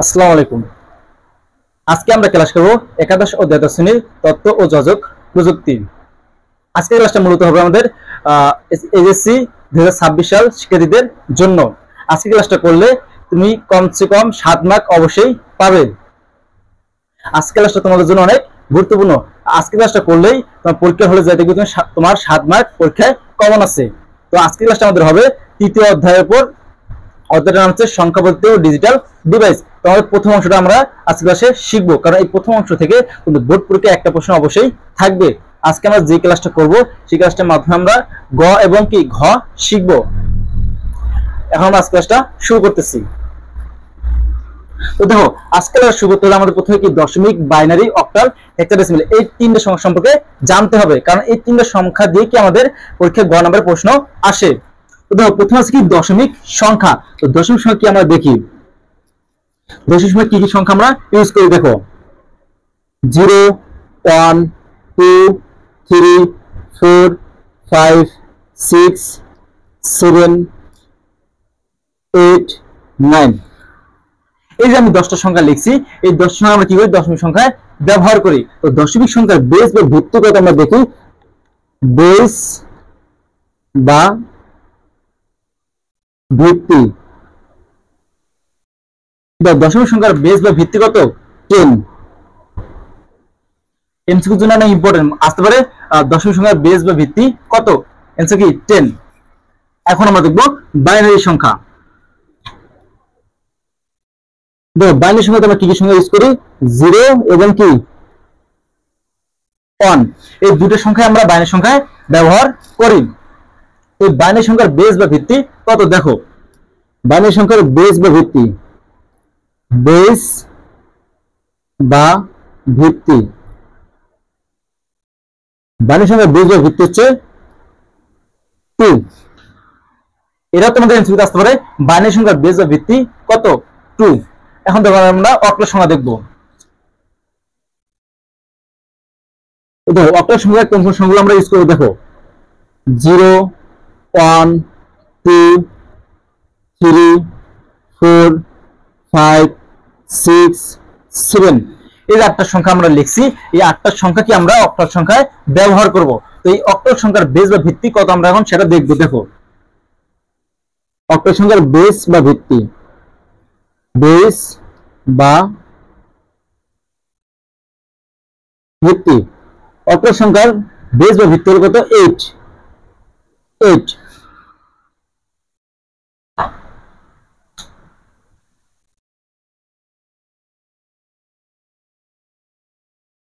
আসসালামু আলাইকুম। আজকে আমরা ক্লাস করব একাদশ ও দ্বাদশ শ্রেণীর তথ্য ও যোগাযোগ প্রযুক্তি। আজকের ক্লাসটা মূলত হবে আমাদের এইচএসসি 2026 সাল শিক্ষার্থীদের জন্য। আজকে ক্লাসটা করলে তুমি কমসে কম 7 মার্ক অবশ্যই পাবে। আজকে ক্লাসটা তোমাদের জন্য অনেক গুরুত্বপূর্ণ। আজকে ক্লাসটা করলেই তোমার পরীক্ষা হলে যাই দেখবে তোমার 7 মার্ক পরীক্ষায় কমন আছে। তো আজকে ক্লাসটা আমাদের হবে তৃতীয় অধ্যায়ের উপর। অধ্যায়টার নাম হচ্ছে সংখ্যা পদ্ধতি ও ডিজিটাল ডিভাইস। তো আমাদের প্রথম অংশটা আমরা আজকে ক্লাসে শিখবো, কারণ এই প্রথম অংশ থেকে কিন্তু বোর্ড পরীক্ষায় একটা প্রশ্ন অবশ্যই থাকবে। আজকে আমরা যে ক্লাসটা করব সেই ক্লাসটার মাধ্যমে আমরা গ এবং কি ঘ শিখবো। এখন আমরা আজকে ক্লাসটা শুরু করতেছি। তো দেখো, আজকে ক্লাস শুরু করতে হলে আমাদের প্রথমে কি দশমিক, বাইনারি, অক্টাল, হেক্সাডেসিমাল এই তিনটে সংখ্যা সম্পর্কে জানতে হবে, কারণ এই তিনটে সংখ্যা দিয়ে কি আমাদের পরীক্ষায় গ নম্বরের প্রশ্ন আসে। তো দেখো, প্রথমে আছে কি দশমিক সংখ্যা। তো দশমিক সংখ্যা কি আমরা দেখি, দশমিক সংখ্যা কি কি সংখ্যা আমরা ইউজ করি দেখো। 0 1 2 3 4 5 6 7 8 9। এই যে আমি 10টা সংখ্যা লিখছি, এই 10টা সংখ্যা আমরা কি করি, দশমিক সংখ্যায় ব্যবহার করি। তো দশমিক সংখ্যার বেস বা ভিত্তি কত আমরা দেখি, বেস বা ভিত্তি। দশমিক সংখ্যার বেস বা ভিত্তি কত, 10। এমসিকিউর জন্য অনেক ইম্পর্টেন্ট আসতে পারে দশমিক সংখ্যার বেস বা ভিত্তি কত, এনসার কি 10। এখন আমরা দেখব বাইনারি সংখ্যা। দেখো, বাইনারি সংখ্যা আমরা কি কি সংখ্যা ইউজ করি, 0 এবং কি 1, এই দুটো সংখ্যা আমরা বাইনারি সংখ্যায় ব্যবহার করি। এই বাইনারি সংখ্যার বেস বা ভিত্তি কত দেখো, বাইনারি সংখ্যার বেস বা ভিত্তি, বেস বা ভিত্তি, বাইনারি সংখ্যার বেস বা ভিত্তি হচ্ছে 2। এটা তোমাদের এমসিকিউতে আসতে পারে, বাইনারি সংখ্যার বেস বা ভিত্তি কত, 2। এখন দেখো আমরা অক্টাল সংখ্যা দেখব। দেখো, অক্টাল সংখ্যার কোন কোন সংখ্যাগুলো আমরা ইউজ করব দেখো, 0 1 2 3 4 5 6 7। এই 8টা সংখ্যা আমরা লিখছি, এই 8টা সংখ্যা কি আমরা অক্টাল সংখ্যায় ব্যবহার করব। তো এই অক্টাল সংখ্যার বেস বা ভিত্তি কত আমরা এখন সেটা দেখব। দেখো, অক্টাল সংখ্যার বেস বা ভিত্তি, বেস বা ভিত্তি, অক্টাল সংখ্যার বেস বা ভিত্তি হল কত, 8।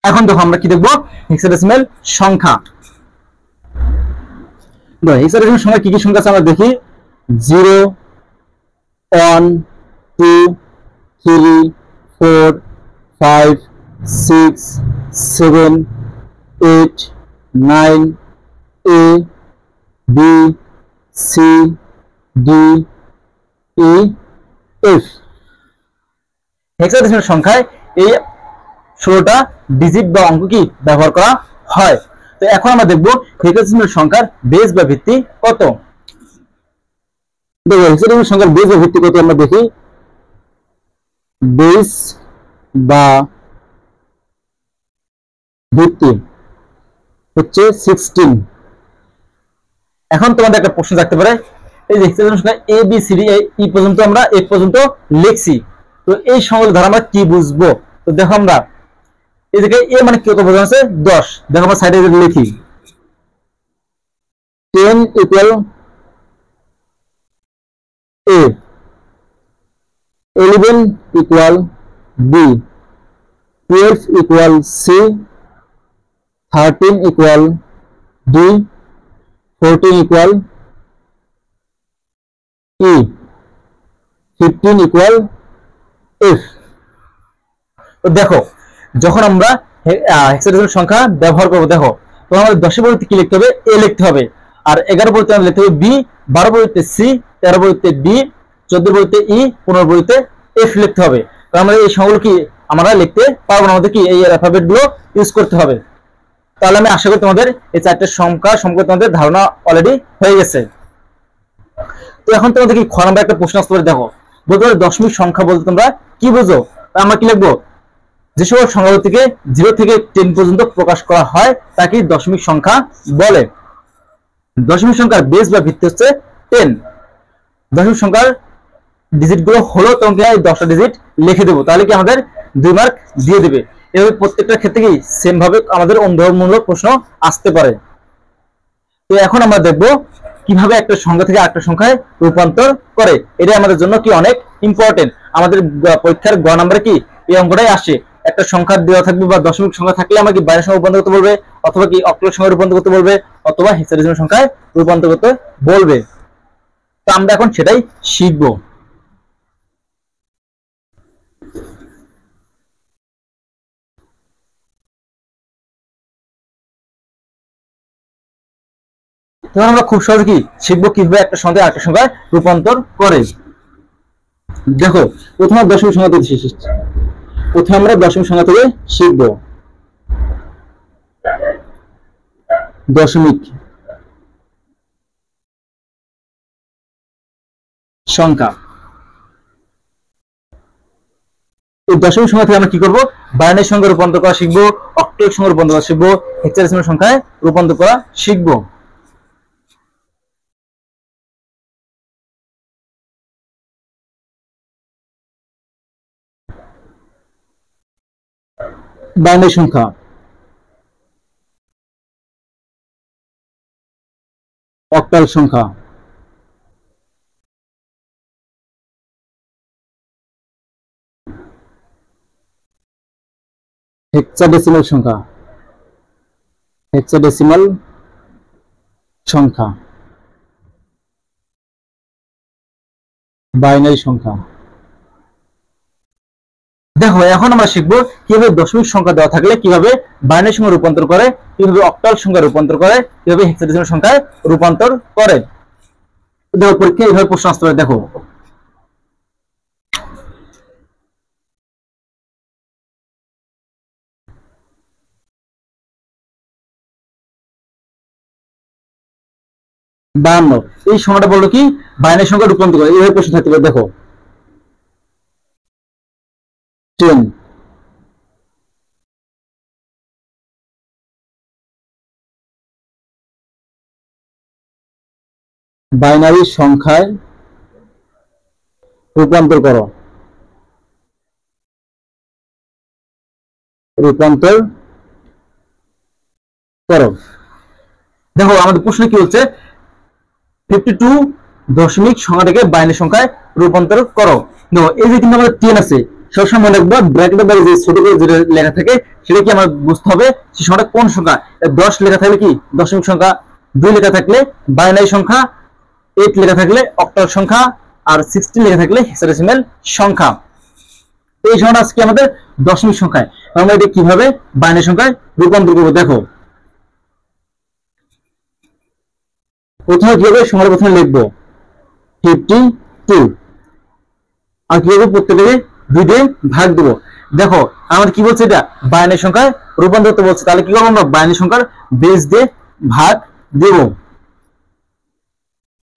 এখন দেখো আমরা কি দেখবো, হেক্সাডেসিমাল সংখ্যা। হেক্সাডেসিমাল সংখ্যা কি কি সংখ্যা আছে আমরা দেখি, 0 1 2 3 4 5 6 7 8 9 A B C D E F। Hexadecimal সংখ্যায় এই 16টা ডিজিট বা অঙ্ক কি ব্যবহার করা হয়। তো এখন আমরা দেখব হেক্সাডেসিমাল সংখ্যার বেস বা ভিত্তি কত। দেখো, হেক্সাডেসিমাল সংখ্যার বেস বা ভিত্তি কত আমরা দেখি, বেস বা ভিত্তি হচ্ছে 16। এখন তোমাদের একটা প্রশ্ন থাকতে পারে, এই যে হেক্সাডেসিমাল সংখ্যা A B C D E পর্যন্ত আমরা এ পর্যন্ত লিখছি, তো এই সংখ্যাগুলো দ্বারা আমরা কি বুঝবো। তো দেখো, আমরা এই জায়গায় এ মানে কত বোঝানো আছে, 10। দেখো আমরা সাইডে লিখি 10 equal A, 11 equal B, 12 equal C, 13 equal D, 14 equal E, 15 equal F। তো দেখো, যখন আমরা হেক্সাডেসিমাল সংখ্যা ব্যবহার করব, দেখো তো আমাদের 10 পরিবর্তে কি লিখতে হবে, A লিখতে হবে, আর 11 পরিবর্তে আমরা লিখতে হবে B, 12 পরিবর্তে C, 13 পরিবর্তে D, 14 পরিবর্তে E, 15 পরিবর্তে F লিখতে হবে। তো আমরা এই সংখ্যাগুলো কি আমরা লিখতে পারবো না, আমাদের কি এই অ্যালফাবেট গুলো ইউজ করতে হবে। তাহলে আমি আশা করি তোমাদের এই 4টে সংখ্যা সম্পর্কে তোমাদের ধারণা অলরেডি হয়ে গেছে। তো এখন তোমাদের কি খ নাম্বার একটা প্রশ্ন আসতে পারে, দেখো বলতে পারো দশমিক সংখ্যা বলতে তোমরা কি বোঝো? আমরা কি লিখবো? যে সকল সংখ্যাগুলোকে 0 থেকে 10 পর্যন্ত প্রকাশ করা হয় তাকে দশমিক সংখ্যা বলে। দশমিক সংখ্যার বেস বা ভিত্তি হচ্ছে 10। দশমিক সংখ্যার ডিজিট গুলো হলো তোমাকে 10টা ডিজিট লিখে দেবো, তাহলে কি আমাদের 2 মার্ক দিয়ে দেবে। এভাবে প্রত্যেকটা ক্ষেত্রে কি সেম ভাবে আমাদের অনুধাবনমূলক প্রশ্ন আসতে পারে। তো এখন আমরা দেখব কিভাবে একটা সংখ্যা থেকে আরেকটা সংখ্যায় রূপান্তর করে। এটা আমাদের জন্য কি অনেক ইম্পর্টেন্ট। আমাদের পরীক্ষার গ নাম্বারে কি এই অঙ্কটাই আসে। একটা সংখ্যা দেওয়া থাকবে বা দশমিক সংখ্যা থাকলে আমাকে বাইনারি সংখ্যা রূপান্তর করতে বলবে, অথবা কি অক্টাল সংখ্যা রূপান্তর করতে বলবে, অথবা হেক্সাডেসিমাল সংখ্যায় রূপান্তর করতে বলবে। তো আমরা এখন সেটাই শিখবো। তখন আমরা খুব সহজে কি শিখবো কিভাবে একটা সংখ্যা আরেকটা সংখ্যায় রূপান্তর করে। দেখো প্রথমে দশমিক সংখ্যা থেকে শিখছি। প্রথমে আমরা দশমিক সংখ্যা থেকে শিখবো। দশমিক সংখ্যা, এই দশমিক সংখ্যা থেকে আমরা কি করবো? বাইনারি সংখ্যা রূপান্তর করা শিখবো, অক্টাল সংখ্যা রূপান্তর করা শিখবো, হেক্সাডেসিমাল সংখ্যায় রূপান্তর করা শিখবো। বাইনারি সংখ্যা, অক্টাল সংখ্যা, হেক্সাডেসিমাল সংখ্যা, হেক্সাডেসিমাল সংখ্যা, বাইনারি সংখ্যা। দেখো এখন আমরা শিখবো কিভাবে দশমিক সংখ্যা দেওয়া থাকলে কিভাবে বাইনারি সংখ্যা রূপান্তর করে, কিভাবে অক্টাল সংখ্যা রূপান্তর করে, কিভাবে হেক্সাডেসিমাল সংখ্যায় রূপান্তর করে। দেখো পরীক্ষা এইভাবে প্রশ্ন আসতে পারে। দেখো বাহান্ন, এই সংখ্যাটা বললো কি বাইনারি সংখ্যা রূপান্তর করে, এইভাবে প্রশ্ন থাকতে পারে। দেখো 10, বাইনারি সংখ্যায় রূপান্তর করো, রূপান্তর করো। দেখো আমাদের প্রশ্ন কি হচ্ছে? 52 দশমিক সংখ্যাটাকে বাইনারি সংখ্যায় রূপান্তর করো। দেখো এই যে কিন্তু আমাদের 10 আছে, সবসময় মনে রাখবো ব্র্যাকেটের বাইরে যে ছোট করে যেটা লেখা থাকে সেটা কি আমার বুঝতে হবে সেই সংখ্যাটা কোন সংখ্যা। 10 লেখা থাকলে কি দশমিক সংখ্যা, 2 লেখা থাকলে বাইনারি সংখ্যা, 8 লেখা থাকলে অক্টাল সংখ্যা, আর 16 লেখা থাকলে হেক্সাডেসিমাল সংখ্যা। এই সংখ্যাটা আজকে আমাদের দশমিক সংখ্যায়। আমরা এটা কিভাবে বাইনারি সংখ্যায় রূপান্তর করবো। দেখো প্রথমে কিভাবে সংখ্যাটা প্রথমে লিখবো 52, আর কিভাবে প্রত্যেকটাকে 2 দিয়ে ভাগ দেবো। দেখো আমাদের কি বলছে? এটা বাইনারি সংখ্যায় রূপান্তর করতে বলছে, তাহলে কি করবো? আমরা বাইনারি সংখ্যার বেস দিয়ে ভাগ দেব।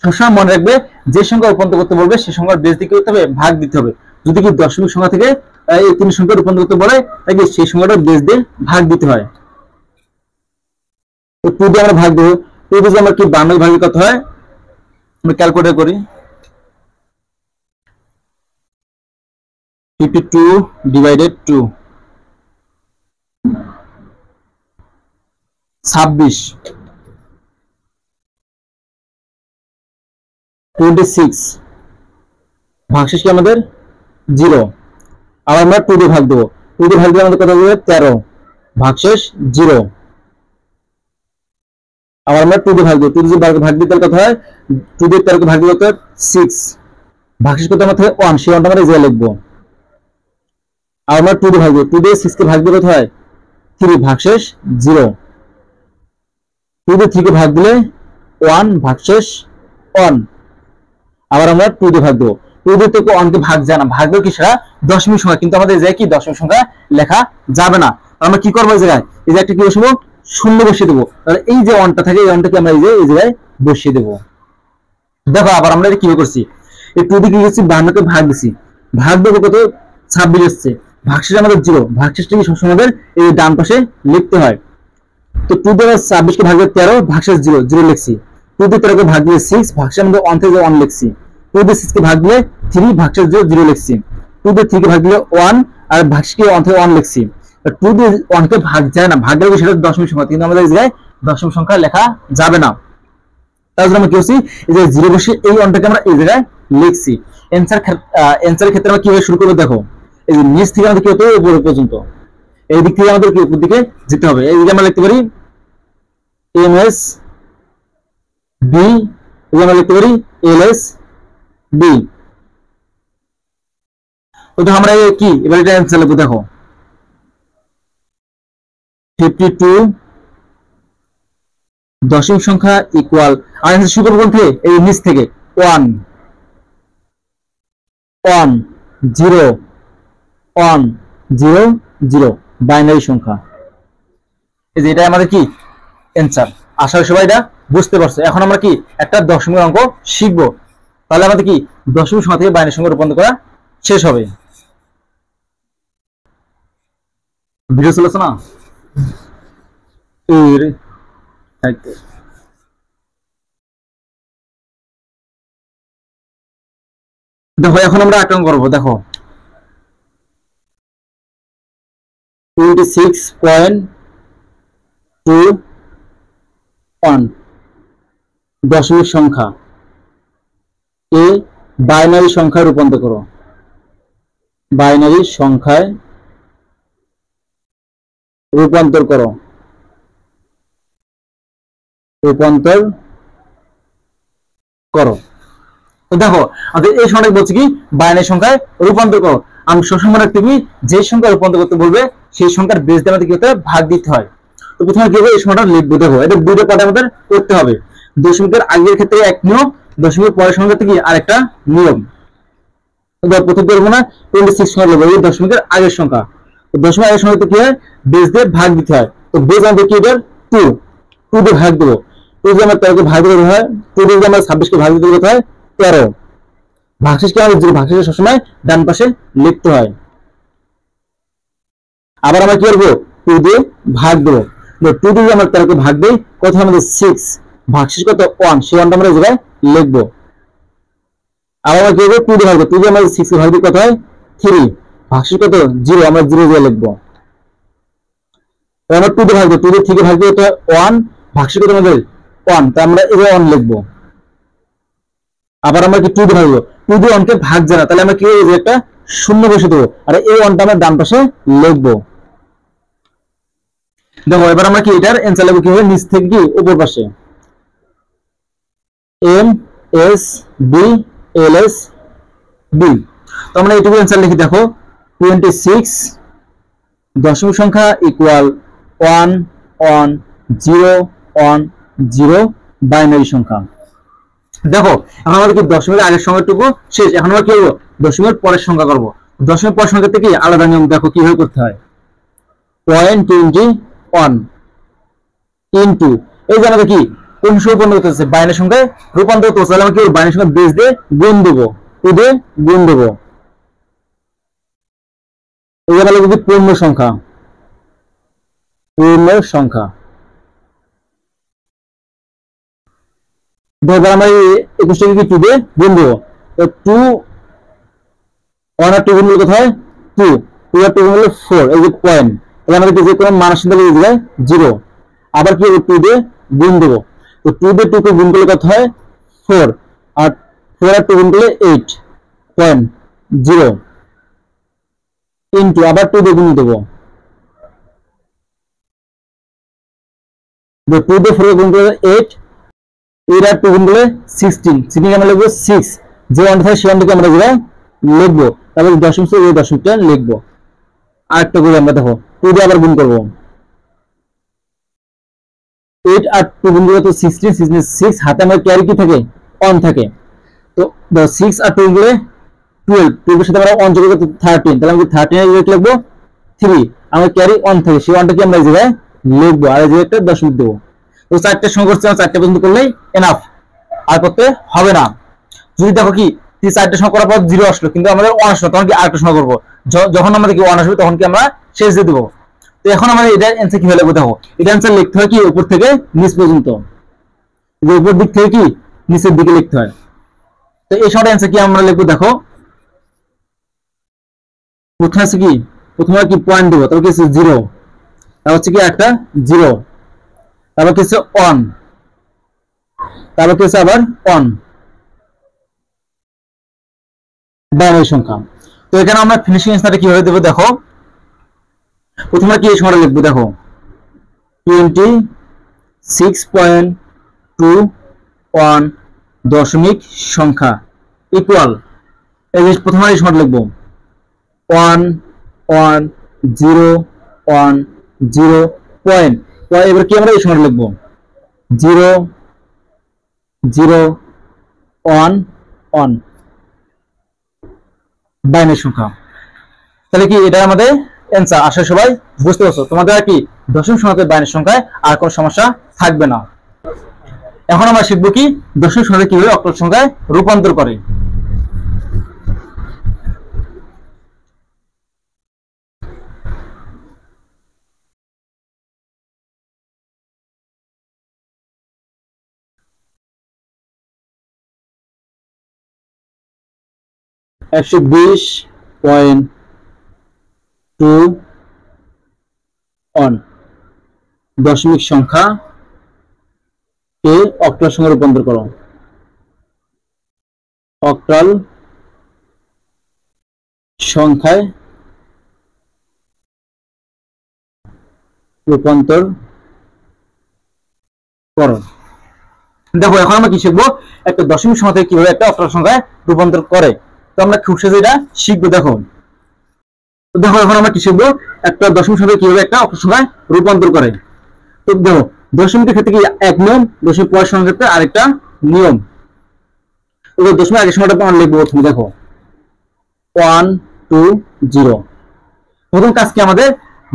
সবসময় মনে রাখবে যে সংখ্যা রূপান্তর করতে বলবে সেই সংখ্যার বেস দিয়ে কি করতে হবে? ভাগ দিতে হবে। যদি কি দশমিক সংখ্যা থেকে এই 3 সংখ্যা রূপান্তর করতে বলে তাহলে সেই সংখ্যাটা বেস দিয়ে ভাগ দিতে হয়। তো 2 দিয়ে আমরা ভাগ দেবো। 2 দিয়ে আমরা কি 52 ভাগে কত হয়? আমরা ক্যালকুলেটর করি। 52 ডিভাইডেড 2, 26, 26, ভাগশেষ কি আমাদের 0। আবার আমরা 2 দিয়ে ভাগ দেবো। 2 দিয়ে ভাগ দিলে আমাদের কত হবে? 13, ভাগশেষ 0। আবার আমরা 2 দিয়ে ভাগ দেবো। 2 দিয়ে ভাগ দিতে কত হয়? 2 দিয়ে 13 কে ভাগ দিলে কত হয়? 6, ভাগশেষ কত আমাদের 1, সেই 1টা আমরা এই লিখবো। আর আমরা 2 দিয়ে ভাগ দেবো। 2 দিয়ে 6 কে ভাগ দিলে কত হয়? 3, ভাগশেষ 0। 2 দিয়ে 3 কে ভাগ দিলে 1, ভাগশেষ 1। আবার আমরা 2 দিয়ে ভাগ দেবো। 2 দিয়ে তো 1 কে ভাগ যায় না, ভাগ দেবো কি সেটা দশমিক সংখ্যা, কিন্তু আমাদের এই জায়গায় কি দশমিক সংখ্যা লেখা যাবে না। আমরা কি করবো? এই জায়গায় এই যে একটা কি বসবো? শূন্য বসিয়ে দেবো। তাহলে এই যে 1টা থাকে এই 1টাকে আমরা এই জায়গায় বসিয়ে দেবো। দেখো আবার আমরা এটা কিভাবে করছি? এই 2 দিয়ে কি করছি 52 কে ভাগ দিছি, ভাগ দেবো কত 26 আসছে, ভাগশেষ আমাদের 0, ভাগশেষটা কি সবসময় আমাদের এই ডান পাশে লিখতে হয়। তো 2 দ্বারা 26 কে ভাগ দিয়ে 13, ভাগশেষ 0 0 লিখছি। 2 দিয়ে 13 কে ভাগ দিয়ে 6, ভাগশেষ আমাদের 1 থেকে 1 লিখছি। 2 দিয়ে 6 কে ভাগ দিলে 3, ভাগশেষ 0 0 লিখছি। 2 দিয়ে 3 কে ভাগ দিলে 1 আর ভাগশেষ কে 1 থেকে 1 লিখছি। 2 দিয়ে 1 কে ভাগ যায় না, ভাগ গেলে সেটা দশমিক সংখ্যা, কিন্তু আমাদের এই জায়গায় দশমিক সংখ্যা লেখা যাবে না। তার জন্য আমরা কি করছি, এই যে 0 বসে এই 1টাকে আমরা এই জায়গায় লিখছি। অ্যানসারের ক্ষেত্রে আমরা কিভাবে শুরু করব দেখো, এই যে নিচ থেকে আমাদের কি হতে হবে উপর পর্যন্ত, এই দিক থেকে আমাদের কি উপর দিকে যেতে হবে। এই দিকে আমরা লিখতে পারি এমএস বি, এই আমরা লিখতে পারি এলএস বি। তো আমরা কি এবার এটা অ্যানসার লিখব দেখো 52 দশমিক সংখ্যা ইকুয়াল, আর অ্যানসার শুরু করব কোন থেকে, এই নিচ থেকে 1 1 0 1 0 0 বাইনারি সংখ্যা। এই যে এটা আমাদের কি অ্যানসার। আশা করি সবাই এটা বুঝতে পারছো। এখন আমরা কি একটা দশমিক অঙ্ক শিখবো, তাহলে আমাদের কি দশমিক সংখ্যা থেকে বাইনারি সংখ্যা রূপান্তর করা শেষ হবে। ভিডিও চলেছে না, দেখো এখন আমরা একটা অঙ্ক করবো। দেখো 26.21 দশমিক সংখ্যা এ বাইনারি সংখ্যায় রূপান্তর করো, বাইনারি সংখ্যায় রূপান্তর করো, রূপান্তর করো। তো দেখো আমাদের এই সংখ্যাটা বলছে কি বাইনারি সংখ্যায় রূপান্তর করো। আমি সবসময় রাখতে হবে যে সংখ্যা রূপান্তর করতে বলবে সেই সংখ্যার বেস দিয়ে আমাদের কি হতে হয়, ভাগ দিতে হয়। তো প্রথমে কি হবে, এই সংখ্যাটা লিখবো। দেখো এটা দুটো পার্টে আমাদের করতে হবে। দশমিকের আগের ক্ষেত্রে এক নিয়ম, দশমিকের পরের সংখ্যা থেকে আরেকটা নিয়ম। প্রথম করবো না 26 সংখ্যা লিখবো, এই দশমিকের আগের সংখ্যা। তো দশমিকের আগের সংখ্যা কি হয়, বেস দিয়ে ভাগ দিতে হয়। তো বেস আমাদের কি এবার 2 দিয়ে ভাগ দেবো। 2 দিয়ে আমরা 13 কে ভাগ দিতে হয়, 2 দিয়ে আমরা 26 কে ভাগ দিতে হয় 13, ভাগশেষকে আমাদের 0, ভাগশেষ সবসময় ডান পাশে লিখতে হয়। আবার আমরা কি করবো 2 দিয়ে ভাগ দেবো। 2 দিয়ে আমরা 13 কে ভাগ দেই, কত আমাদের 6, ভাগশেষ কত 1, সেই 1টা আমরা এই জায়গায় লিখবো। আবার আমরা কি করবো 2 দিয়ে ভাগ দেবো, 2 দিয়ে আমরা 6 কে ভাগ দিই কত হয় 3, ভাগশেষ কত 0, আমরা 0 দিয়ে লিখবো। আমরা 2 দিয়ে ভাগ দেবো, 2 দিয়ে 3 কে ভাগ দিই কত হয় 1, ভাগশেষ কত আমাদের 1, তাই আমরা এই জায়গায় 1 লিখবো। আবার আমরা কি 2 দিয়ে ভাগ দেবো, 2 দিয়ে 1 কে ভাগ যায় না, তাহলে আমরা কি এই যে একটা শূন্য বসে দেবো, আর এই 1টা আমরা ডান পাশে লিখবো। দেখো এবার আমরা কি এটার অ্যানসার লিখব কিভাবে, নিচ থেকে কি উপর পাশে M S B L S B. তো আমরা এইটুকু অ্যানসার লিখি। দেখো 26 দশমিক সংখ্যা ইকুয়াল 1 1 0 1 0 বাইনারি সংখ্যা। দেখো এখন আমাদের কি দশমিকের আগের সংখ্যাটুকু শেষ, এখন আমরা কি করবো দশমিকের পরের সংখ্যা করবো। দশমিকের পরের সংখ্যা থেকে আলাদা নিয়ম দেখো কিভাবে করতে হয়। 0.21 ইনটু, এই যে আমাদের কি কোন সংখ্যা রূপান্তর করতেছে, বাইনারি সংখ্যায় রূপান্তর করতে, তাহলে আমরা কি বাইনারি সংখ্যা বেস দিয়ে গুণ দেবো, 2 দিয়ে গুণ দেবো। এই যে যদি পূর্ণ সংখ্যা, পূর্ণ সংখ্যা ধরো আমরা 21টাকে কি 2 দিয়ে গুণ দেবো। তো 2 1 আর 2 গুণ করলে কোথায় 2, 2 আর 2 গুণ করলে 4, এই যে পয়েন্ট, তাহলে আমাদের যে কোনো মান আসলে এই জায়গায় 0। আবার কি 2 দিয়ে গুণ দেবো, তো 2 দিয়ে 2 কে গুণ করলে কত হয় 4, আর 4 আর 2 গুণ করলে 8.0 ইনটু আবার 2 দিয়ে গুণ দেবো। 2 দিয়ে 4 গুণ করলে 8, 8 আর 2 গুণ করলে 16, 16 আমরা লিখবো 6, যে ওয়ানটা থাকে সেই ওয়ানটাকে আমরা জায়গায় লিখবো, তারপরে দশমিক এই দশমিকটা লিখবো। আরেকটা করে আমরা দেখো 2 দিয়ে আবার গুণ করবো, 8 আর 2 গুণ করলে তো 16, 6 হাতে আমার ক্যারি কি থাকে 1 থাকে। তো 6 আর 2 গুণলে 12, 12 এর সাথে আমরা 1 যোগ করতে 13, তাহলে আমরা 13 এর জায়গায় লিখবো 3, আমার ক্যারি 1 থাকে, সেই 1টা কি আমরা এই জায়গায় লিখবো, আর এই জায়গায় একটা দশমিক দেবো। তো 4টে সংখ্যা করতে 4টে পর্যন্ত করলেই এনাফ, আর করতে হবে না। যদি দেখো কি চারটে সংখ্যা করার পর 0 আসলো, কিন্তু আমাদের 1 আসলো, তখন কি আরেকটা সংখ্যা করবো। যখন আমাদের কি 1 আসবে তখন কি আমরা শেষ দিয়ে দেবো। তো এখন আমাদের এটা অ্যান্সার কিভাবে লিখবো দেখো। এটা অ্যান্সার লিখতে হয় কি উপর থেকে নিচ পর্যন্ত, যে উপর দিক থেকে কি নিচের দিকে লিখতে হয়। তো এই সংখ্যার অ্যান্সার কি আমরা লিখবো দেখো। প্রথমে আছে কি, প্রথমে কি পয়েন্ট দেবো, তারপর কি আছে 0, তারপর হচ্ছে কি একটা 0, তারপর কি আছে 1, তারপর কি আছে আবার 1 বাইনারি সংখ্যা। তো এখানে আমরা ফিনিশিং অ্যান্সারটা কিভাবে দেবো দেখো। প্রথমে কি এই সংখ্যাটা লিখবো দেখো 26.21 দশমিক সংখ্যা ইকুয়াল, এই যে প্রথমে এই সংখ্যাটা লিখবো 1 1 0 1 0 পয়েন্ট। এবার কি আমরা এই সংখ্যাটা লিখবো 0 0 1 1 বাইনারি সংখ্যা। তাহলে কি এটা আমাদের অ্যান্সার। আসলে সবাই বুঝতে পারছো, তোমাদের আর কি দশমিক সংখ্যাতে বাইনারি সংখ্যায় আর কোনো সমস্যা থাকবে না। এখন আমরা শিখবো কি দশমিক সংখ্যা কিভাবে অক্টাল সংখ্যায় রূপান্তর করে। একশো 20.21 দশমিক সংখ্যা কে অক্টাল সংখ্যায় রূপান্তর করো। অক্টাল সংখ্যায় রূপান্তর করো। দেখো এখন আমরা কি শিখবো একটা দশমিক সংখ্যা থেকে কিভাবে একটা অক্টাল সংখ্যায় রূপান্তর করে। তো আমরা খুব সহজে এটা শিখবো দেখো। তো দেখো এখন আমরা কি শিখবো একটা দশমিক সংখ্যা কিভাবে একটা অক্টাল সংখ্যায় রূপান্তর করে। তো দেখো দশমিকের ক্ষেত্রে কি এক নিয়ম, দশমিক পরের সংখ্যার ক্ষেত্রে আরেকটা নিয়ম। দশমিক আগের সংখ্যাটা আমরা লিখবো প্রথমে দেখো 1 2 0। প্রথম কাজ কি আমাদের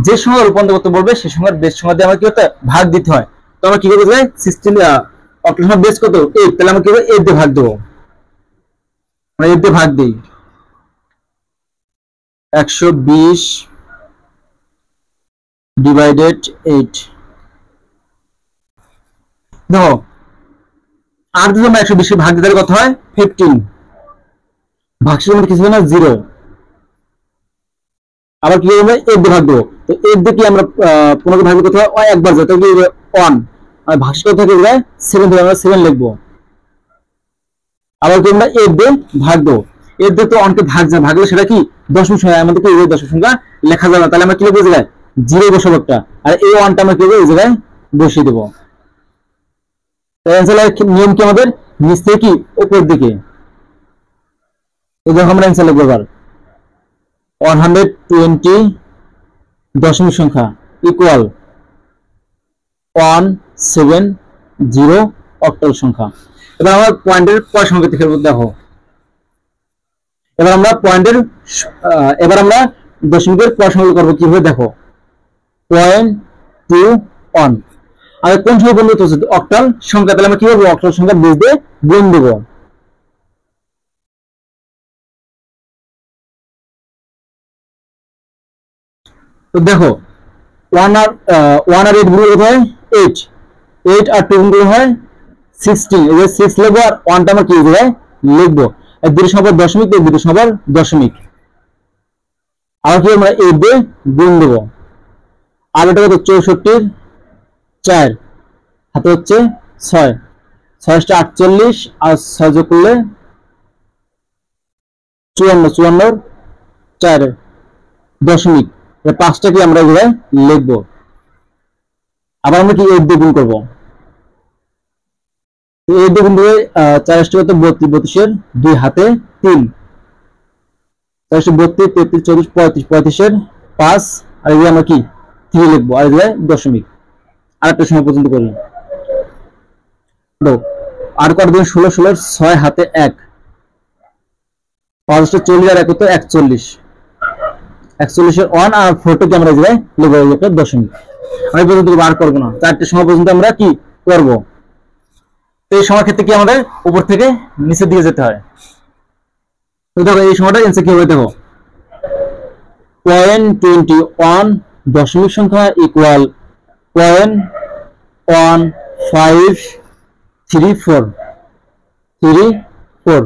যে সংখ্যা রূপান্তর করতে বলবে সেই সংখ্যার বেস সংখ্যা দিয়ে আমাকে কি করতে ভাগ দিতে হয়। তো আমরা কি করবো 16 অক্টাল সংখ্যার বেস কত 8, তাহলে আমরা কি করবো 8 দিয়ে ভাগ দেবো। আমরা 8 দিয়ে ভাগ দিই 120 ডিভাইডেড 8। দেখো আর যদি আমরা 120 ভাগ দিতে কত হয় 15, ভাগশেষ মধ্যে কিছু না 0, আবার কি হবে 8 দিয়ে ভাগ দেবো। তো 8 দিয়ে কি আমরা 15 ভাগ করতে হয় একবার যায়, তাহলে কি 1, আর ভাগশেষ কত থাকে 7 দিয়ে আমরা 7 লিখবো। আবার কি আমরা 8 দিয়ে ভাগ দেবো, 8 দিয়ে তো অঙ্কে ভাগ যায়, ভাগলে সেটা কি দশমিক সংখ্যা, আমাদের কি এই দশমিক সংখ্যা লেখা যাবে না, তাহলে আমরা কি লিখবো এই জায়গায় 0 বসাবো একটা, আর এই 1টা আমরা কি করবো এই জায়গায় বসিয়ে দেবো। নিয়ম কি আমাদের নিচ থেকে কি উপর দিকে। দেখো আমরা অ্যান্সার লিখবো এবার 120 দশমিক সংখ্যা ইকুয়াল 170 অক্টাল সংখ্যা। এবার আমরা পয়েন্টের পরের সংখ্যা থেকে দেখো। এবার আমরা দশমিকের পরের সংখ্যা করবো কিভাবে দেখো 0.21। আর কোন সংখ্যা বন্ধু অক্টাল সংখ্যা, তাহলে আমরা কি করবো অক্টাল সংখ্যা বেস দিয়ে গুণ দেবো। তো দেখো 1 আর 8 গুণ কত হয় 8, 8 আর 2 গুণ হয় 16, এই যে 6 লিখবো আর 1টা আমরা কি জায়গায় লিখবো, আর দুটো সংখ্যা দশমিক, এই দুটো সংখ্যা দশমিক। আর কি আমরা 8 দিয়ে গুণ দেবো। আর এটা কত 64 4 হাতে হচ্ছে 6, 6 48 আর 6 যোগ করলে 54, 4 দশমিক, পাঁচটা কি আমরা এগুলো লিখবো। আবার আমরা কি 8 দিয়ে গুণ করবো, 8 দিয়ে গুণ করে 4 কত 32, 32 2 হাতে 3, 4 32 33 24 35 এর 5, আর এগুলো আমরা কি 3 লিখবো, আর এগুলো দশমিক। আরেকটা সময় পর্যন্ত করি আর কত দিন 16 16 6 হাতে 1, 5 40 আর 1 তো 41, 41 এর 1 আর 4 কে আমরা এখানে লিখবো একটা দশমিক। আমি পর্যন্ত বার করব না, চারটে সময় পর্যন্ত আমরা কি করব। তো এই সময় ক্ষেত্রে কি আমাদের উপর থেকে নিচের দিকে যেতে হয়। দেখো এই সময়টা এনসার কি হবে দেখো 0.21 দশমিক সংখ্যা ইকুয়াল 0.1534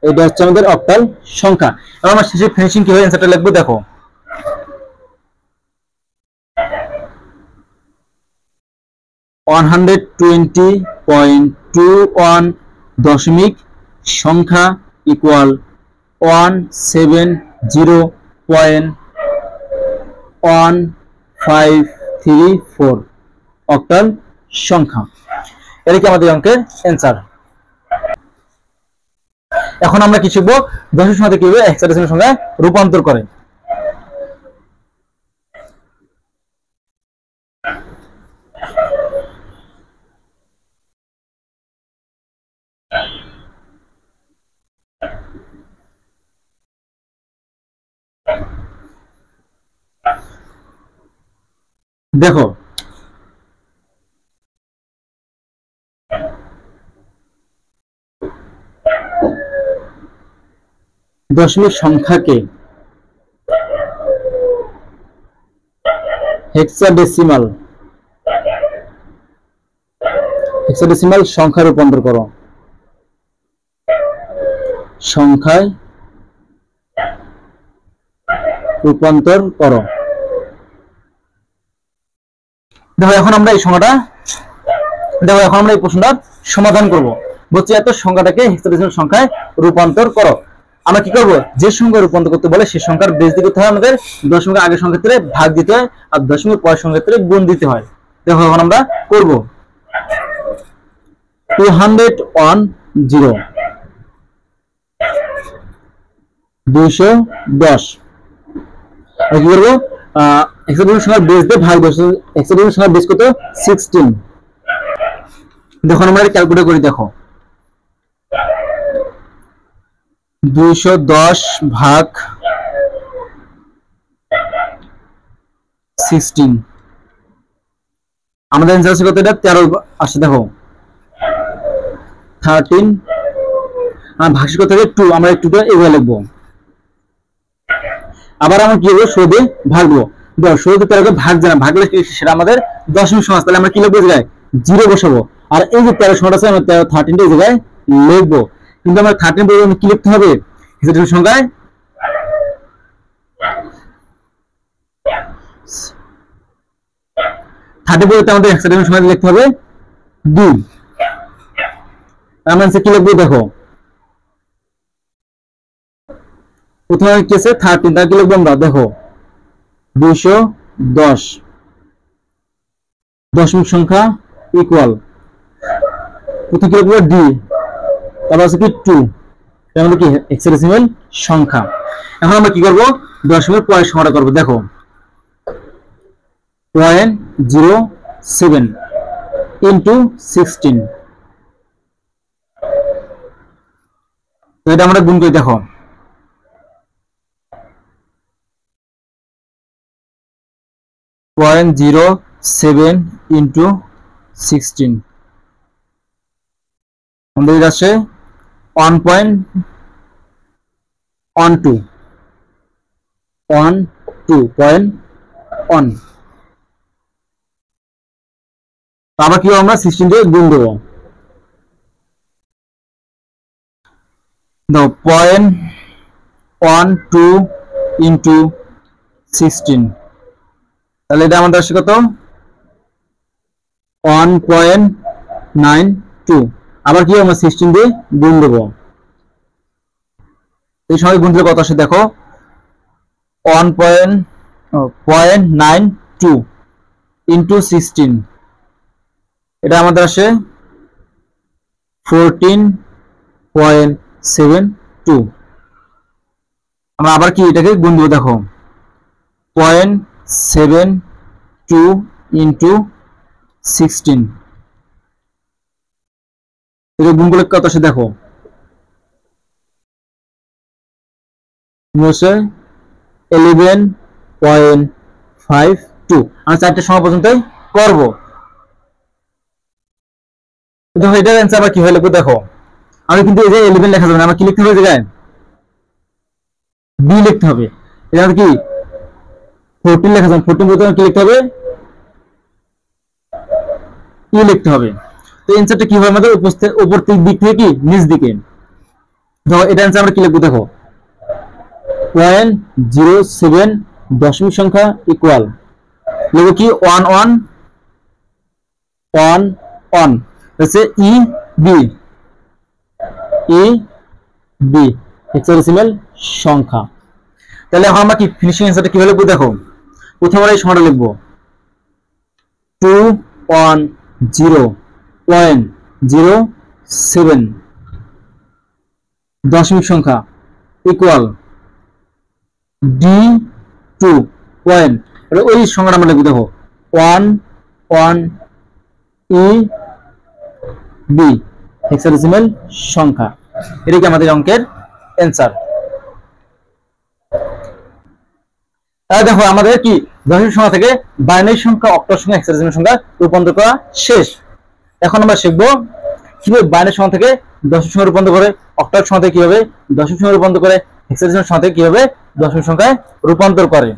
এটা হচ্ছে আমাদের অক্টাল সংখ্যা। এবার আমরা শেষে ফিনিশিং কিভাবে অ্যান্সারটা লিখবো দেখো 120.21 দশমিক সংখ্যা ইকুয়াল 170.1534 অক্টাল সংখ্যা। এটা কি আমাদের অঙ্কের অ্যান্সার। এখন আমরা কি শিখবো দশমিক সংখ্যা থেকে কিভাবে হেক্সাডেসিমাল সংখ্যায় রূপান্তর করে। দেখো দশমিক সংখ্যাকে হেক্সাডেসিমাল সংখ্যায় রূপান্তর করো। সংখ্যায় রূপান্তর করো। দেখো এখন আমরা এই সংখ্যাটা এখন আমরা এই প্রশ্নটার সমাধান করব। বলছি এত সংখ্যাটাকে হেক্সাডেসিমাল সংখ্যায় রূপান্তর করো। আমরা কি করব যে সংখ্যা রূপান্তর করতে বলে সেই সংখ্যার বেস দিতে হয় আমাদের দশমিকের আগের সংখ্যার ক্ষেত্রে ভাগ দিতে হয় আর দশমিকের পরের সংখ্যার ক্ষেত্রে গুণ দিতে হয়। দেখো এখন আমরা করব 210 210 কি করবো হেক্সাডেসিমাল সংখ্যার বেস দিয়ে ভাগ দেব। হেক্সাডেসিমাল সংখ্যার বেস কত 16। দেখো আমরা এটা ক্যালকুলেট করি। দেখো 210 ভাগ 16 আমাদের অ্যানসার আছে কত এটা 13 আসছে। দেখো 13 আর ভাগশেষ কত হবে 2 আমরা 2টা এভাবে লিখবো। আবার আমরা কি করব 16 দিয়ে ভাগবো। দেখো 16 দিয়ে 13 কে ভাগ জানা ভাগলে সেটা আমাদের দশমিক সংখ্যা তাহলে আমরা কি লিখবো এই জায়গায় 0 বসাবো। আর এই যে 13 সংখ্যাটা আছে আমরা 13 টা এই জায়গায় লিখবো। কিন্তু আমরা 13 বলে কি লিখতে হবে হেক্সাডেসিমাল সংখ্যায় 30 বলতে আমাদের হেক্সাডেসিমাল সংখ্যা লিখতে হবে 2। আমরা কি লিখবো দেখো প্রথমে কি আছে 13 টা কি লিখবো আমরা দেখো 210 দশমিক সংখ্যা ইকুয়াল প্রথমে কি লিখবো d তারপর আছে কি 2 এটা আমাদের কি হেক্সাডেসিমাল সংখ্যা। এখন আমরা কি করব দশমিকের পরের সংখ্যাটা করব। দেখো 0.07 into 16 তো এটা আমরা গুণ করে দেখো 0.07 into 16 আমাদের আছে 1.12 আবার কি আমরা 16 দিয়ে গুণ দেব। দাও 0.12 into 16 তাহলে এটা আমাদের আসে কত 1.92 আবার কি আমরা 16 দিয়ে গুণ দেব। এই সময় গুণ দিলে কত আসে দেখো 1.92 into 16 এটা আমাদের আসে 14.72 আমরা আবার কি এটাকে গুণ দেব। দেখো 0.72 into 16 এটা গুণ করলে কত আসে দেখো 11.52 আমরা চারটে সময় পর্যন্ত করব। দেখো এটার অ্যান্সার আবার কি হয়ে লিখবো দেখো আমি কিন্তু এই যে 11 লেখা যাবে না আমার কি লিখতে হবে জায়গায় বি লিখতে হবে। এটা কি 14 লেখা যায়, 14 বলতে কি লিখতে হবে, ই লিখতে হবে। তো অ্যানসারটা কি হবে আমাদের, উপর দিক থেকে কি নিচ দিকে। দেখো এটা অ্যানসার আমরা কি লিখবো, দেখো 0.07 দশমিক সংখ্যা ইকুয়াল লিখবো কি 1 1 1 1 হচ্ছে E B, E B hexadecimal সংখ্যা। তাহলে এখন আমরা কি ফিনিশিং অ্যানসারটা কিভাবে লিখবো, দেখো প্রথমে আমরা এই সংখ্যাটা লিখবো 210.07 দশমিক সংখ্যা ইকুয়াল D2 পয়েন্ট, ওই সংখ্যাটা আমরা লিখবো, দেখো 1 1 ই বি হেক্সাডেসিমাল সংখ্যা। এটা কি আমাদের অঙ্কের অ্যানসার। দেখো আমাদের কি দশমিক সংখ্যা থেকে বাইনারি সংখ্যা, অক্টাল সংখ্যা, হেক্সাডেসিমাল সংখ্যা রূপান্তর করা শেষ। এখন আমরা শিখবো কিভাবে বাইনারি সংখ্যা থেকে দশমিক সংখ্যা রূপান্তর করে, অক্টাল সংখ্যা থেকে কিভাবে দশমিক সংখ্যা রূপান্তর করে, হেক্সাডেসিমাল সংখ্যা থেকে কিভাবে দশমিক সংখ্যায় রূপান্তর করে।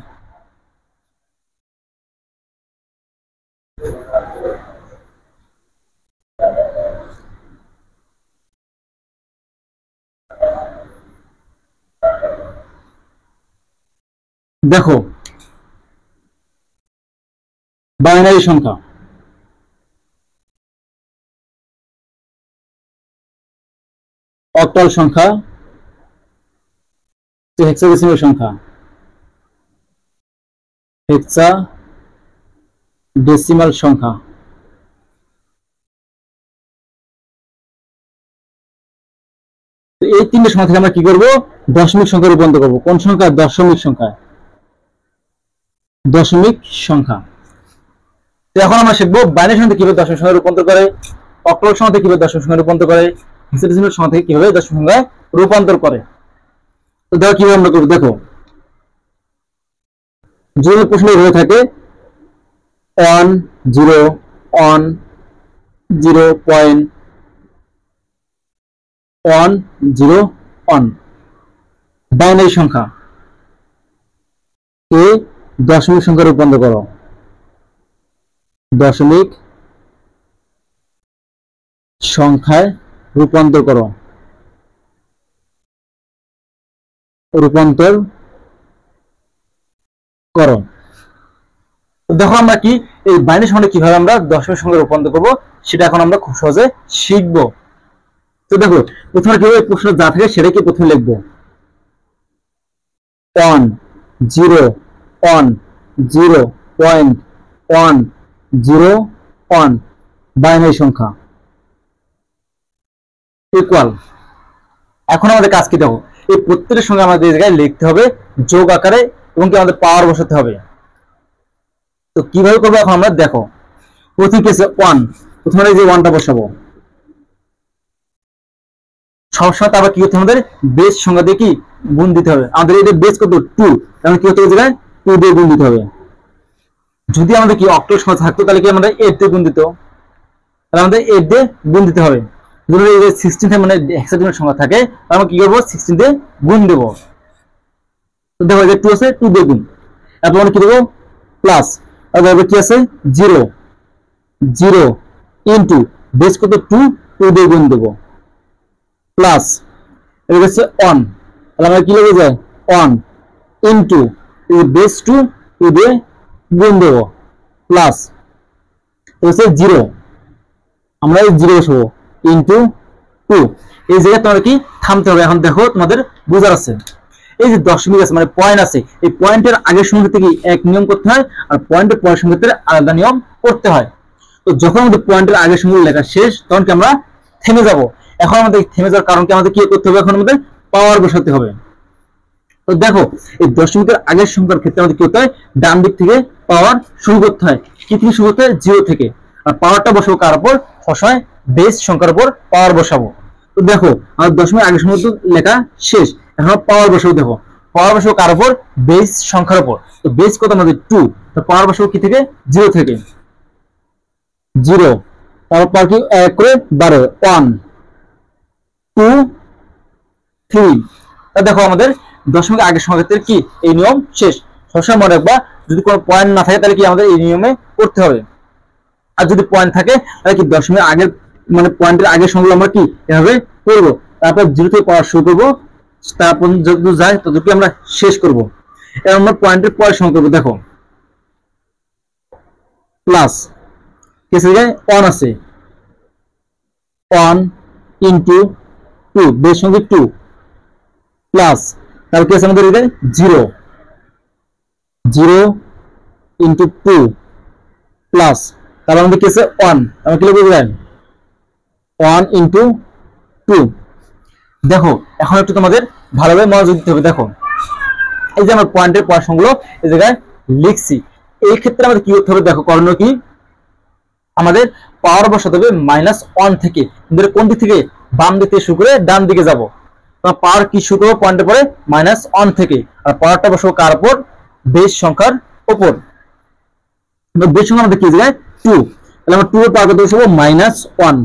দেখো বাইনারি সংখ্যা, অক্টাল সংখ্যা, হেক্সাডেসিমাল সংখ্যা, হেক্সাডেসিমাল সংখ্যা। এই তিনটে সংখ্যা থেকে আমরা কি করব, দশমিক সংখ্যা রূপান্তর করব। কোন সংখ্যা, দশমিক সংখ্যা, দশমিক সংখ্যা। তো এখন আমরা শিখবো বাইনারি সংখ্যা কিভাবে দশমিক সংখ্যা রূপান্তর করে, অক্টাল সংখ্যা থেকে কিভাবে দশমিক সংখ্যা রূপান্তর করে, হেক্সাডেসিমাল সংখ্যা থেকে কিভাবে দশমিক সংখ্যায় রূপান্তর করে। তো দেখো কিভাবে আমরা করব, দেখো যদি প্রশ্ন হয়ে থাকে 1 0 1 0.101 বাইনারি সংখ্যা কে দশমিক সংখ্যা রূপান্তর করো, দশমিক সংখ্যায় রূপান্তর করো, রূপান্তর করো। দেখো আমরা কি এই বাইনারি সংখ্যা কিভাবে আমরা দশমিক সংখ্যায় রূপান্তর করব সেটা এখন আমরা খুব সহজে শিখব। তো দেখো প্রথমে কিভাবে প্রশ্ন যা থাকে সেটাকে প্রথমে লিখবো 1 0 1 0.101 বাইনারি সংখ্যা ইকুয়াল। এখন আমাদের কাজ কি, দেখো এই প্রত্যেকটা সঙ্গে আমাদের এই জায়গায় লিখতে হবে যোগ আকারে এবং কি আমাদের পাওয়ার বসাতে হবে। তো কিভাবে করবো এখন আমরা দেখো, প্রথম কেসে 1, প্রথমে এই যে 1টা বসাবো, সবসময় তারপর কি করতে হবে, আমাদের বেস সংখ্যা দিয়ে কি গুণ দিতে হবে। আমাদের এই বেস কত 2, তাহলে কি হতে হবে, জায়গায় 2 দিয়ে গুণ দিতে হবে। যদি আমাদের কি অক্টাল সংখ্যা থাকতো তাহলে কি আমাদের 8 দিয়ে গুণ দিত, তাহলে আমাদের 8 দিয়ে গুণ দিতে হবে। যদি এই যে 16 মানে হেক্সাডেসিমাল সংখ্যা থাকে আমরা কি করব, 16 দিয়ে গুণ দেব। তো দেখো এই যে 2 আছে, 2 দিয়ে গুণ, তারপর আমরা কি দেব প্লাস, তারপর কি আছে 0 0 ইনটু বেস কত 2 2 দিয়ে গুণ দেব প্লাস এটা হচ্ছে 1, তাহলে আমরা কি লিখে যায় 1 ইনটু এই বেস 2 2 দিয়ে গুণ দেব প্লাস হচ্ছে 0, আমরা এই 0 বসাবো ইনটু 2। এই জায়গায় তোমার কি থামতে হবে। এখন দেখো তোমাদের বোঝার আছে, এই যে দশমিক আছে মানে পয়েন্ট আছে, এই পয়েন্টের আগের সংখ্যা থেকে এক নিয়ম করতে হয় আর পয়েন্টের পরের সংখ্যা থেকে আলাদা নিয়ম করতে হয়। তো যখন আমাদের পয়েন্টের আগের সংখ্যা লেখা শেষ তখন কি আমরা থেমে যাব। এখন আমাদের থেমে যাওয়ার কারণ কি, আমাদের কি করতে হবে, এখন আমাদের পাওয়ার বসাতে হবে। তো দেখো এই দশমিকের আগের সংখ্যার ক্ষেত্রে আমাদের কি করতে হয়, ডান দিক থেকে পাওয়ার শুরু করতে হয়। কি থেকে শুরু করতে হয়, 0 থেকে। আর পাওয়ারটা বসাবো কার উপর, সবসময় বেস সংখ্যার উপর পাওয়ার বসাবো। তো দেখো আমাদের দশমিকের আগের সংখ্যা লেখা শেষ, এখন পাওয়ার বসাবো। দেখো পাওয়ার বসাবো কার উপর, বেস সংখ্যার উপর। তো বেস কত আমাদের 2, তো পাওয়ার বসাবো কি থেকে, 0 থেকে। 0 তারপর পাওয়ার কি 1 করে 12 1 2 3। তা দেখো আমাদের দশমিক আগের সংখ্যার ক্ষেত্রে কি এই নিয়ম শেষ। সবসময় মনে রাখবা, যদি কোনো পয়েন্ট না থাকে তাহলে কি আমাদের এই নিয়মে করতে হবে, আর যদি পয়েন্ট থাকে তাহলে কি দশমিক আগের মানে পয়েন্টের আগের সংখ্যাগুলো আমরা কি এভাবে করব, তারপর জিরো থেকে পড়া শুরু করবো, তারপর যত যায় ততটুকু আমরা শেষ করব। এবার আমরা পয়েন্টের পরের সংখ্যা করবো। দেখো প্লাস কেসে জায়গায় 1 আছে, 1 ইন্টু 2 বেশ সংখ্যা 2 প্লাস তারপর কি আছে আমাদের এখানে 0, 0 ইন্টু 2 প্লাস তারপর আমাদের কি আছে 1, আমরা কি লিখবো 1 ইন্টু 2। দেখো এখন একটু তোমাদের ভালোভাবে মনোযোগ দিতে হবে। দেখো এই যে আমার পয়েন্টের পয়েন্ট সংখ্যাগুলো এই জায়গায় লিখছি, এই ক্ষেত্রে আমাদের কি করতে হবে, দেখো করণীয় কি, আমাদের পাওয়ার বসাতে হবে -1 থেকে, কোন দিক থেকে, বাম দিক থেকে শুরু করে ডান দিকে যাব। পাওয়ার কি শুরু করবো পয়েন্টের পরে -1 থেকে, আর পাওয়ারটা বসাবো কার উপর, বেস সংখ্যার উপর। বেস সংখ্যা আমাদের কি জায়গায় 2, তাহলে আমরা 2 এর পাওয়ার কত বসাবো -1,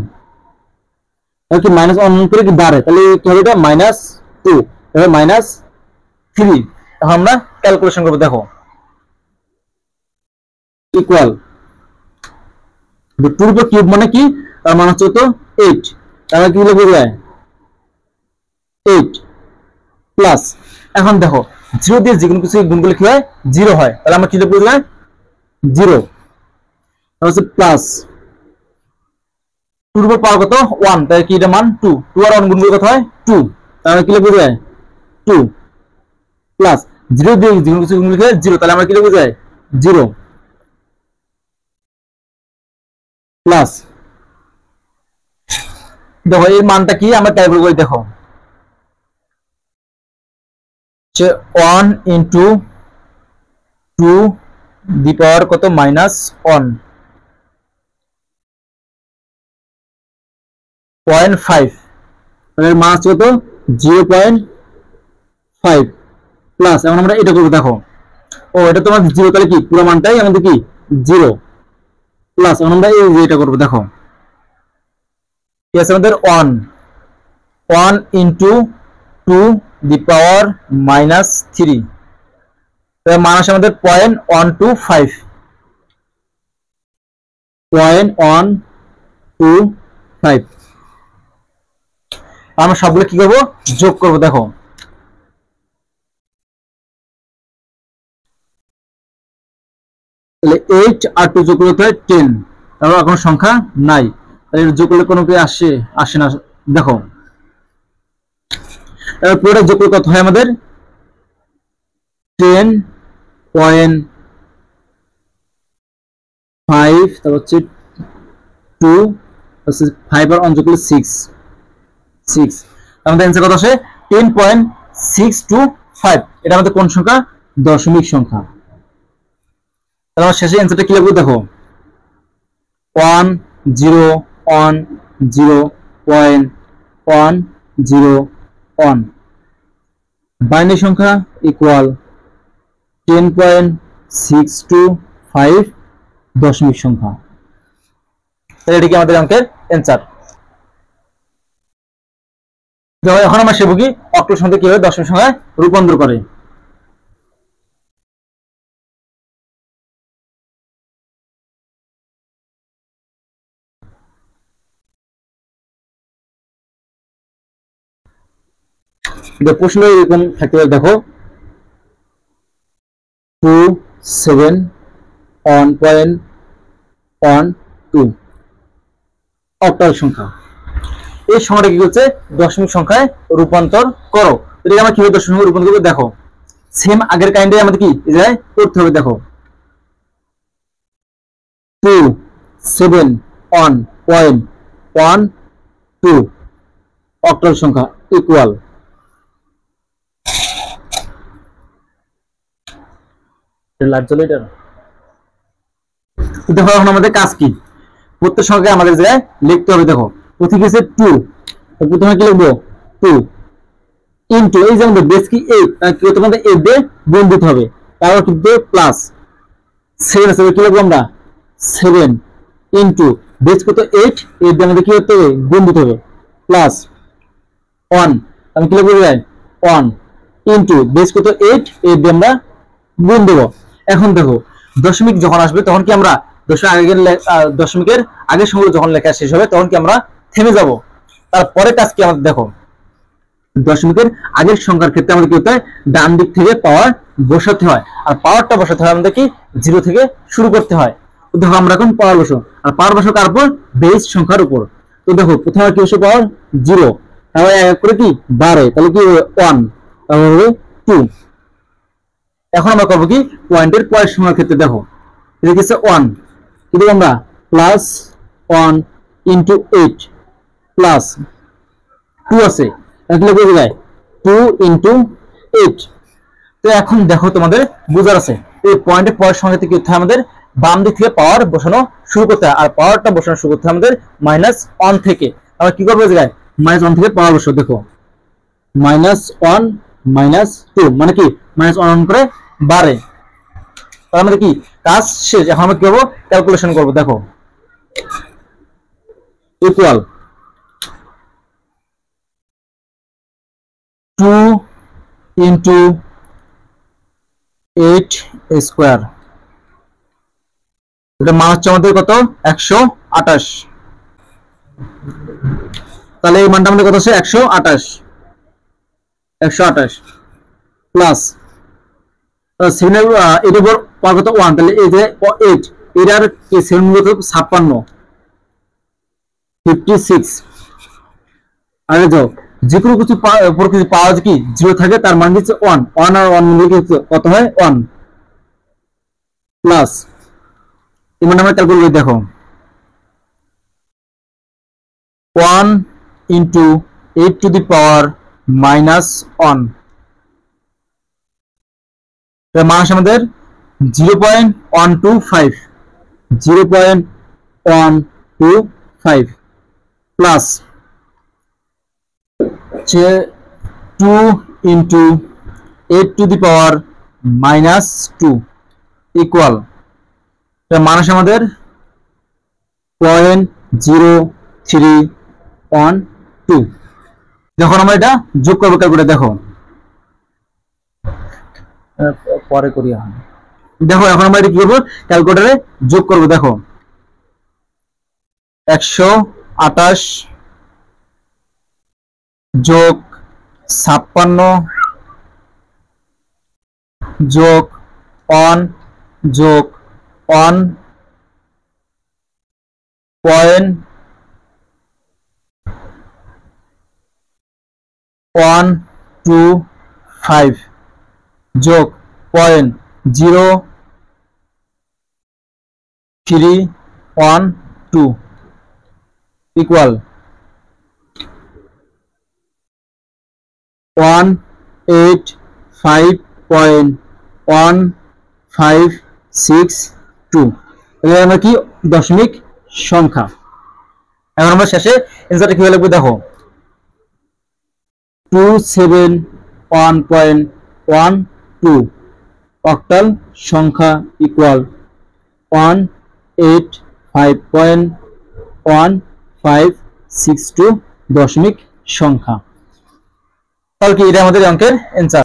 কি -1 করে কি দাঁড়ায়, তাহলে কি হবে এটা -2, তাহলে -3। এখন আমরা ক্যালকুলেশন করবো। দেখো ইকুয়াল 2 উপর কিউব মানে কি, তার মানে হচ্ছে তো 8, তাহলে কি লিখবো 8 প্লাস, এখন দেখো 0 দিয়ে যে কোনো কিছু গুণ করলে কি হয় 0 হয়, তাহলে আমরা কি লিখবো 0, তাহলে হচ্ছে প্লাস 2 উপর পাওয়ার কত 1, তাহলে কি এটা মান 2, 2 আর 1 গুণ করলে কত হয় 2, তাহলে কি লিখবো 2 প্লাস 0 দিয়ে যে কোনো কিছু গুণ করলে 0, তাহলে আমরা কি লিখবো 0 প্লাস, দেখো এই মানটা কি আমরা ক্যালকুলেট করি। দেখো 1 ইন্টু 2 দি পাওয়ার কত -1, 0.5, এর মান আছে কত 0.5 প্লাস, এখন আমরা এটা করবো। দেখো ও এটা তোমার 0, তাহলে কি পুরো মানটাই আমাদের কি 0 প্লাস, এখন আমরা এই যে এটা করবো। দেখো কি আছে আমাদের 1 ইন্টু 2 দি পাওয়ার -3, তাহলে মান আসে আমাদের 0.125, 0.125। আমরা সবগুলো কি করবো যোগ করবো। দেখো তাহলে 8 আর 2 যোগ করতে হয় 10, তারপর কোনো সংখ্যা নাই, তাহলে যোগ করলে কোনো কি আসে না। দেখো তারপর পুরোটা যোগ করলে কত হয় আমাদের 10.5, তারপর হচ্ছে 2, 5 আর 1 যোগ করলে 6, আমাদের অ্যান্সার কত আসে 10.625। এটা আমাদের কোন সংখ্যা, দশমিক সংখ্যা। তাহলে আমার শেষে অ্যান্সারটা কি লিখবো। দেখো 10.10101 বাইনারি সংখ্যা ইকুয়াল 10.625 দশমিক সংখ্যা। তাহলে এটি কি আমাদের অঙ্কের অ্যান্সার। এখন আমরা শিখব কি অক্টাল সংখ্যা কিভাবে দশমিক সংখ্যায় রূপান্তর করে। প্রশ্ন এরকম থাকতে পারে। দেখো 27.1.12 অক্টাল সংখ্যা, এই সংখ্যাটা কি হচ্ছে দশমিক সংখ্যায় রূপান্তর করো। এটাকে আমরা কিভাবে দশমিক সংখ্যায় রূপান্তর করবো, দেখো সেম আগের কাইন্ডে আমাদের কি এই জায়গায় করতে হবে। দেখো 27.1.12 অক্টাল সংখ্যা ইকুয়াল, দেখো এখন আমাদের কাজ কি, প্রত্যেক সংখ্যাকে আমাদের জায়গায় লিখতে হবে। দেখো প্রথমে আছে 2, প্রথমে কি লিখবো 2 ইনটু এই যে আমাদের বেস কি 8, কি তোমাদের 8 দিয়ে গুণ দিতে হবে, তারপর কিন্তু প্লাস 7 আছে কি লিখবো আমরা 7 ইনটু বেস কত 8 দিয়ে আমাদের কি করতে হবে গুণ দিতে হবে প্লাস 1, আমি কি লিখবো 1 ইনটু বেস কত 8, 8 দিয়ে আমরা গুণ দেব। এখন দেখো দশমিক যখন আসবে তখন কি আমরা দশমিকের আগের সংখ্যা যখন লেখা শেষ হবে তখন কি আমরা থেমে যাব। তারপরে কাজ কি আমাদের দেখো, দশমিকের আগের সংখ্যার ক্ষেত্রে আমাদের কি হতে হয়, ডান দিক থেকে পাওয়ার বসাতে হয়, আর পাওয়ারটা বসাতে হয় আমাদের কি 0 থেকে শুরু করতে হয়। তো দেখো আমরা এখন পাওয়ার বসাবো, আর পাওয়ার বসাবো কার উপর, বেস সংখ্যার উপর। তো দেখো প্রথমে কি বসে পাওয়ার 0, তারপরে এক করে কি 12, তাহলে কি 1, তারপরে হবে 2। এখন আমরা করবো কি পয়েন্টের পরের সংখ্যার ক্ষেত্রে দেখো এটা কি 1, কিন্তু আমরা প্লাস 1 ইনটু 8 প্লাস 2 আছে, তাহলে কি যায় 2 ইনটু 8। তো এখন দেখো তোমাদের বুঝার আছে, এই পয়েন্টের পরের সংখ্যা থেকে কি আমাদের বাম দিক থেকে পাওয়ার বসানো শুরু করতে হয়, আর পাওয়ারটা বসানো শুরু করতে হয় আমাদের -1 থেকে। আমরা কি করবো জায়গায় -1 থেকে পাওয়ার বসাবো, দেখো -1 -2 মানে কি -1 করে বাড়ে। তার মানে কি কাজ শেষ। এখন আমরা কি করবো, ক্যালকুলেশন করবো। দেখো ইকুয়াল 2 ইনটু 8 স্কয়ার, এটা মান হচ্ছে আমাদের কত 128। তাহলে এই মানটা আমাদের কত আছে 128 প্লাস 7 এর উপর পাওয়ার কত 1, তাহলে এই যে 8 এর কি 7 মূলত 56 56। আর যাও যে কোনো কিছু উপর কিছু পাওয়া যায় কি 0 থাকে তার মান হচ্ছে 1, 1 আর 1 মিলে কি কত হয় 1 প্লাস এই মানে আমরা ক্যালকুলেট করে দেখো 1 ইনটু 8 টু দি পাওয়ার -1, এর মান আছে আমাদের 0.125 0.125 plus 2 into 8 to the power -2 equal, এর মান আছে আমাদের 0.0312। যখন আমরা এটা যোগ করবো ক্যালকুলেটর দেখো পরে করি। দেখো এখন আমরা এটা কি করবো, ক্যালকুলেটরে যোগ করবো। দেখো 128 যোগ 56 যোগ 1 যোগ 1.125 যোগ 0.312 ইকুয়াল 185.1562। তাহলে আমরা কি দশমিক সংখ্যা। এখন আমরা শেষে অ্যানসারটা কিভাবে লিখবো দেখো 271.12 অক্টাল সংখ্যা ইকুয়াল 185.1562 দশমিক সংখ্যা। তাহলে কি এটা আমাদের অঙ্কের অ্যানসার।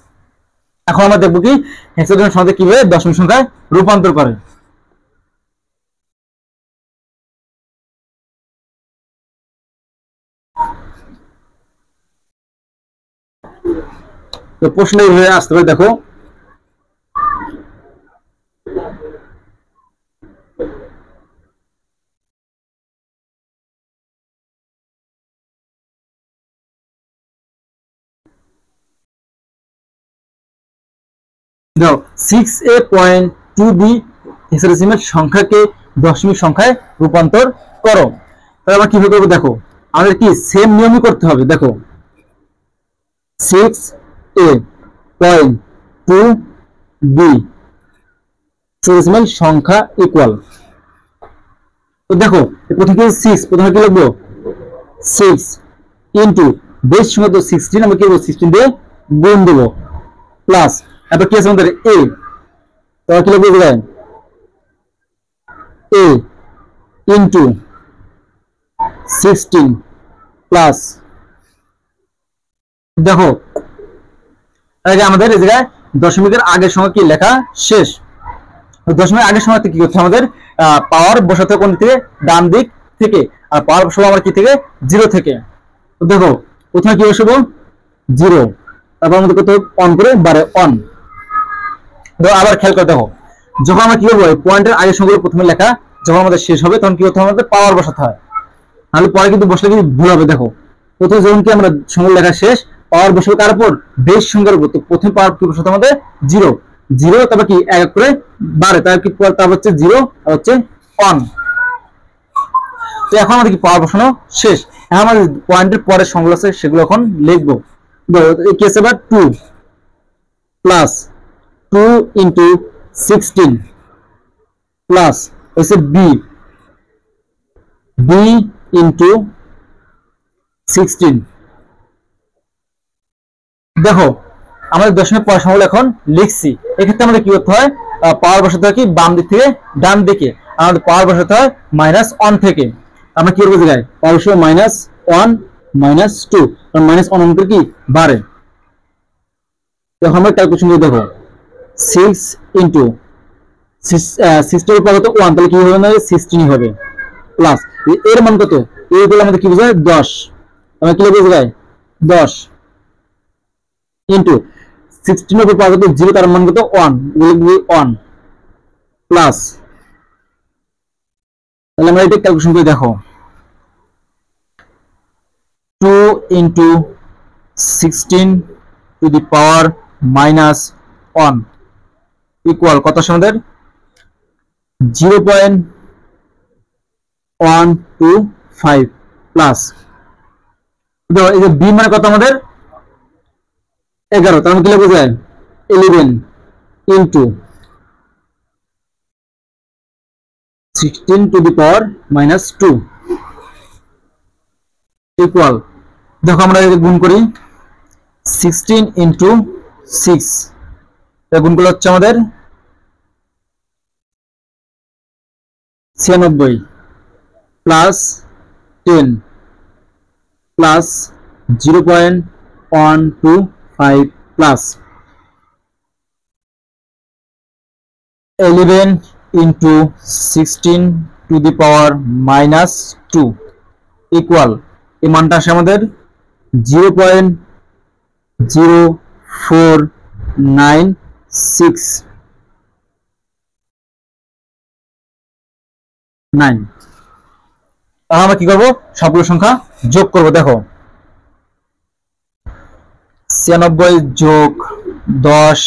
এখন আমরা দেখব কি হেক্সাডেসিমাল সংখ্যা কিভাবে দশমিক সংখ্যায় রূপান্তর করে। তো প্রশ্ন এইভাবে আসতে পারে, দেখো দেখো 6a.2b হেক্সাডেসিমাল সংখ্যাকে দশমিক সংখ্যায় রূপান্তর করো। তাহলে আমরা কিভাবে করবো দেখো, আমাদের কি সেম নিয়মই করতে হবে। দেখো 6a.2b হেক্সাডেসিমাল সংখ্যা ইকুয়াল, তো দেখো প্রথমে কি 6, প্রথমে কি লিখবো 6 ইনটু বেস সংখ্যা তো 16, আমরা কি করবো 16 দিয়ে গুণ দেবো প্লাস এবার কি আছে আমাদের a, তাহলে কি লিখবো a ইনটু 16 প্লাস দেখো আগে আমাদের এই জায়গায় দশমিকের আগের সংখ্যা কি লেখা শেষ। দশমিকের আগের সংখ্যাতে কি করতে আমাদের পাওয়ার বসাতে কোন থেকে, ডান দিক থেকে, আর পাওয়ার বসাবো আমরা কি থেকে, 0 থেকে। তো দেখো প্রথমে কি বসাবো 0, তারপর আমাদের কত অন করে বারে অন। দেখো আবার খেয়াল করে দেখো, যখন আমরা কি করবো পয়েন্টের আগের সংখ্যাগুলো প্রথমে লেখা যখন আমাদের শেষ হবে তখন কি করতে হবে, আমাদের পাওয়ার বসাতে হয়, নাহলে পরে কিন্তু বসলে কিন্তু ভুল হবে। দেখো প্রথমে যখন কি আমরা সংখ্যা লেখা শেষ, পাওয়ার বসাবো কার উপর, বেশ সংখ্যার উপর। তো প্রথম পাওয়ার কি বসাতে আমাদের 0, 0 তারপর কি এক করে বারে, তার কি তারপর হচ্ছে 0 আর হচ্ছে অন। তো এখন আমাদের কি পাওয়ার বসানো শেষ। এখন আমাদের পয়েন্টের পরের সংখ্যাগুলো আছে সেগুলো এখন লিখবো। কি আছে এবার 2 প্লাস 2 ইন্টু 16 প্লাস হচ্ছে b ইন্টু 16। দেখো আমাদের দশমিক পরের সংখ্যাগুলো এখন লিখছি। এক্ষেত্রে আমাদের কি করতে হয়, পাওয়ার বসাতে হয় কি বাম দিক থেকে ডান দিকে, আমাদের পাওয়ার বসাতে হয় -1 থেকে। আমরা কি করবো জায়গায় পাওয়ার বসাবো -1 -2, -1 অন্তর কি বাড়ে। দেখো আমরা ক্যালকুলেশন করে দেখো 6 ইন্টু 6 এর পাওয়ার কত 1, তাহলে কি হবে না 16 হবে, প্লাস এর মান কত, এই গুলো আমাদের কি বোঝায় 10, আমরা কি লিখবো জায়গায় 10 ইন্টু 16 এর উপর পাওয়ার কত 0, তার মান কত 1, লিখবি 1 প্লাস, তাহলে আমরা এটা ক্যালকুলেশন করে দেখো 2 into 16 to the power -1 equal কত আমাদের 0.125 প্লাস, দেখো এই যে বি মানে কত আমাদের 11, তার মানে কি লিখবো যায় 11 into 16 to the power -2 equal, দেখো আমরা গুণ করি 16 ইন্টু 6, গুণ করলে হচ্ছে আমাদের 96 plus 10 plus 0.125 plus 11 into 16 to the power -2 equal, এই মানটা আসে আমাদের 0.0496 তাহলে আমরা কি করবো সবগুলো সংখ্যা যোগ করব। দেখো 96 যোগ 10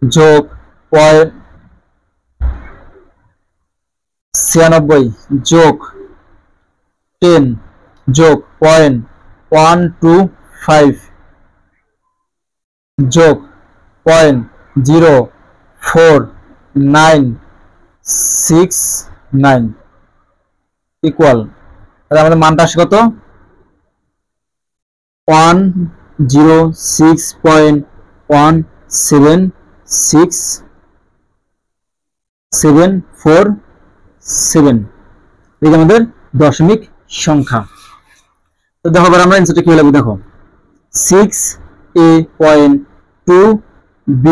যোগ 96 যোগ 10 যোগ 0.125 যোগ 0.0496 ইকুয়াল, তাহলে আমাদের মানটা আসে কত 106.17647, এটা আমাদের দশমিক সংখ্যা। তো দেখো এবার আমরা অ্যানসারটা কি লিখব, দেখো 6a.2b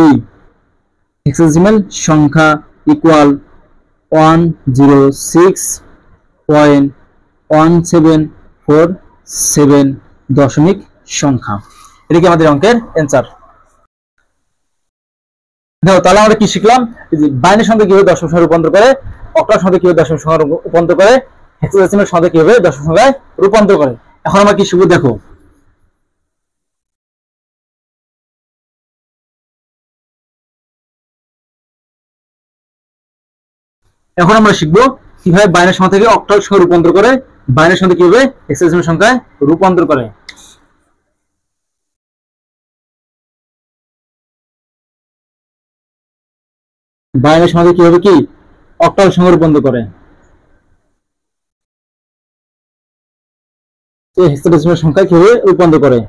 হেক্সাডেসিমাল সংখ্যা ইকুয়াল 106.1747 দশমিক সংখ্যা। এটা কি আমাদের অঙ্কের অ্যানসার। দেখো তাহলে আমরা কি শিখলাম, বাইনারি সংখ্যা কিভাবে দশমিক সংখ্যায় রূপান্তর করে, অক্টাল সংখ্যা কিভাবে দশমিক সংখ্যায় রূপান্তর করে, হেক্সাডেসিমাল সংখ্যা কিভাবে দশমিক সংখ্যায় রূপান্তর করে। এখন আমরা কি শিখব, দেখো এখন আমরা শিখবো কিভাবে বাইনারি সংখ্যা থেকে অক্টাল সংখ্যা রূপান্তর করে, বাইনারি সংখ্যা কিভাবে হেক্সাডেসিমাল সংখ্যায় রূপান্তর করে। বাইনারি সংখ্যা কিভাবে কি অক্টাল সংখ্যা রূপান্তর করে, হেক্সাডেসিমাল সংখ্যা কিভাবে রূপান্তর করে।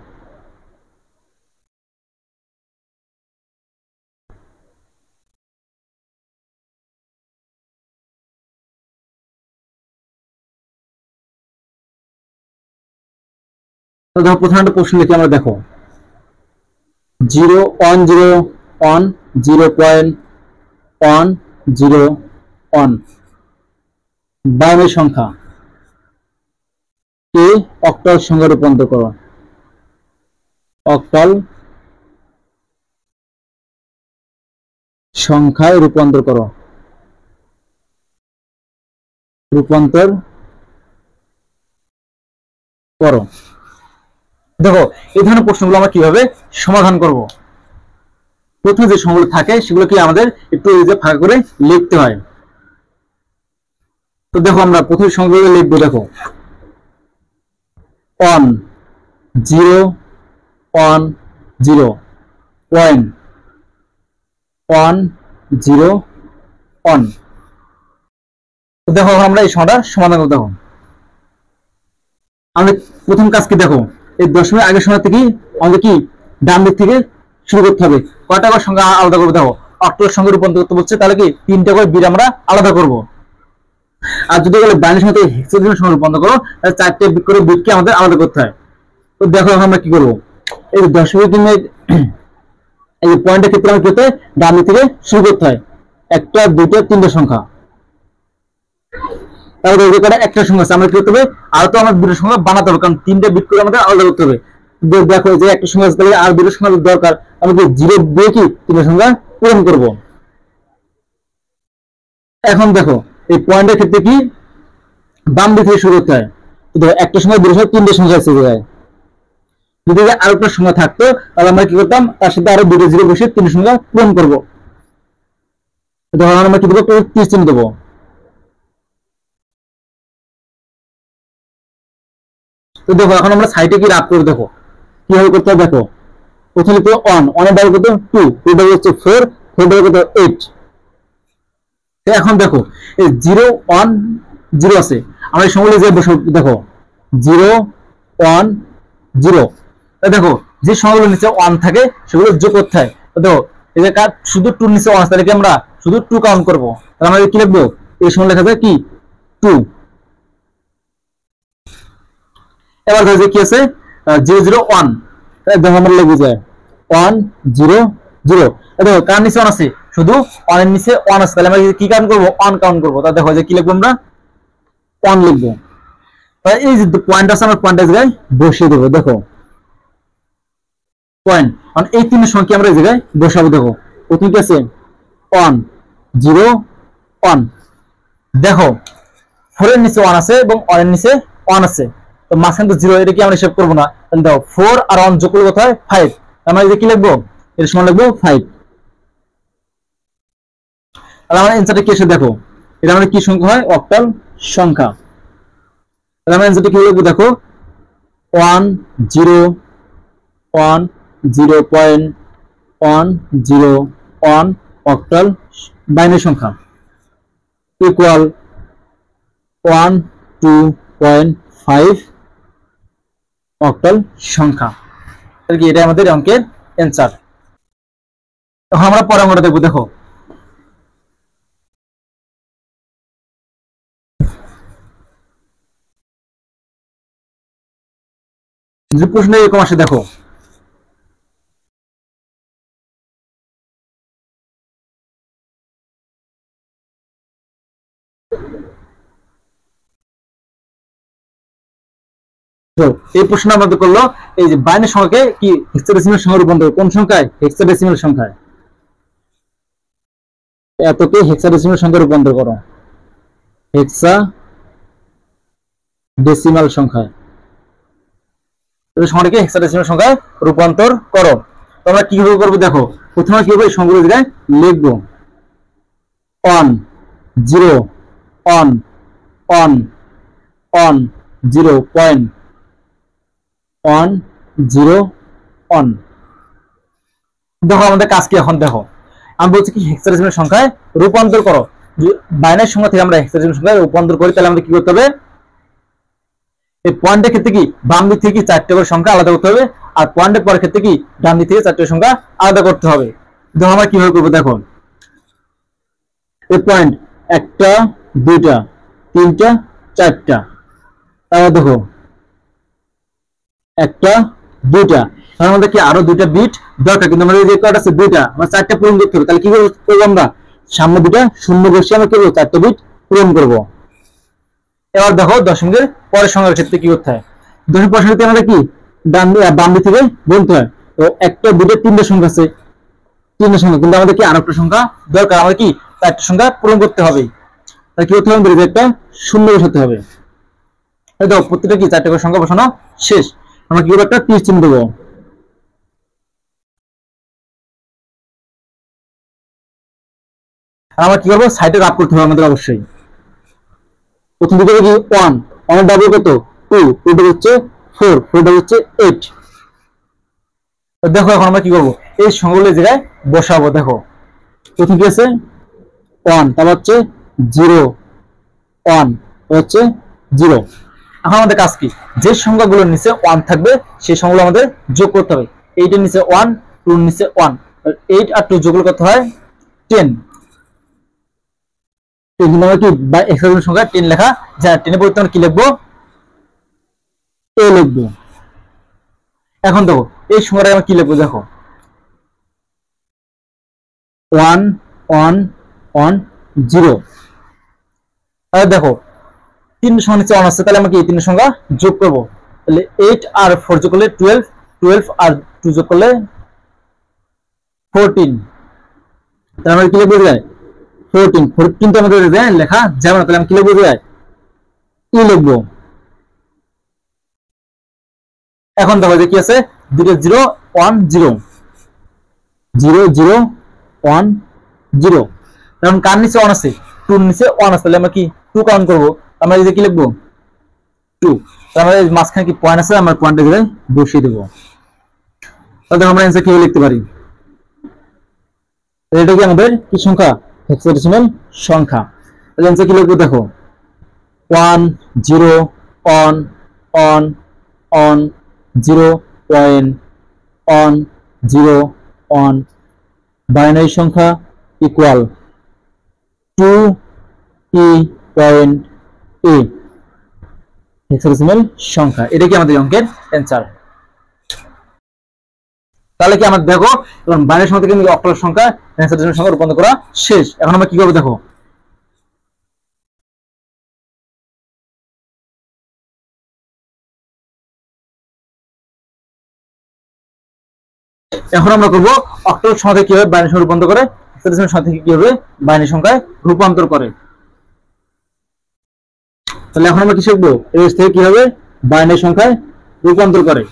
দেখো প্রথমে একটা প্রশ্ন লিখে আমরা দেখো 0.101 0.101 বাইনারি সংখ্যা কে অক্টাল সংখ্যায় রূপান্তর করো। অক্টাল সংখ্যায় রূপান্তর করো। রূপান্তর করো। দেখো এই ধরনের প্রশ্নগুলো আমরা কিভাবে সমাধান করব। প্রথমে যে সংখ্যাগুলো থাকে সেগুলো কি আমাদের একটু ফাঁকা করে লিখতে হয়। তো দেখো আমরা প্রথম সংখ্যাগুলো লিখবো। দেখো 1 0 1 0 1 0 1। দেখো আমরা এই সংখ্যাটা সমাধান করব। দেখো আমাদের প্রথম কাজ কি, দেখো এই দশমিক আগের সংখ্যা থেকে আমাদের কি ডান দিক থেকে শুরু করতে হবে। কয়টা করে সংখ্যা আলাদা করবো। দেখো অক্টাল সংখ্যা রূপান্তর করতে বলছে, তাহলে কি 3টা করে বিট আমরা আলাদা করব। আর যদি বলে বাইনারি সংখ্যা থেকে হেক্সাডেসিমাল সংখ্যা রূপান্তর করো, তাহলে 4টে করে বিটকে আমাদের আলাদা করতে হয়। তো দেখো এখন আমরা কি করব, এই দশমিক চিহ্নের এই পয়েন্টের ক্ষেত্রে আমরা কি করতে হয়, ডান দিক থেকে শুরু করতে হয়। 1টা 2টা 3টা সংখ্যা, তাহলে এই জায়গাটা একটা সংখ্যা আছে, আমরা কি করতে হবে আর তো আমরা দুটো সংখ্যা বানাতে হবে, কারণ 3টে বিট করে আমাদের আলাদা করতে হবে। দেখো যে একটা সংখ্যা আছে, তাহলে আর দুটো সংখ্যা দরকার, আমাকে 0 দিয়ে কি 3টে সংখ্যা পূরণ করব। এখন দেখো এই পয়েন্টের ক্ষেত্রে কি বাম দিক থেকে শুরু করতে হয়। দেখো একটা সংখ্যা দুটো সংখ্যা 3টে সংখ্যা আছে জায়গায়, যদি আর একটা সংখ্যা থাকতো তাহলে আমরা কি করতাম, তার সাথে আরো 2টা 0 বসে 3টে সংখ্যা পূরণ করব। ধরুন আমরা কি দেবো, 30 চিহ্ন দেবো। তো দেখো এখন আমরা সাইডে কি রাখ করব। দেখো কিভাবে করতে হবে। দেখো প্রথমে লিখতে 1 এর বাইরে কত 2, 2 বাইরে হচ্ছে 4, 4 বাইরে কত 8। এখন দেখো এই 0 1 0 আছে, আমরা এই সংখ্যাগুলো যে বসে দেখো 0 1 0। দেখো যে সংখ্যাগুলো নিচে 1 থাকে সেগুলো যোগ করতে হয়। দেখো এই যে শুধু 2 নিচে 1 আছে, তাহলে কি আমরা শুধু 2 কাউন্ট করব। তাহলে আমরা কি লিখবো, এই সময় লেখা যায় কি 2। এবার দেখো যে কি আছে 0 0 1, দেখো আমরা লিখবো যে 1 0 0। দেখো কার নিচে 1 আছে, শুধু 1 এর নিচে 1 আছে, তাহলে আমরা কি কাউন্ট করব, 1 কাউন্ট করব। তাহলে দেখো যে কি লিখবো, আমরা 1 লিখবো। তাহলে এই যে পয়েন্ট আছে আমরা পয়েন্টের জায়গায় বসিয়ে দেবো। দেখো পয়েন্ট, কারণ এই তিনটে সংখ্যা আমরা এই জায়গায় বসাবো। দেখো প্রথম কি আছে 1 0 1। দেখো 4 এর নিচে 1 আছে এবং 1 এর নিচে 1 আছে, তো মাঝখানে তো 0, এটা কি আমরা হিসাব করবো না। তাহলে দেখো 4 আর 1 যোগ করলে কত হয় 5। আমরা এই যে কি লিখবো, এর সমান লিখবো 5। তাহলে আমরা অ্যানসারটা কি এসে দেখো, এটা আমাদের কি সংখ্যা হয়, অক্টাল সংখ্যা। তাহলে আমরা অ্যানসারটা কি লিখবো, দেখো 1 0 1 0.101 অক্টাল বাইনারি সংখ্যা ইকুয়াল 1 2.5 অক্টাল সংখ্যা। তাহলে কি এটা আমাদের অঙ্কের অ্যানসার। এখন আমরা পরের অঙ্কটা দেখবো। দেখো যে প্রশ্ন এরকম আসে, দেখো এই প্রশ্ন আমাদের করলো এই যে বাইনারি সংখ্যাকে কি হেক্সাডেসিমাল সংখ্যায় রূপান্তর, কোন সংখ্যায়, হেক্সাডেসিমাল সংখ্যায়। এতকে হেক্সাডেসিমাল সংখ্যায় রূপান্তর করো, হেক্সাডেসিমাল সংখ্যায়। সংখ্যাটাকে হেক্সাডেসিমাল সংখ্যায় রূপান্তর করো। তো আমরা কিভাবে করবো, দেখো প্রথমে কি হবে, এই সংখ্যাগুলো জায়গায় লিখবো 1 0 1 1 1 0.101। দেখো আমাদের কাজ কি, এখন দেখো আমি বলছি কি হেক্সাডেসিমাল সংখ্যায় রূপান্তর করো। বাইনারি সংখ্যা থেকে আমরা হেক্সাডেসিমাল সংখ্যায় রূপান্তর করি, তাহলে আমাদের কি করতে হবে, এই পয়েন্টের ক্ষেত্রে কি বাম দিক থেকে 4টে করে সংখ্যা আলাদা করতে হবে, আর পয়েন্টের পরের ক্ষেত্রে কি ডান দিক থেকে 4টে সংখ্যা আলাদা করতে হবে। দেখো আমরা কিভাবে করবো। দেখো এই পয়েন্ট 1টা 2টা 3টা 4টা, তারপর দেখো 1টা 2টা, তাহলে আমাদের কি আরো দুইটা বিট দরকার, কিন্তু আমাদের যে কয়টা আছে দুইটা, আমরা চারটা পূরণ করতে হবে। তাহলে কি করবো আমরা সামনে দুটা শূন্য বসিয়ে আমরা কি করবো চারটা বিট পূরণ করব। এবার দেখো দশমিকের পরের সংখ্যার ক্ষেত্রে কি করতে হয়। দশমিক পরের সংখ্যাতে আমাদের কি বাম দিক থেকে বলতে হয়। তো একটা দুটো তিনটা সংখ্যা আছে, তিনটা সংখ্যা, কিন্তু আমাদের কি আরো একটা সংখ্যা দরকার, আমাদের কি চারটা সংখ্যা পূরণ করতে হবে। তাহলে কি করতে হবে, একটা শূন্য বসাতে হবে। দেখো প্রত্যেকটা কি চারটে করে সংখ্যা বসানো শেষ। আমরা কি করবো, একটা তীর চিহ্ন দেবো। আর আমরা কি করবো, সাইডে রাফ করতে হবে আমাদের অবশ্যই। প্রথম দিকে কি 1, 1 ডাবল কত 2, 2 ডাবল হচ্ছে 4, 4 ডাবল হচ্ছে 8। দেখো এখন আমরা কি করবো, এই সংখ্যাগুলো জায়গায় বসাবো। দেখো প্রথম কি আছে 1, তারপর হচ্ছে 0, 1 হচ্ছে 0। এখন আমাদের কাজ কি, যে সংখ্যাগুলোর নিচে 1 থাকবে সেই সংখ্যাগুলো আমাদের যোগ করতে হবে। 8 এর নিচে 1, 2 এর নিচে 1, 8 আর 2 যোগ করতে হয় 10। আমরা কি এক্সাইজের সংখ্যা 10 লেখা যায়, 10 এর পরিবর্তে আমরা কি লিখবো, a লিখবো। এখন দেখো এই সংখ্যাটা আমরা কি লিখবো, দেখো 1, 1, 1, 0। তাহলে দেখো তিন সংখ্যা নিচে 1 আছে, তাহলে আমরা কি এই তিন সংখ্যা যোগ করব। তাহলে 8 আর 4 যোগ করলে 12, 12 আর 2 যোগ করলে 14। তাহলে আমরা কি লিখবো যায় 14, 14 তো আমাদের লেখা যাবে না, তাহলে আমরা কি লিখবো যায় ই লিখবো। এখন দেখো যে কি আছে, 2 0 1 0, 0 0 1 0। কারণ কার নিচে 1 আছে, 2 এর নিচে 1 আছে, তাহলে আমরা কি 2 কাউন্ট করব। আমরা এই যে কি লিখবো 2। তাহলে আমাদের মাঝখানে কি পয়েন্ট আছে, আমরা পয়েন্টটা দিয়ে বসিয়ে দেব। তাহলে আমরা অ্যানসার কিভাবে লিখতে পারি, এটা কি আমাদের কি সংখ্যা, হেক্সাডেসিমাল সংখ্যা। তাহলে অ্যানসার কি লিখবো, দেখো 1 0 1 1 1 0 পয়েন্ট 1 0 1, বাইনারি সংখ্যা equal 2 e point a, hexadecimal সংখ্যা। এটা কি আমাদের অঙ্কের অ্যানসার। তাহলে কি আমরা দেখো এখন বাইনারি সংখ্যা থেকে অক্টাল সংখ্যা হেক্সাডেসিমাল সংখ্যা রূপান্তর করা শেষ। এখন আমরা কি করব, দেখো এখন আমরা করব অক্টাল সংখ্যা থেকে কিভাবে বাইনারি সংখ্যা রূপান্তর করে হেক্সাডেসিমাল সংখ্যা থেকে কিভাবে বাইনারি সংখ্যায় রূপান্তর করে। তাহলে এখন আমরা কি শিখবো, এর থেকে কিভাবে বাইনারি সংখ্যায় রূপান্তর করে।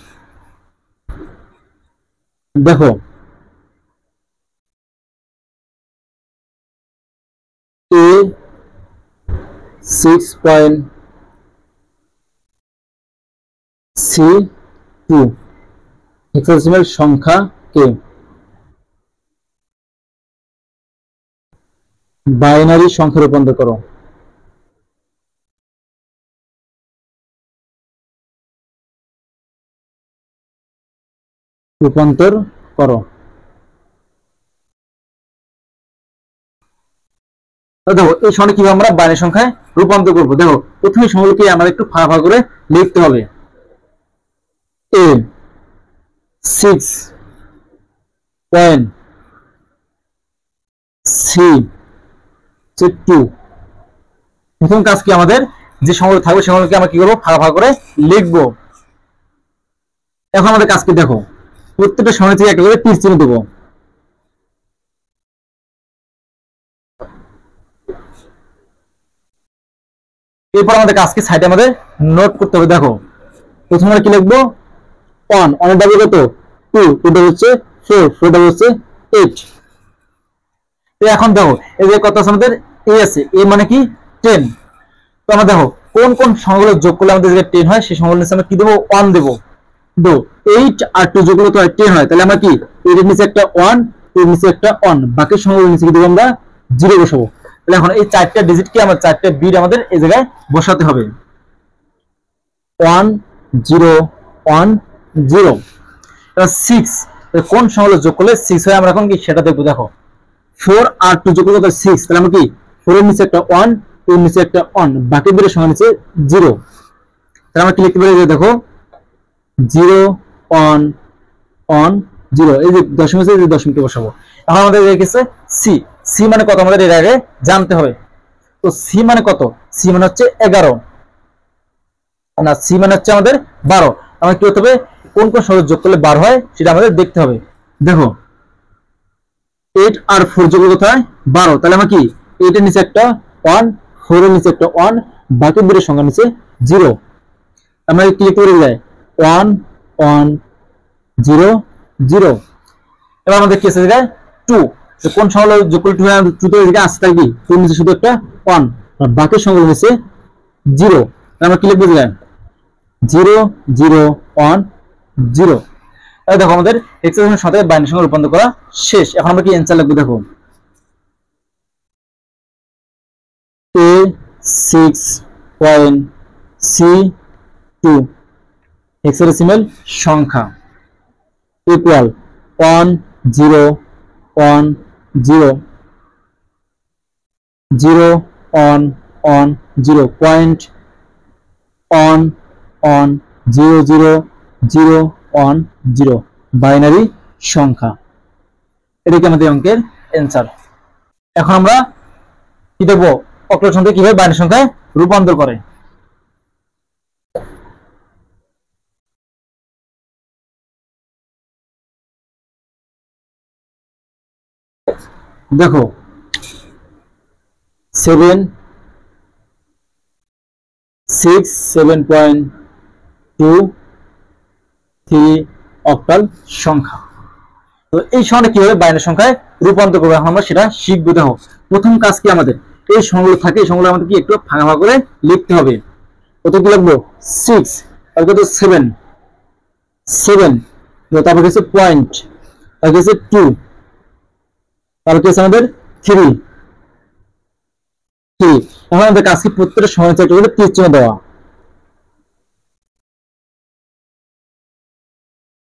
দেখো a 6.c2 হেক্সাডেসিমাল সংখ্যাকে বাইনারি সংখ্যা রূপান্তর করো। রূপান্তর করো। দেখো এই সংখ্যা কিভাবে আমরা বাইনারি সংখ্যায় রূপান্তর করব। দেখো প্রথমে সংখ্যাগুলোকে আমরা একটু ফাঁকা ফাঁকা করে লিখতে হবে। a 6.c2, প্রথম কাজ কি, আমাদের যে সংখ্যাগুলো থাকবে সেগুলোকে আমরা কি করবো ফাঁকা ফাঁকা করে লিখবো। এখন আমাদের কাজ কি, দেখো প্রত্যেকটা সংখ্যা থেকে একটা করে তীর চিহ্ন দেবো। এরপর আমাদের কাজকে সাইডে আমাদের নোট করতে হবে। দেখো প্রথমে আমরা কি লিখবো 1, 1 ডাবল কত 2, 2 ডাবল হচ্ছে 4, 4 ডাবল হচ্ছে 8। তো এখন দেখো এই যে কত আছে আমাদের a আছে, a মানে কি 10। তো আমরা দেখো কোন কোন সংখ্যাগুলো যোগ করলে আমাদের যে 10 হয় সেই সংখ্যাগুলোর নিচে আমরা কি দেবো 1 দেবো। তো 8 আর 2 যোগ করলে তো 10 হয়, তাহলে আমরা কি 8 এর নিচে একটা 1, 2 এর নিচে একটা 1, বাকি সংখ্যাগুলোর নিচে কি দেবো আমরা 0 বসাবো। তাহলে এখন এই চারটা ডিজিট কি আমার চারটা বিট আমাদের এই জায়গায় বসাতে হবে। 1 0 1 0। এবার 6 কোন সংখ্যাগুলো যোগ করলে 6 হয় আমরা এখন কি সেটা দেখবো। দেখো 4 আর 2 যোগ করলে 6, তাহলে আমরা কি 4 এর নিচে একটা 1, 2 এর নিচে একটা 1, বাকি দুটো সংখ্যা নিচে 0। তাহলে আমরা কি লিখতে পারি, দেখো 0 1 অন 0, এই যে দশমিক আছে, এই যে দশমিকটা বসাবো। এখন আমাদের রেখেছে সি, সি মানে কত আমাদের এর আগে জানতে হবে। তো সি মানে কত? সি মানে হচ্ছে 11, না সি মানে হচ্ছে আমাদের 12। আমাদের কি হতে হবে, কোন কোন সংখ্যা যোগ করলে 12 হয় সেটা আমাদের দেখতে হবে। দেখো 8 আর 4 যোগ করলে কোথায় 12, তাহলে আমরা কি 8 এর নিচে একটা 1, 4 এর নিচে একটা 1, বাকি দুটো সংখ্যা নিচে 0, আমরা ক্লিক করে যাই 1 1 0 0। এবার আমাদের কি আছে জায়গায় 2, তো কোন সংখ্যা যোগ করলে 2 তো এদিকে আসছে, তাই কি 2 এর নিচে শুধু একটা 1 আর বাকি সংখ্যা নিচে 0, আমরা ক্লিক করে যাই 0 0 1 0। দেখো আমাদের হেক্সাডেসিমাল সাথে বাইনারি সংখ্যা রূপান্তর করা শেষ। এখন আমরা কি অ্যানসার লিখব, দেখো A6.C2 হেক্সাডেসিমাল সংখ্যা ইকুয়াল 1 0 1 0 0 1 1 0 পয়েন্ট 1 1 0 0 0 1 0 বাইনারি সংখ্যা। এটাকে আমাদের অঙ্কের অ্যানসার। এখন আমরা কি দেখবো, অক্টাল সংখ্যা কিভাবে বাইনারি সংখ্যায় রূপান্তর করে। দেখো 7.2 অক্টাল সংখ্যা। তো এই সংখ্যাটা কিভাবে বাইনারি সংখ্যায় রূপান্তর করবো এখন আমরা সেটা শিখবো। দেখো প্রথম কাজ কি, আমাদের এই সংখ্যাগুলো থাকে, এই সংখ্যাগুলো আমাদের কি একটু ভাঙা ভাগ করে লিখতে হবে। কত কি লিখবো 6, তারপর কত 7 7, তারপর হচ্ছে পয়েন্ট, তারপর হচ্ছে 2, তারপর হচ্ছে আমাদের 3 3। এখন আমাদের কাজ কি প্রত্যেকটা সংখ্যা একটা করে তীর চিহ্ন দেওয়া।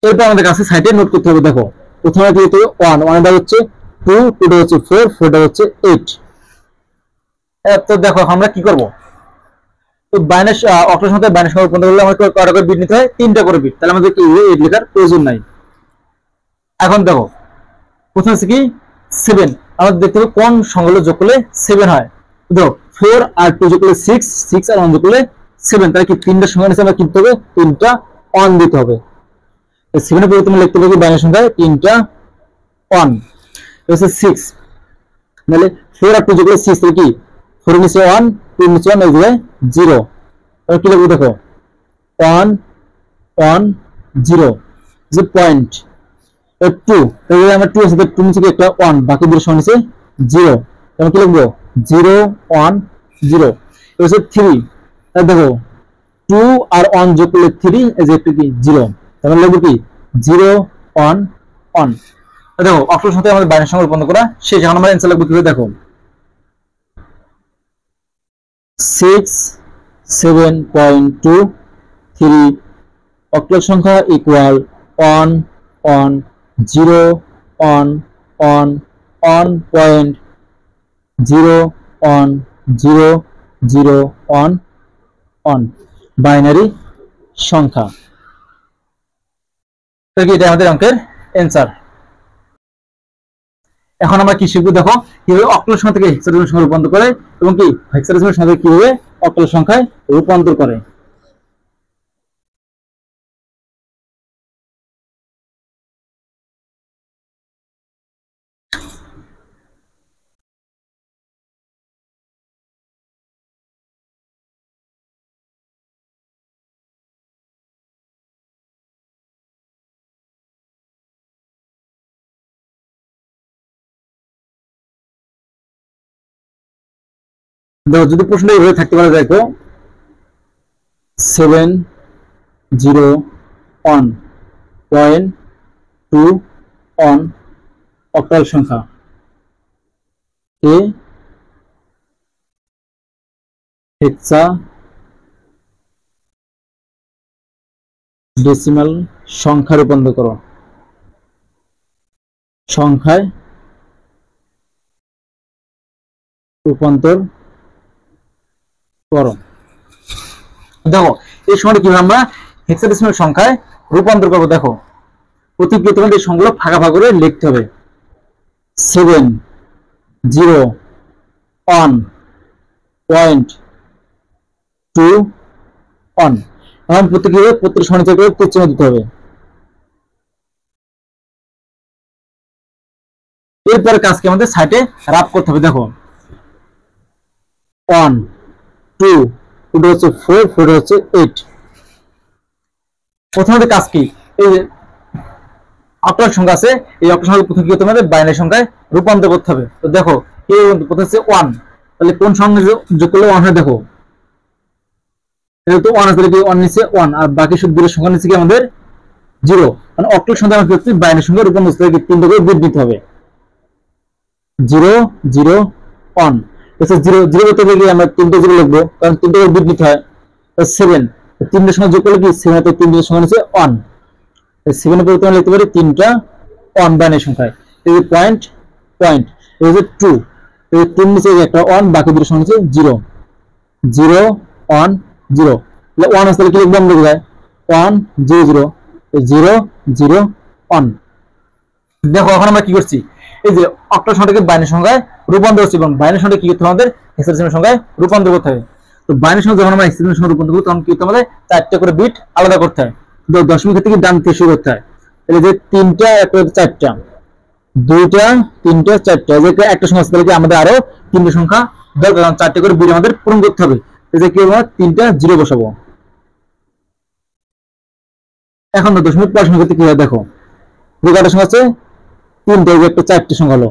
এরপর আমাদের কাছে সাইডে নোট করতে হবে। দেখো প্রথমে কি হতে হবে 1, 1টা হচ্ছে 2, 2টা হচ্ছে 4, 4টা হচ্ছে 8। তো দেখো আমরা কি করব, তো বাইনারি অক্টাল সংখ্যায় বাইনারি সংখ্যা রূপান্তর করলে আমাদের কয়টা করে বিট নিতে হয়, 3টা করে বিট, তাহলে আমাদের কি 8 লেখার প্রয়োজন নাই। এখন দেখো প্রথমে হচ্ছে কি 7, আমাদের দেখতে হবে কোন সংখ্যাগুলো যোগ করলে 7 হয়। দেখো 4 আর 2 যোগ করলে 6, 6 আর 1 যোগ করলে 7, তাহলে কি 3টা সংখ্যা নিচে আমরা কিনতে হবে 3টা 1 দিতে হবে। 7 এর পরিবর্তে লিখতে হবে বাইনারি সংখ্যায় 3টা 1, হচ্ছে 6, তাহলে 4 আর 2 যোগ করলে 6, তাহলে কি 4 এর নিচে 1, 2 এর নিচে 1, এই জায়গায় 0। তাহলে কি লিখবো, দেখো 1 1 0 যে পয়েন্ট 2, তাহলে আমরা 2 আছে, 2 নিচে একটা 1, বাকি দুটো সংখ্যা নিচে 0, তাহলে কি লিখবো 0 1 0। হচ্ছে 3, তাহলে দেখো 2 আর 1 যোগ করলে 3, এই যে একটু কি 0, তাহলে লিখবো কি 0 1 1। দেখো অক্টাল সাথে আমাদের বাইনারি সংখ্যা রূপান্তর করা শেষ। এখন আমরা অ্যানসার লিখবো কিভাবে, দেখো 6.7.23 অক্টাল সংখ্যা ইকুয়াল 1 1 0 1 1 1.0 1 0 0 1 1 বাইনারি সংখ্যা। তো এটা আমাদের অঙ্কের অ্যানসার। এখন আমরা কি শিখবো, দেখো কিভাবে অক্টাল সংখ্যা থেকে হেক্সাডেসিমাল সংখ্যা রূপান্তর করে এবং কি হেক্সাডেসিমাল সংখ্যা কিভাবে অক্টাল সংখ্যায় রূপান্তর করে। দেখো যদি প্রশ্ন এইভাবে থাকতে পারে, দেখো 701.21 অক্টাল সংখ্যা কে হেক্সাডেসিমাল সংখ্যা রূপান্তর করো, সংখ্যায় রূপান্তর করো। দেখো এই সময়টা কিভাবে আমরা হেক্সাডেসিমাল সংখ্যায় রূপান্তর করবো। দেখো প্রতিক্রিয়া তোমাদের সংখ্যাগুলো ফাঁকা ফাঁকা করে লিখতে হবে। 7 0 1 পয়েন্ট 2 1। এখন প্রতিক্রিয়া প্রত্যেক সমান্তরাল করে চিহ্ন দিতে হবে। এরপরে কাজকে আমাদের সাইটে রাফ করতে হবে। দেখো 1 2 এটা হচ্ছে 4 4 হচ্ছে 8। প্রথমত কাজ কি, এই যে অক্টাল সংখ্যা আছে, এই অক্টাল সংখ্যা প্রতিক্রিয়া তোমাদের বাইনারি সংখ্যায় রূপান্তর করতে হবে। তো দেখো এই প্রথম হচ্ছে 1, তাহলে কোন সংখ্যা যোগ করলে 1 হয়? দেখো এটা তো 1 আছে, তাহলে 1 নিচে 1 আর বাকি সব দুটো সংখ্যা নিচে কি আমাদের 0, মানে অক্টাল সংখ্যা আমাদের হচ্ছে বাইনারি সংখ্যা রূপান্তর করতে হবে, তিনটা করে বিট দিতে হবে। 0 0 1 আচ্ছা 0 0 করতে গিয়ে আমরা তিনটা 0 লিখবো, কারণ তিনটা করে বিট দিতে হয়। 7 তিনটা সংখ্যা যোগ করলে কি 7 তে তিনটা সংখ্যা নিচে 1, 7 এর পরে আমরা লিখতে পারি তিনটা 1 বাইনারি সংখ্যায়। এই যে পয়েন্ট পয়েন্ট, এই যে 2, এই 3 নিচে একটা 1, বাকি দুটো সংখ্যা নিচে 0 0 1 0, তাহলে 1 আসলে কি লিখবো আমরা? লিখে 1 0 0 0 0 1। দেখো এখন আমরা কি করছি, এই যে অক্টাল সংখ্যাকে বাইনারি সংখ্যায় রূপান্তর করছি, এবং বাইনারি সংখ্যা কি করতে হবে? আমাদের হেক্সাডেসিমাল সংখ্যায় রূপান্তর করতে হবে। তো বাইনারি সংখ্যা যখন আমরা হেক্সাডেসিমাল সংখ্যায় রূপান্তর করব তখন কি করতে হবে? আমাদের 4টা করে বিট আলাদা করতে হয়। তো দশমিক থেকে ডান থেকে শুরু করতে হয়। তাহলে যে 3টা 4টা 2টা 3টা 4টা, যে একটা সংখ্যা তাহলে কি আমাদের আরো 3টা সংখ্যা দরকার, কারণ 4টা করে বিট আমাদের পূরণ করতে হবে। এই যে কি আমরা 3টা 0 বসাবো। এখন দশমিক পরের সংখ্যা কি হয়? দেখো যে কয়টা সংখ্যা আছে? 3টা, এই যে একটা 4টা সংখ্যা হলো।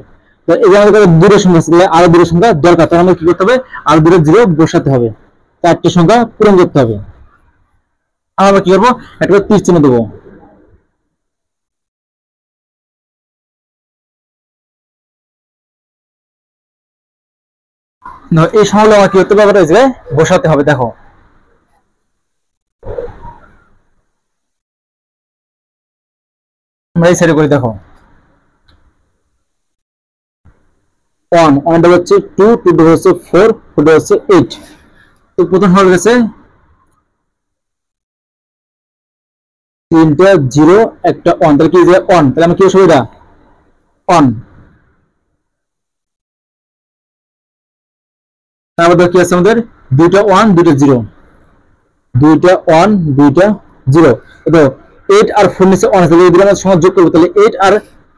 এই যে আমাদের দুটো সংখ্যা আছে, আরো দুটো সংখ্যা দরকার, তাহলে আমাদের কি করতে হবে? আরো দুটো 0 বসাতে হবে, 4টা সংখ্যা পূরণ করতে হবে। আমরা কি করবো? একটা তীর চিহ্ন দেবো। এই সংখ্যাগুলো আমার কি করতে হবে? এই যে বসাতে হবে। দেখো আমরা এই সাইডে করি। দেখো 1 1 হচ্ছে 2 2 হচ্ছে 4 4 হচ্ছে 8। তো প্রথম সংখ্যা গেছে 3টা 0 একটা 1, তাহলে কি যে 1, তাহলে আমরা কি বসাবো? এটা 1। তারপর কি আছে আমাদের? দুইটা 1 দুইটা 0, দুইটা 1 দুইটা 0। তো 8 আর 4 নিচে 1 আছে, তাহলে এই দুটো আমরা সংখ্যা যোগ করব, তাহলে 8 আর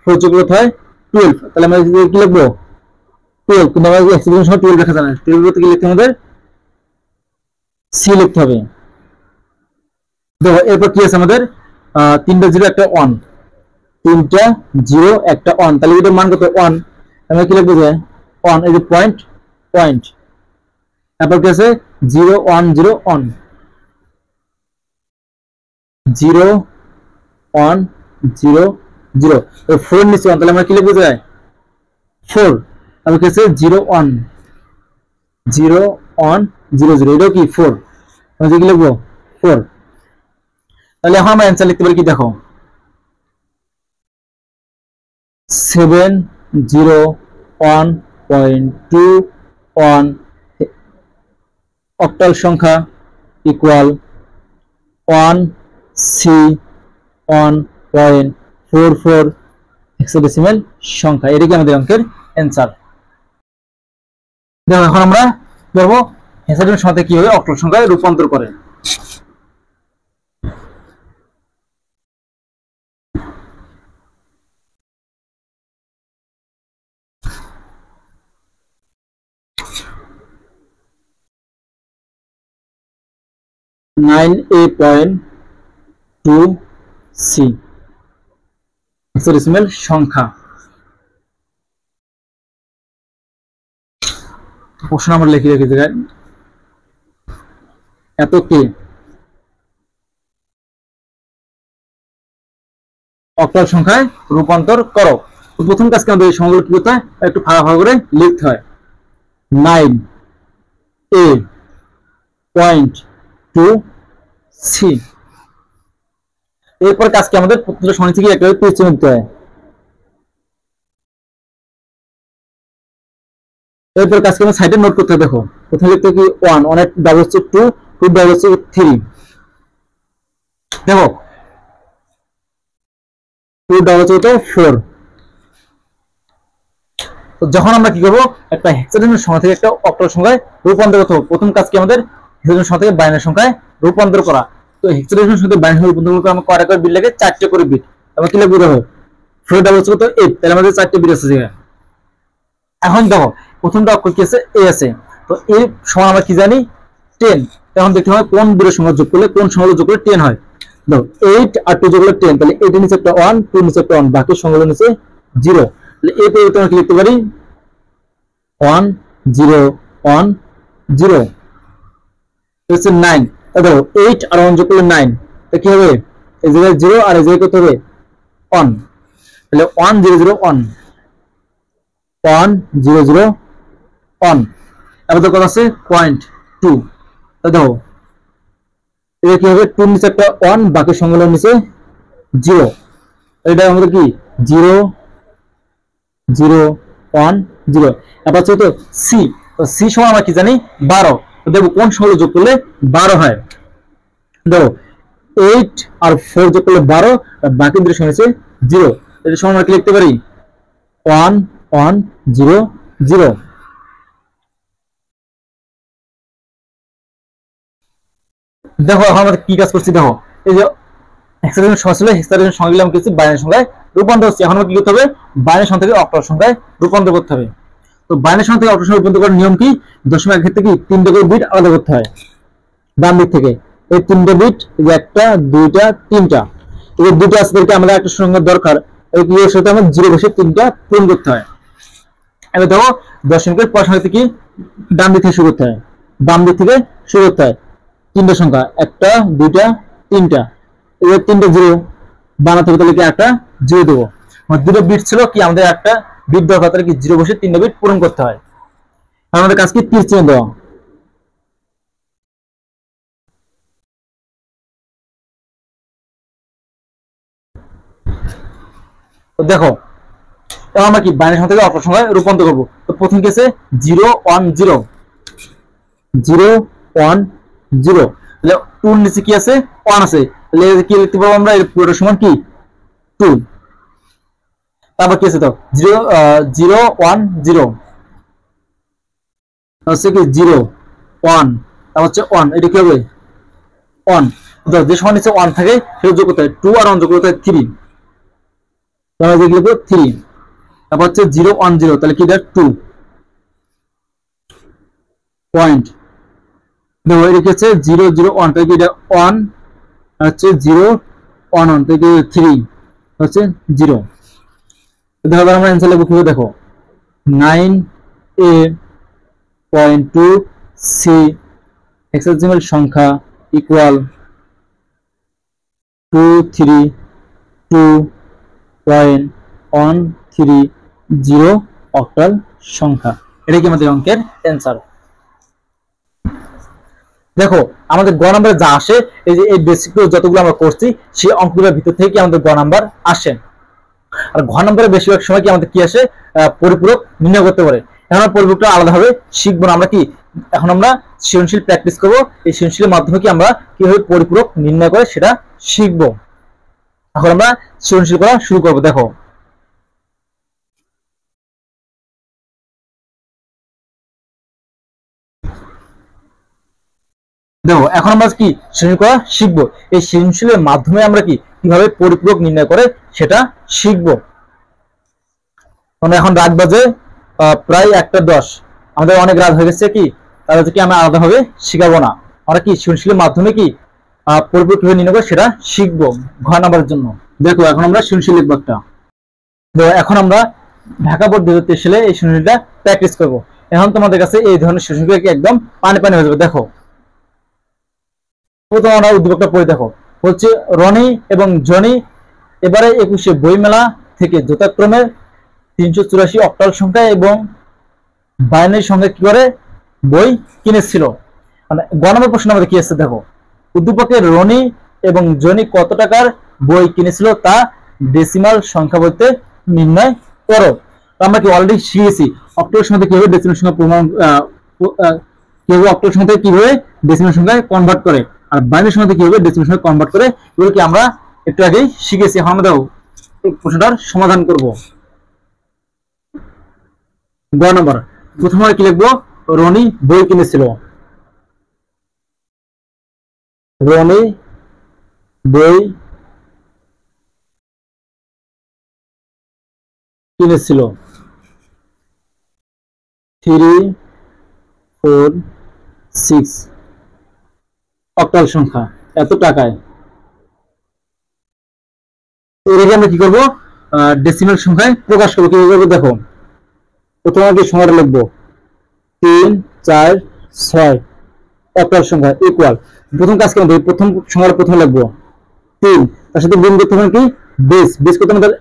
4 যোগ করলে হয় 12। তাহলে আমরা কি লিখবো? 12, কিন্তু আমরা এক্সপ্রেশন সময় 12 লেখা যায় না, 12 বলতে কি লিখতে আমাদের সি লিখতে হবে। দেখো এরপর কি আছে আমাদের? 3টা 0 একটা 1, 3টা 0 একটা 1, তাহলে এটার মান কত? 1। আমরা কি লিখবো? যে 1, এই যে পয়েন্ট পয়েন্ট, তারপর কি আছে? 0 1 0 1 0 1 0 0, 4 নিচে 1, তাহলে আমরা কি লিখবো? যায় 4। তারপর কি আছে? 0 1 0 1 0 0, এটাও কি 4, আমরা কি লিখবো? 4। তাহলে এখন আমরা অ্যান্সার লিখতে পারি কি? দেখো 7 0 1.21 অক্টাল সংখ্যা ইকুয়াল 1 সি 1.44 হেক্সাডেসিমাল সংখ্যা। এটাকে আমাদের অঙ্কের অ্যান্সার। দেখো এখন আমরা করবো হেক্সাডেসিমাল সংখ্যা কিভাবে অক্টাল সংখ্যায় রূপান্তর করে। (9a.2c) হেক্সাডেসিমাল সংখ্যা। প্রশ্ন আমরা লিখে রেখে জায়গায় এত কে অক্টাল সংখ্যায় রূপান্তর করো। প্রথম কাজকে আমাদের এই সংখ্যাগুলো কি করতে হয়? একটু ফাঁকা ফাঁকা করে লিখতে হয়। 9a.2c। এরপর কাজকে আমাদের প্রত্যেকটা সংখ্যা থেকে একটা তীর চিহ্ন দিতে হয়। এরপর কাজকে আমরা সাইডে নোট করতে হবে। দেখো প্রথমে লিখতে কি 1 1 এর ডাবল হচ্ছে 2 2 ডাবল হচ্ছে 3। দেখো 2 ডাবল হচ্ছে কত 4। তো যখন আমরা কি করব একটা হেক্সাডেসিমাল সংখ্যা থেকে একটা অক্টাল সংখ্যায় রূপান্তর করতে হবে, প্রথম কাজ কি আমাদের হেক্সাডেসিমাল সংখ্যা থেকে বাইনারি সংখ্যায় রূপান্তর করা। তো হেক্সাডেসিমাল সংখ্যা থেকে বাইনারি সংখ্যায় রূপান্তর করতে আমরা কয়টা করে বিট লাগে 4টা করে বিট। আমরা কি লিখব দেখো 4 ডাবল হচ্ছে কত 8, তাহলে আমাদের 4টা বিট আছে জায়গা। এখন দেখো প্রথমটা অক্ষর কি আছে a আছে, তো a সমান আমরা কি জানি 10। এখন দেখতে হবে কোন বিটের সংখ্যা যোগ করলে কোন সংখ্যা যোগ করলে 10 হয়। দেখো 8 আর 2 যোগ করলে 10, তাহলে 8 এর নিচে একটা 1, 2 এর নিচে একটা 1, বাকি সংখ্যাগুলোর নিচে 0। তাহলে a পরিবর্তে আমরা কি লিখতে পারি 1 0 1 0, হচ্ছে 9। দেখো 8 আর 1 যোগ করলে 9, তাহলে কি হবে এই জায়গায় 0 আর এই জায়গায় কত হবে 1, তাহলে 1 0 0 1 1 0 0 1। এবার তো কত আছে 0.2, তাই দেখো এটা কি হবে 2 নিচে একটা 1, বাকি সংখ্যাগুলোর নিচে 0, এটা আমাদের কি 0 0 1 0। এবার হচ্ছে তো সি, তো সি সমান আমরা কি জানি 12। তো দেখো কোন সংখ্যা যোগ করলে 12 হয়। দেখো 8 আর 4 যোগ করলে 12, আর বাকি দুটো সংখ্যা হচ্ছে 0। এটা সমান আমরা কি লিখতে পারি 1 1 0 0। দেখো এখন আমরা কি কাজ করছি, দেখো এই যে হেক্সাডেসিমাল সংখ্যা ছিল, হেক্সাডেসিমাল সংখ্যাগুলো আমরা কিছু বাইনারি সংখ্যায় রূপান্তর করছি। এখন আমরা কি করতে হবে বাইনারি সংখ্যা থেকে অক্টাল সংখ্যায় রূপান্তর করতে হবে। তো বাইনারি সংখ্যা থেকে অক্টাল সংখ্যায় রূপান্তর করার নিয়ম কি, দশমিক ক্ষেত্রে কি 3টা করে বিট আলাদা করতে হয় ডান দিক থেকে। এই 3টা বিট, এই যে একটা 2টা 3টা, এই যে দুটো আছে তাদেরকে আমাদের একটা সংখ্যা দরকার, এই কি এর সাথে আমরা 0 বসে 3টা পূরণ করতে হয়। এবার দেখো দশমিকের পর সংখ্যা কি ডান দিক থেকে শুরু করতে হয়, বাম দিক থেকে শুরু করতে হয়। 3টা সংখ্যা, একটা 2টা 3টা, এই যে 3টা 0 বানাতে হবে, তাহলে কি একটা 0 দেবো। আমার দুটো বিট ছিল কি আমাদের একটা বিট দরকার, তাহলে কি 0 বসে 3টা বিট পূরণ করতে হয়। আমাদের কাজ কি তীর চিহ্ন দেওয়া। তো দেখো এবার আমরা কি বাইনারি সংখ্যা থেকে অক্টাল সংখ্যায় রূপান্তর করব। তো প্রথম কেসে 0 1 0 0 1 0, তাহলে 2 এর নিচে কি আছে 1 আছে, তাহলে কি লিখতে পারবো আমরা এর পুরোটা সমান কি 2। তারপর কি আছে তো 0 0 1 0, হচ্ছে কি 0 1, তারপর হচ্ছে 1, এটা কি হবে 1। তো যে সমান নিচে 1 থাকে সেটা যোগ করতে হয়, 2 আর 1 যোগ করতে হয় 3, তাহলে যে লিখবো 3। তারপর হচ্ছে 0 1 0, তাহলে কি এটা 2 পয়েন্ট। দেখো এটা কি হচ্ছে 0 0 1, তাহলে কি এটা 1, হচ্ছে 0 1 1, তাহলে কি 3 হচ্ছে 0। দেখো এবার আমরা অ্যানসার লিখব কিভাবে, দেখো 9a.2 c হেক্সাডেসিমাল সংখ্যা ইকুয়াল 232.130 অক্টাল সংখ্যা। এটা কি আমাদের অঙ্কের অ্যানসার। দেখো আমাদের গ নাম্বারে যা আসে, এই যে এই বেসিক যতগুলো আমরা করছি সেই অঙ্কগুলোর ভিতর থেকে আমাদের গ নাম্বার আসে। আর ঘ নম্বরে বেশিরভাগ সময় কি আমাদের কি আসে পরিপূরক নির্ণয় করতে পারে। এখন আমরা পরিপূরকটা আলাদাভাবে শিখবো না, আমরা কি এখন আমরা সৃজনশীল প্র্যাকটিস করব। এই সৃজনশীলের মাধ্যমে কি আমরা কিভাবে পরিপূরক নির্ণয় করে সেটা শিখবো। এখন আমরা সৃজনশীল করা শুরু করব। দেখো দেখো এখন আমরা কি সৃজনশীল করা শিখবো। এই সৃজনশীলের মাধ্যমে আমরা কি কিভাবে পরিপূরক নির্ণয় করে সেটা শিখবো। এখন রাত বাজে প্রায় 1:10, আমাদের অনেক রাত হয়ে গেছে, কি তাহলে কি আমরা আলাদাভাবে শিখাবো না, আমরা কি সৃজনশীলের মাধ্যমে কি পরিপূরক কিভাবে নির্ণয় করে সেটা শিখবো ঘ নাম্বারের জন্য। দেখো এখন আমরা সৃজনশীল লিখব একটা। এখন আমরা ঢাকা বোর্ড 2023 সালে এই সৃজনশীলটা প্র্যাকটিস করব। এখন তোমাদের কাছে এই ধরনের সৃজনশীল কি একদম পানি পানি হয়ে যাবে। দেখো প্রথম আমরা উদ্দীপকটা পড়ে দেখো, হচ্ছে রনি এবং জনি এবারে 21শে বইমেলা থেকে যথাক্রমে 384 অক্টাল সংখ্যা এবং বাইনারি সংখ্যা কি করে বই কিনেছিল। মানে গ নম্বর প্রশ্ন আমাদের কি আছে, দেখো উদ্দীপকের রনি এবং জনি কত টাকার বই কিনেছিল তা ডেসিমাল সংখ্যা বলতে নির্ণয় করো। আমরা কি অলরেডি শিখেছি অক্টাল সংখ্যা কিভাবে ডেসিমাল সংখ্যা প্রমাণ কিভাবে অক্টাল সংখ্যা কিভাবে ডেসিমাল সংখ্যায় কনভার্ট করে, আর বাইনারি সংখ্যা কিভাবে ডেসিমাল সংখ্যায় কনভার্ট করে, এগুলো কি আমরা একটু আগেই শিখেছি। এখন আমরা দেখো প্রশ্নটার সমাধান করব। গ নম্বর, প্রথমে কি লিখবো? রনি বই কিনেছিল। রনি বই কিনেছিল 3, 4, 6 অক্টাল সংখ্যা এত টাকায়। এটাকে আমরা কি করবো? ডেসিমাল সংখ্যায় প্রকাশ করবো। কি করবো দেখো, প্রথমে আগে সংখ্যাটা লিখবো 3, 4, 6 অক্টাল সংখ্যা ইকুয়াল। প্রথম কাজ করবো, প্রথম সংখ্যাটা প্রথমে লিখবো 3, তার সাথে গুণ করতে হবে কি বেস। বেস করতে আমাদের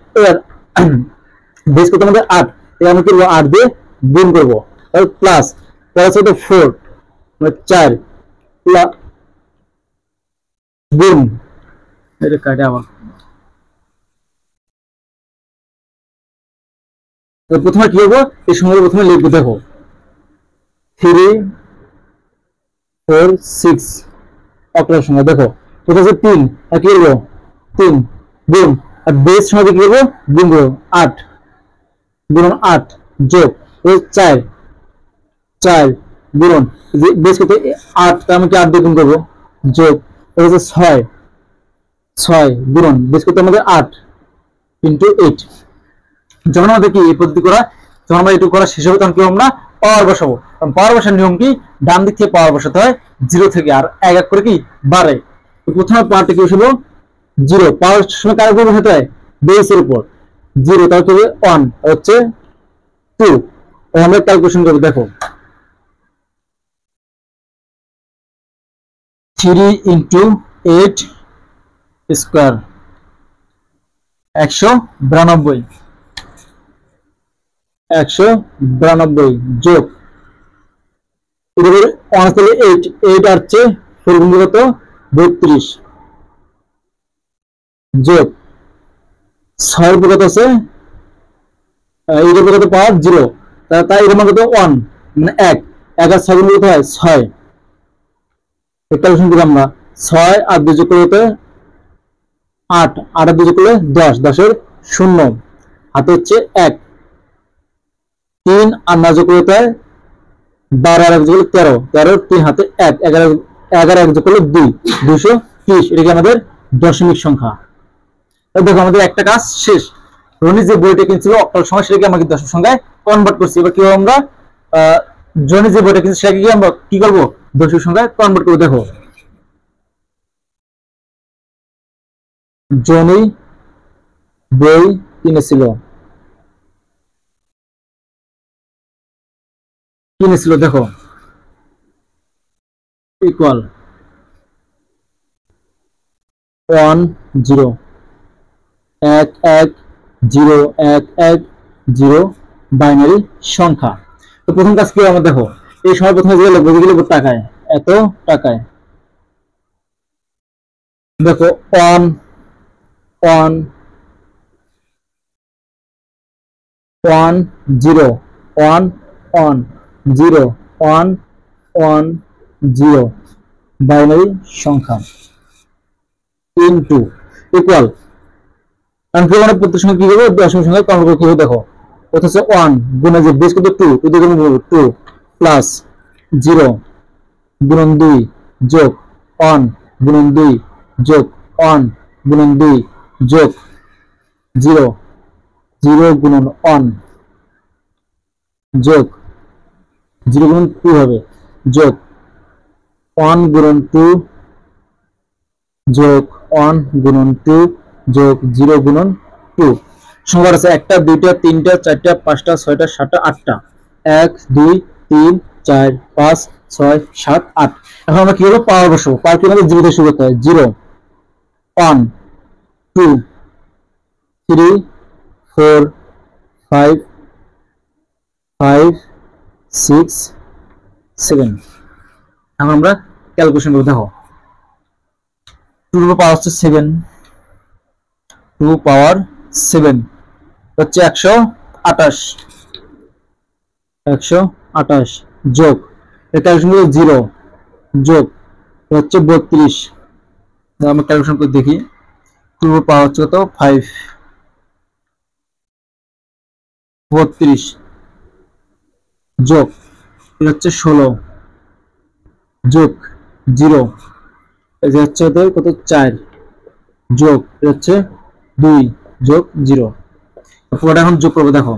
বেস করতে আমাদের 8, এই আমরা কি করবো 8 দিয়ে গুণ করবো, তাহলে প্লাস প্লাস হতে 4 মানে 4 গুণ, এটা কাটে আবার। প্রথমে কি করবো? এই সংখ্যাটা প্রথমে লিখবো দেখো 3, 4, 6 অক্টাল সংখ্যা। দেখো কোথায় আছে 3, আর কি করবো 3 গুণ, আর বেস সংখ্যা কি করবো গুণ করবো 8 গুণন 8 যোগ 4 4 গুণন বেস করতে 8, তার মানে কি 8 দিয়ে গুণ করবো যোগ 6 6 গুণন বেস করতে আমাদের 8 ইন্টু 8। যখন আমাদের কি এই পদ্ধতি করা, যখন আমরা এটুকু করা শেষ হবে তখন কি আমরা পাওয়ার বসাবো। কারণ পাওয়ার বসার নিয়ম কি, ডান দিক থেকে পাওয়ার বসাতে হয় 0 থেকে, আর এক এক করে কি বাড়ে। প্রথমে পাওয়ারটা কি বসাবো 0, পাওয়ার সময় কার উপর বসাতে হয় বেসের উপর 0, তাহলে কি 1 হচ্ছে 2। আমরা ক্যালকুলেশন করবো দেখো 3 ইন্টু 8 স্কোয়ার 192 192 যোগ এর 1 থেকে 8 8 আসছে 4 গুণ কত 32 যোগ 6 এর কত আছে এর কত পাওয়ার 0, তাই এর মান কত 1 মানে 1 1 আর 6 গুণ কত হয় 6। ক্যালকুলেশন করি আমরা 6 আর 2 যোগ করতে 8 8 আর 2 যোগ করলে 10 10 এর 0 হাতে হচ্ছে 1 3 আর 9 যোগ করতে 12 আর 1 যোগ করলে 13 13 3 হাতে 1 11 11 1 যোগ করলে 2 230। এটা কি আমাদের দশমিক সংখ্যা। দেখো আমাদের একটা কাজ শেষ। রনি যে বইটা কিনছিল অক্টাল সংখ্যা সেটাকে আমরা দশমিক সংখ্যায় কনভার্ট করছি। এবার কি আমরা জনি যে বইটা কিনছে সেটাকে আমরা কি করব দশমিক সংখ্যায় কনভার্ট করব। দেখো জনি বই কিনেছিল দেখো ইকুয়াল 1 0 1 1 0 1 1 0 বাইনারি সংখ্যা। তো প্রথম কাজ কি আমরা দেখো এই সময় প্রথমে যে লিখবো টাকায় এত টাকায়। দেখো 1 1 1 0 1 1 0 1 1 0 বাইনারি সংখ্যা ইনটু ইকুয়াল। কারণ কি আমরা প্রত্যেক সময় কি করবো দশমিক সংখ্যায় কনভার্ট করব। দেখো অথচ 1 গুণে যে বেস কত 2 2 দিয়ে গুণ করব 2 প্লাস 0 গুণন 2 যোগ 1 গুণন 2 যোগ 1 গুণন 2 যোগ 0 0 গুণন 1 যোগ 0 গুণন 2 হবে যোগ 1 গুণন 2 যোগ 1 গুণন 2 যোগ 0 গুণন 2। সংখ্যা আছে 1টা 2টা 3টা 4টা 5টা 6টা 7টা 8টা 1 2 3 4 5 6 7 8। এখন আমরা কি করব পাওয়ার বসাবো। পাওয়ার কি আমাদের 0 দিয়ে শুরু করতে হয় 0 1 2 3 4 5 5 6 7। এখন আমরা ক্যালকুলেশন করব। দেখো 2 পাওয়ার হচ্ছে 7 2 পাওয়ার 7 হচ্ছে 128 128 যোগ এটা ক্যালকুলেশন করব 0 যোগ হচ্ছে 32। আমরা ক্যালকুলেশন করে দেখি 2 পাওয়ার হচ্ছে কত 5 32 যোগ এটা হচ্ছে 16 যোগ 0, এই যে হচ্ছে ওদের কত 4 যোগ এটা হচ্ছে 2 যোগ 0। পুরোটা এখন যোগ করবো, দেখো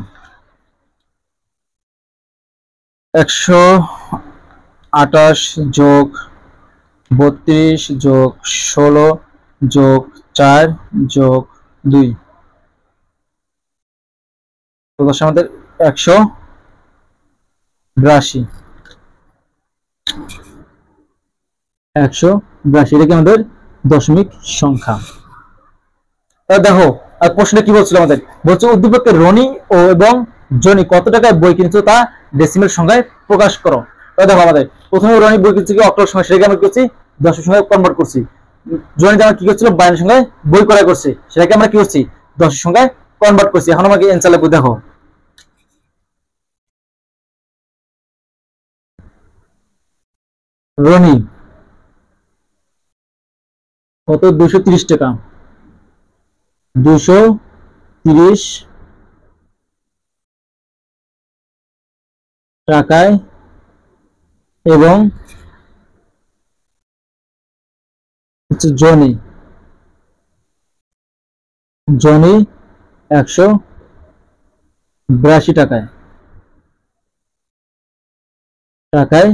128 যোগ 32 যোগ 16 যোগ 4 যোগ 2, তো দশ আমাদের 182। 182 এটা কি আমাদের দশমিক সংখ্যা। দেখো আর প্রশ্নে কি বলছিল আমাদের, বলছে উদ্দীপকের রনি ও এবং জনি কত টাকায় বই কিনছো তা ডেসিমেল সংখ্যায় প্রকাশ করো। দেখো আমাদের প্রথমে রনি বই কিনছে কি অক্টাল সংখ্যা, সেটাকে আমরা কি করছি দশমিক সংখ্যায় কনভার্ট করছি। জনি আমরা কি করছিল বাইনারি সংখ্যায় বই ক্রয় করছে, সেটাকে আমরা কি করছি দশমিক সংখ্যায় কনভার্ট করছি। এখন আমাকে অ্যানসার লিখবো, দেখো রনি কত 230 টাকা, 230 টাকায় এবং হচ্ছে জনি 182 টাকায়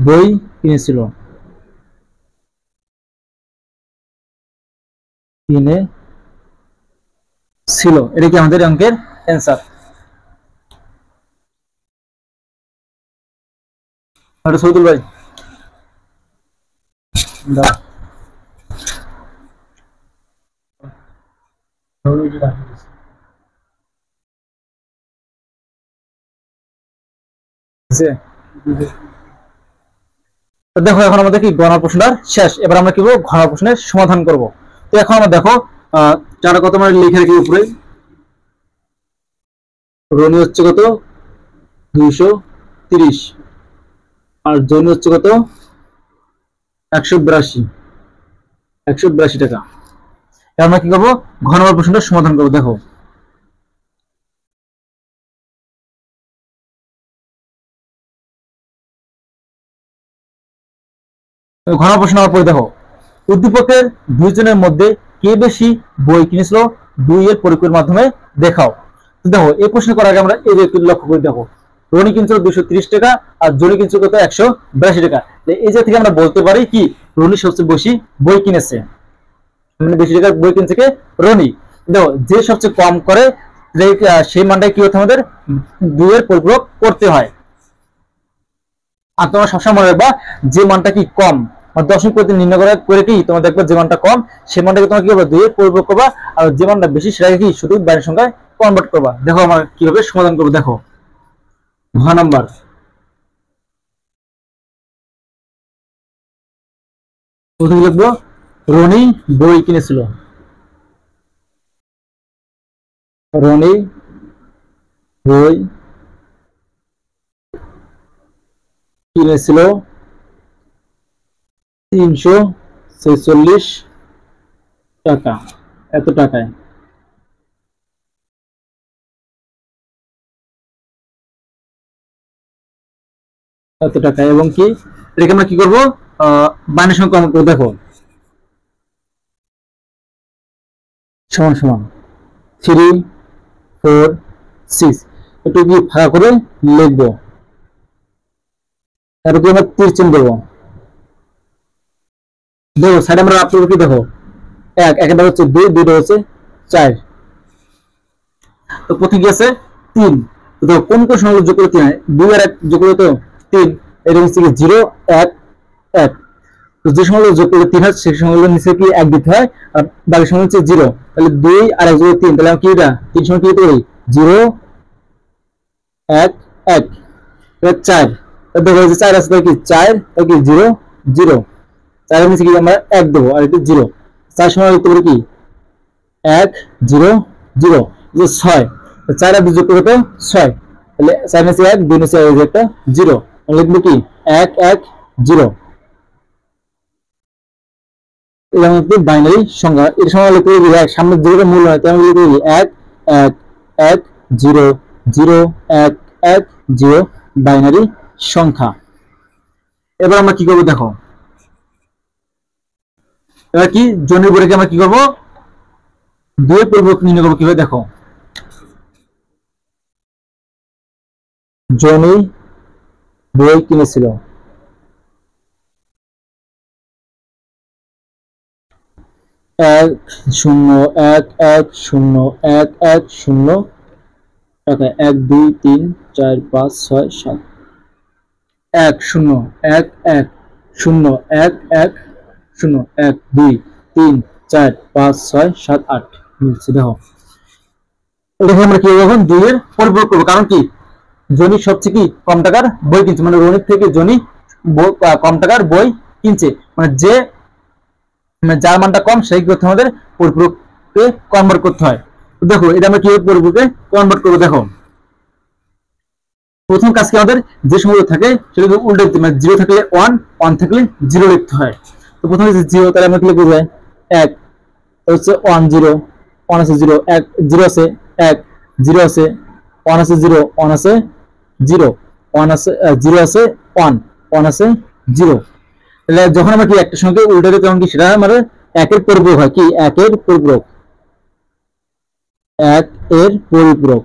বই কিনেছিল, এটা কি আমাদের অঙ্কের অ্যান্সার। সৌদুল ভাই দেখো এখন আমাদের কি গণনা প্রশ্নটা শেষ, এবার আমরা কি করবো ঘন প্রশ্নের সমাধান করব। তো এখন আমরা দেখো চার কত আমরা লিখে রেখে উপরে রনি হচ্ছে কত 230 আর জনি হচ্ছে কত 182 টাকা। আমরা কি করবো ঘন প্রশ্নটা সমাধান করবো। দেখো ঘন প্রশ্ন হওয়ার পরে দেখো উদ্দীপকের দুইজনের মধ্যে কে বেশি বই কিনেছিল 2 এর পরিকল্পনার মাধ্যমে দেখাও। দেখো এই প্রশ্ন করার আগে আমরা এই একটু লক্ষ্য করে দেখো রনি কিনছিল 230 টাকা আর জনি কিনছিল কত 182 টাকা। এই যে থেকে আমরা বলতে পারি কি রনি সবচেয়ে বেশি বই কিনেছে, মানে বেশি টাকার বই কিনছে কে রনি। দেখো যে সবচেয়ে কম করে সেই মানটাই কি হতে আমাদের 2 এর পরিপূরক করতে হয়। আর তোমরা সবসময় মনে রাখবা যে মানটা কি কম দশমিক পদ্ধতি নির্ণয় করে কি তোমরা দেখবে যে মানটা কম সেই মানটাকে তোমরা কি করবে 2 এর পরিপূরক করবা, আর যে মানটা বেশি সেটাকে কি শুধু বাইনারি সংখ্যায় কনভার্ট করবা। দেখো আমরা কিভাবে সমাধান করব। দেখো ঘ নাম্বার প্রথমে লিখবো রনি বই কিনেছিল, রনি বই কিনেছিল 346 টাকা, এত টাকায়। এত টাকা এবং কি এটাকে আমরা কি করবো বাইনারি সংখ্যা কনভার্ট করব। দেখো সমান সমান 3 4 6 একটু কি ফাঁকা করে লিখবো, তারপরে আমরা তীর চিহ্ন দেবো। দেখো সাইড আমরা আপলোড কি দেখো একটা হচ্ছে 2 দুইটা হচ্ছে 4, তো প্রতি কি আছে 3। তো কোন কোন সংখ্যা যোগ করে 3 হয় 2 আর 1 যোগ করে তো 3, এটা হচ্ছে কি 0 1 1। তো যে সংখ্যাগুলো যোগ করে 3 হয় সেই সংখ্যাগুলোর নিচে কি 1 দিতে হয় আর বাকি সংখ্যা হচ্ছে 0। তাহলে 2 আর 1 যোগ 3, তাহলে আমরা কি এটা 3 সংখ্যা কি করি 0 1 1 এটা 4। দেখো যে 4 আছে তাহলে কি 4 তাহলে কি 0 0, 4 এর নিচে কি আমরা 1 দেব আর এটা 0। 4 সংখ্যা লিখতে পারি কি 1 0 0, যে 6 4 আর 2 যোগ করে 6, তাহলে 4 নিচে 1 2 নিচে একটা 0, লিখবো কি 1 1 0। এটা হচ্ছে বাইনারি সংখ্যা, এর সংখ্যা লিখতে পারি সামনে যেটা মূল হয় তাহলে লিখতে পারি 1 1 1 0 0 1 1 0 বাইনারি সংখ্যা। এবার আমরা কি করব দেখো, এবার কি জনের বইকে আমরা কি করব, দুইয়ের পরিপূরক নির্ণয় করব কিভাবে দেখো। জনি বই কিনেছিল, 1 0 1 1 0 টাকা 1 2 3 4 5 6 7 1 0 1 1 0 1 1 0 1 2 3 4 5 6 7 8 মিলছে দেখো। এটাকে আমরা কি এখন দুইয়ের পরিপূরক করবো, কারণ কি জনি সবচেয়ে কি কম টাকার বই কিনছে, মানে রনির থেকে জনি কম টাকার বই কিনছে, মানে যে মানে যার মানটা কম সেই করতে আমাদের পরিপূরককে কনভার্ট করতে হয়। তো দেখো এটা আমরা কিভাবে পরিপূরকে কনভার্ট করবো দেখো। প্রথম কাজকে আমাদের যে সংখ্যা থাকে সেটা উল্টে দিতে, মানে 0 থাকলে 1 1 থাকলে 0 লিখতে হয়। তো প্রথমে যে 0 তাহলে আমরা কি লিখবো, 1 হচ্ছে 1 0 1 আছে 0 1 0 আছে 1 0 আছে 1 আছে 0 1 আছে 0 1 আছে 0 আছে 1 1 আছে 0। তাহলে যখন আমরা কি একটা সংখ্যা উল্টে দিই তখন কি সেটা মানে 1 এর পরিপূরক হয়, কি 1 এর পরিপূরক, 1 এর পরিপূরক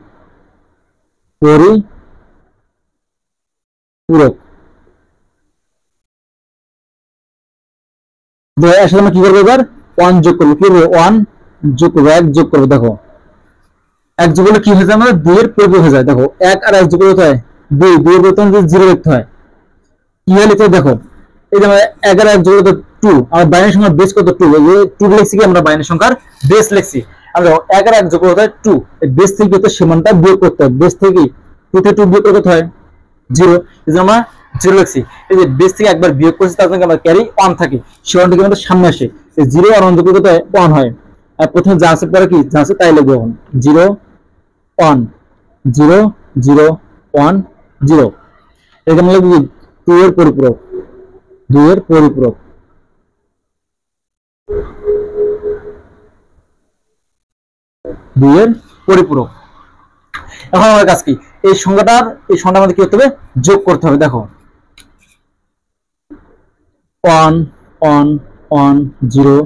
পরিপূরক। আসলে আমরা কি করবো, এবার 1 যোগ করবো, কি করবো 1 যোগ করবো, 1 যোগ করবো দেখো, 1 যোগ করলে কি হয়ে যায়, আমাদের 2 এর পরিপূরক হয়ে যায়। দেখো 1 আর 1 যোগ করতে হয় 2, 2 এর বর্তমান 0 লিখতে হয়, কি হয় লিখতে হয় দেখো। এই যে আমরা 1 আর 1 যোগ করতে 2, আমরা বাইনারি সংখ্যার বেস কত 2, এই যে 2 লিখছি, কি আমরা বাইনারি সংখ্যার বেস লিখছি। আমরা 1 আর 1 যোগ করতে হয় 2, এই বেস থেকে তো সীমানটা বিয়োগ করতে হয়, বেস থেকে 2 থেকে 2 বিয়োগ করতে হয় 0, এই যে আমরা 0 লিখছি। এই যে বেস থেকে একবার বিয়োগ করছি তার সঙ্গে আমরা ক্যারি 1 থাকে, সে 1 থেকে আমাদের সামনে আসে, এই 0 আর 1 যোগ করতে হয় 1 হয়। আর প্রথমে যা আছে পরে কি যা আছে তাই লিখবো, এখন 0 1 0 0 1 0। এখানে লিখবো 2 এর পরিপূরক, 2 এর পরিপূরক, 2 এর পরিপূরক। এখন আমাদের কাজ কি, এই সংখ্যাটা আমাদের কি করতে হবে, যোগ করতে হবে দেখো। 1 1 1 0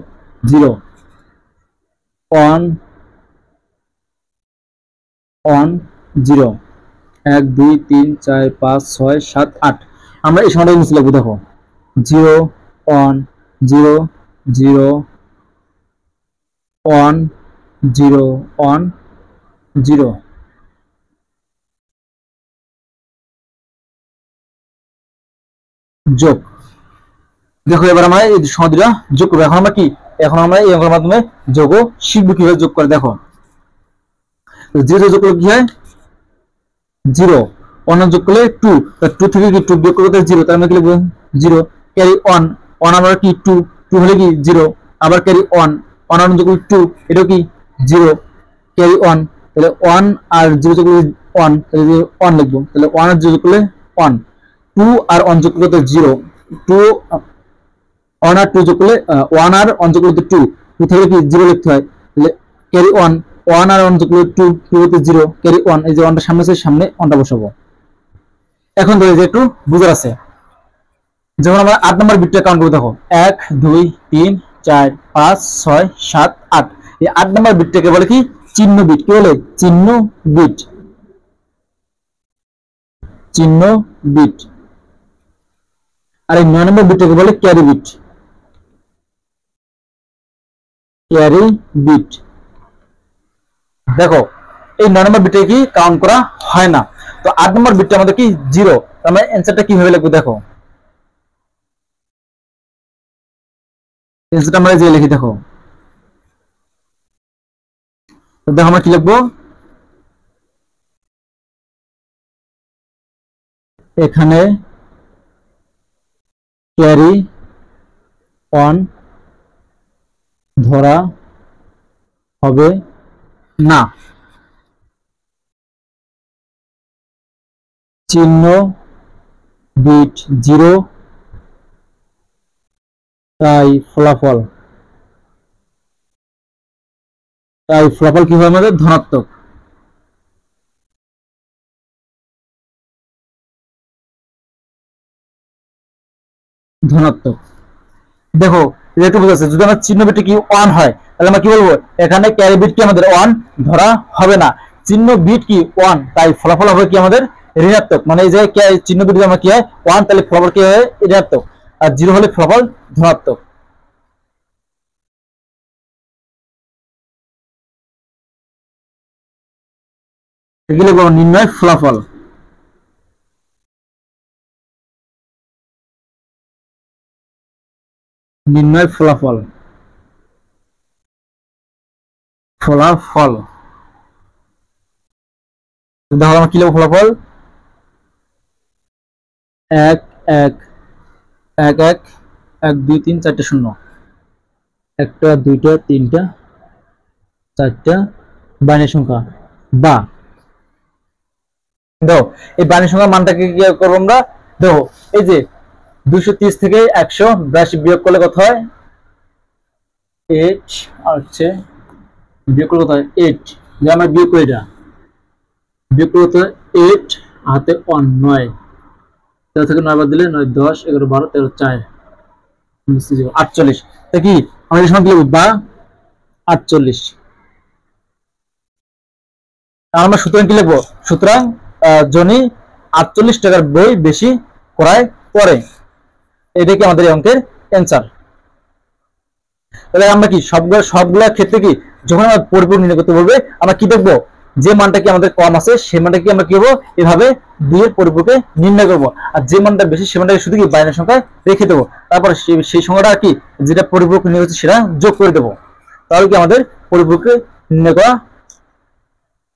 0 1 1 0 1 2 3 4 5 6 7 8। আমরা এই সংখ্যাটা নিচে লিখবো দেখো, 0 1 0 0 1 0 1 0। যোগ দেখো, এবার আমরা এই সংখ্যা যোগ করবো। এখন আমরা কি, এখন আমরা এই অঙ্কের মাধ্যমে যোগও শিখবো কিভাবে যোগ করে দেখো। 0 যোগ করলে কি হয় 0, 1 যোগ করলে 2, 2 থেকে কি 2 বিয়োগ করলে 0, তার মানে কি লিখবো 0 ক্যারি 1 1 আমরা কি 2 2 হলে কি 0, আবার ক্যারি 1 1 যোগ করলে 2, এটাও কি 0 ক্যারি 1, তাহলে 1 আর 0 যোগ করলে 1, তাহলে 1 লিখবো, তাহলে 1 আর 0 যোগ করলে 1, 2 আর 1 যোগ করলে 0, 2 1 আর 2 যোগ করলে 1 আর 1 যোগ করলে 2, 2 থেকে কি 0 লিখতে হয়, তাহলে ক্যারি 1 1 আর 1 যোগ করলে 2, 2 হতে 0 ক্যারি 1, এই যে 1টা সামনে আছে, সামনে 1টা বসাবো। এখন ধরে যে একটু বুঝার আছে, যখন আমরা 8 নম্বর বিটটা কাউন্ট করব দেখো 1 2 3 4 5 6 7 8, এই 8 নম্বর বিটটাকে বলে কি চিহ্ন বিট, কি বলে চিহ্ন বিট, চিহ্ন বিট। আর এই 9 নম্বর বিটটাকে বলে ক্যারি বিট, ক্যারি বিট। দেখো এই 9 নম্বর বিটে কি কাউন্ট করা হয় না, তো 8 নম্বর বিটটা আমাদের কি 0, আমরা অ্যানসারটা কিভাবে লিখবো দেখো। অ্যানসারটা আমরা যে লিখি দেখো, তো দেখো আমরা কি লিখবো, এখানে ক্যারি 1 ধরা হবে না, চিহ্ন বিট 0, তাই ফলাফল কি হবে আমাদের ধনাত্মক। ধনাত্মক। দেখো এটা একটু বোঝাচ্ছে, যদি আমার চিহ্ন বিট কি 1 হয় তাহলে আমরা কি বলবো, এখানে ক্যারি বিট কি আমাদের 1 ধরা হবে না, চিহ্ন বিট কি 1, তাই ফলাফল হবে কি আমাদের ঋণাত্মক। মানে এই যে চিহ্ন বিট যদি আমরা কি হয় 1, তাহলে ফলাফল কি হয় ঋণাত্মক, আর 0 হলে ফলাফল ধনাত্মক। এগুলো নির্ণয় ফলাফল। নির্ণয় ফলাফল, ফলাফল দেখো আমরা কি লিখব, ফলাফল 1 1 1 1 1 2 3 4টে শূন্য, একটা দুইটা তিনটা চারটা বাইনারি সংখ্যা, বা দেখো এই বাইনারি সংখ্যার মানটাকে কি করবো আমরা, দেখো এই যে 230 থেকে 182 বিয়োগ করলে কত হয় 8, আর হচ্ছে বিয়োগ করলে কত হয় 8, যে আমরা বিয়োগ করি এটা, বিয়োগ করলে কত হয় 8 হাতে 1 9, 13 থেকে 9 বাদ দিলে 9 10 11 12 13 4 48, তা কি আমাদের সংখ্যা লিখব বা 48। আমরা সুতরাং কি লিখবো, সুতরাং জনি 48 টাকার বই বেশি ক্রয় করে, এটাই কি আমাদের এই অঙ্কের অ্যান্সার। তাহলে আমরা কি সবগুলা ক্ষেত্রে কি যখন আমরা পরিপূর্ণ নির্ণয় করতে বলবে আমরা কি দেখবো, যে মানটা কি আমাদের কম আছে সেই মানটা কি আমরা কি করবো, এভাবে 2 এর পরিপূরকে নির্ণয় করবো, আর যে মানটা বেশি সেই মানটাকে শুধু কি বাইনারি সংখ্যায় রেখে দেবো, তারপর সেই সংখ্যাটা কি যেটা পরিপূরক নির্ণয় হচ্ছে সেটা যোগ করে দেবো, তাহলে কি আমাদের পরিপূরকে নির্ণয় করা,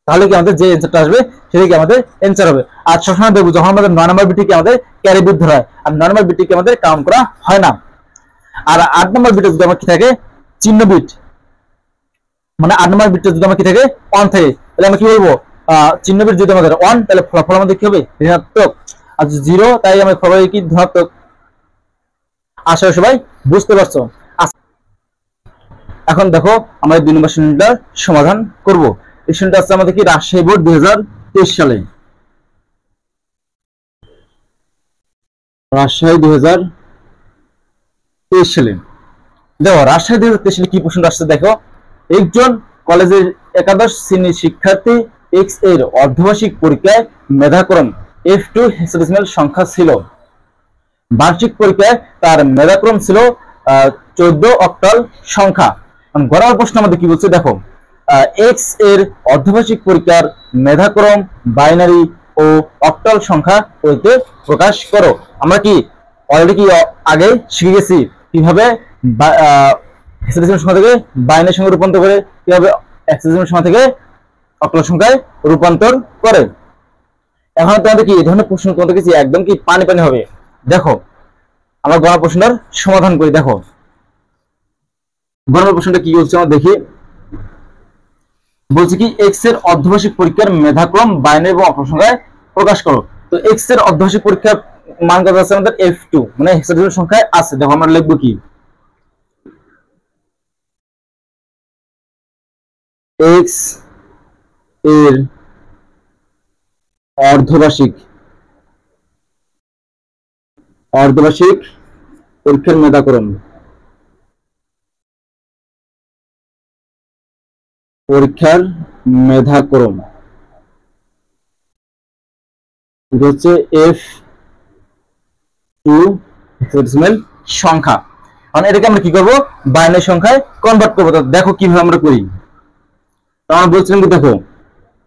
তাহলে কি আমাদের যে অ্যান্সারটা আসবে সেটা কি আমাদের অ্যান্সার হবে। আর সবসময় দেখবো যখন আমাদের 9 নম্বর বিটকে আমাদের ক্যারি বিট ধরা হয়, আর 9 নম্বর বিটকে আমাদের কাউন্ট করা হয় না। আর 8 নম্বর বিটে যদি আমার কি থাকে চিহ্ন বিট, মানে 8 নম্বর বিটে যদি আমার কি থাকে 1 থাকে, তাহলে আমরা কি বলবো, চিহ্ন বিট যদি আমাদের 1, তাহলে ফলাফল আমাদের কি হবে ঋণাত্মক, আর 0 তাই আমার ফলাফল কি ধনাত্মক। আশা করি সবাই বুঝতে পারছো। এখন দেখো আমরা 2 নম্বর শ্রেণীটার সমাধান করব। এই শ্রেণীটা আছে আমাদের কি রাজশাহী বোর্ড 2023 সালে, রাজশাহী 2023 সালে। দেখো রাজশাহী 2023 সালে কি প্রশ্ন আসছে, দেখো একজন কলেজের একাদশ শ্রেণীর শিক্ষার্থী এক্স এর অর্ধবার্ষিক পরীক্ষায় মেধাক্রম F2 হেক্সাডেসিমাল সংখ্যা ছিল, বার্ষিক পরীক্ষায় তার মেধাক্রম ছিল 14 অক্টাল সংখ্যা। গড়ার প্রশ্ন আমাদের কি বলছে, দেখো এক্স এর অর্ধবার্ষিক পরীক্ষার মেধাক্রম বাইনারি ও অক্টাল সংখ্যা হইতে প্রকাশ করো। আমরা কি অলরেডি কি আগে শিখে গেছি কিভাবে হেক্সাডেসিমাল সংখ্যা থেকে বাইনারি সংখ্যা রূপান্তর করে, কিভাবে হেক্সাডেসিমাল সংখ্যা থেকে অক্টাল সংখ্যায় রূপান্তর করে। এখন তোমাদের কি এই ধরনের প্রশ্ন তোমাদের কাছে একদম কি পানি পানি হবে। দেখো আমরা গণনা প্রশ্নটার সমাধান করি। দেখো গণনা প্রশ্নটা কি বলছে আমরা দেখি, বলছে কি এক্স এর অর্ধবার্ষিক পরীক্ষার মেধাক্রম বাইনারি এবং অক্টাল সংখ্যায় প্রকাশ করো। তো এক্স এর অর্ধবার্ষিক পরীক্ষার মান কত আছে আমাদের F2, মানে হেক্সাডেসিমাল সংখ্যায় আছে। দেখো আমরা লিখবো কি এক্স এর অর্ধবার্ষিক পরীক্ষার মেধাক্রম, এটা হচ্ছে F2 হেক্সাডেসিমাল সংখ্যা। মানে এটাকে আমরা কি করব, বাইনারি সংখ্যায় কনভার্ট করব। তো দেখো কিভাবে আমরা করি। তো আমরা বলছিলাম কি, দেখো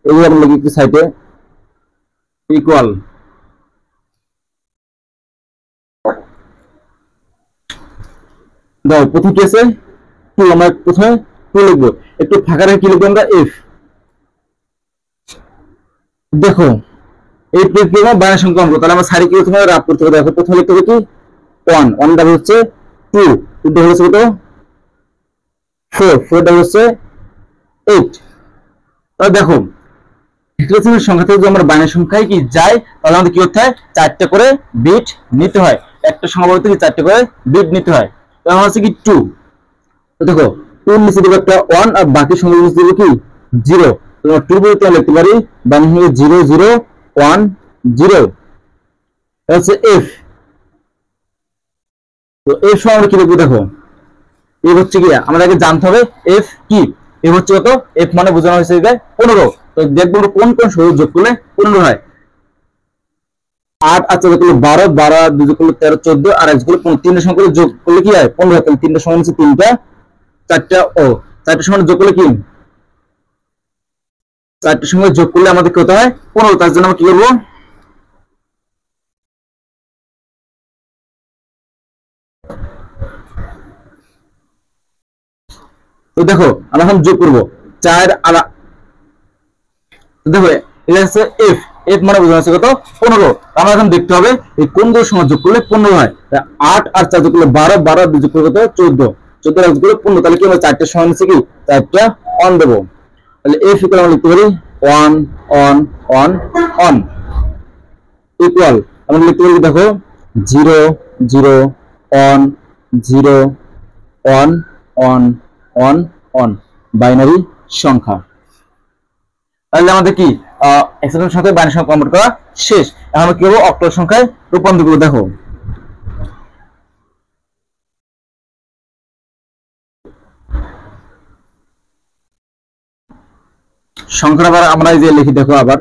এগুলো আমরা লিখি একটু সাইডে, ইকুয়াল দাও প্রথম কি আছে 2, আমরা প্রথমে 2 লিখবো, একটু ফাঁকা রেখে কি লিখবো আমরা F। দেখো এই প্রক্রিয়া বাইনারি সংখ্যা অঙ্ক, তাহলে আমরা সারি কি প্রথমে রাফ করতে হবে। দেখো প্রথমে লিখতে হবে কি 1, 1 ডাবল হচ্ছে 2, 2 ডাবল হচ্ছে কত 4, 4 ডাবল হচ্ছে 8। তাহলে দেখো হেক্সাডেসিমাল সংখ্যা থেকে যদি আমরা বাইনারি সংখ্যায় কি যাই, তাহলে আমাদের কি করতে হয় 4টে করে বিট নিতে হয়, একটা সংখ্যা বলতে কি 4টে করে বিট নিতে হয়। তাহলে হচ্ছে কি 2, তো দেখো 2 নিচে দেবো একটা 1, আর বাকি সংখ্যা নিচে দেবো কি 0। তোমরা 2 বলতে লিখতে পারি বাইনারি সংখ্যা 0 0 1 0, এটা হচ্ছে F। তো এফ সমান আমরা কি লিখবো দেখো, এফ হচ্ছে কি আমাদের আগে জানতে হবে এফ কি। এফ হচ্ছে কত, এফ মানে বোঝানো হয়েছে 15। তো দেখবো কোন কোন সংখ্যা যোগ করলে 15 হয়। 8 আর 14 করলে 12, 12 আর 2 যোগ করলে 13, 14 আর 1 করলে 15, তিনটা সংখ্যা যোগ করলে কি হয় 15 হয়। তাহলে তিনটা সমান হচ্ছে তিনটা, চারটা ও চারটা সমান যোগ করলে কি, চারটার সঙ্গে যোগ করলে আমাদের কত হয় 15। তার জন্য আমরা কি করবো, তো দেখো আমরা এখন যোগ করবো 4 আর দেখো এটা হচ্ছে এফ, এফ মানে বোঝানো হচ্ছে কত 15। আমরা এখন দেখতে হবে এই কোন দুটোর সঙ্গে যোগ করলে 15 হয়। 8 আর 4 যোগ করলে 12, 12 আর 2 যোগ করলে কত 14, 14 আর যোগ করলে 15। তাহলে কি আমরা চারটের সমান হচ্ছে কি চারটা অন দেবো। তাহলে এফ ইকুয়াল আমরা লিখতে পারি 1 অন অন অন ইকুয়াল আমরা লিখতে পারি দেখো 0 0 on 0 on on on on binary সংখ্যা। তাহলে আমাদের কি হেক্সাডেসিমাল সংখ্যায় বাইনারি সংখ্যা কনভার্ট করা শেষ। এখন আমরা কি করব অক্টাল সংখ্যায় রূপান্তর করব। দেখো সংখ্যা আবার আমরা এই যে লিখি দেখো আবার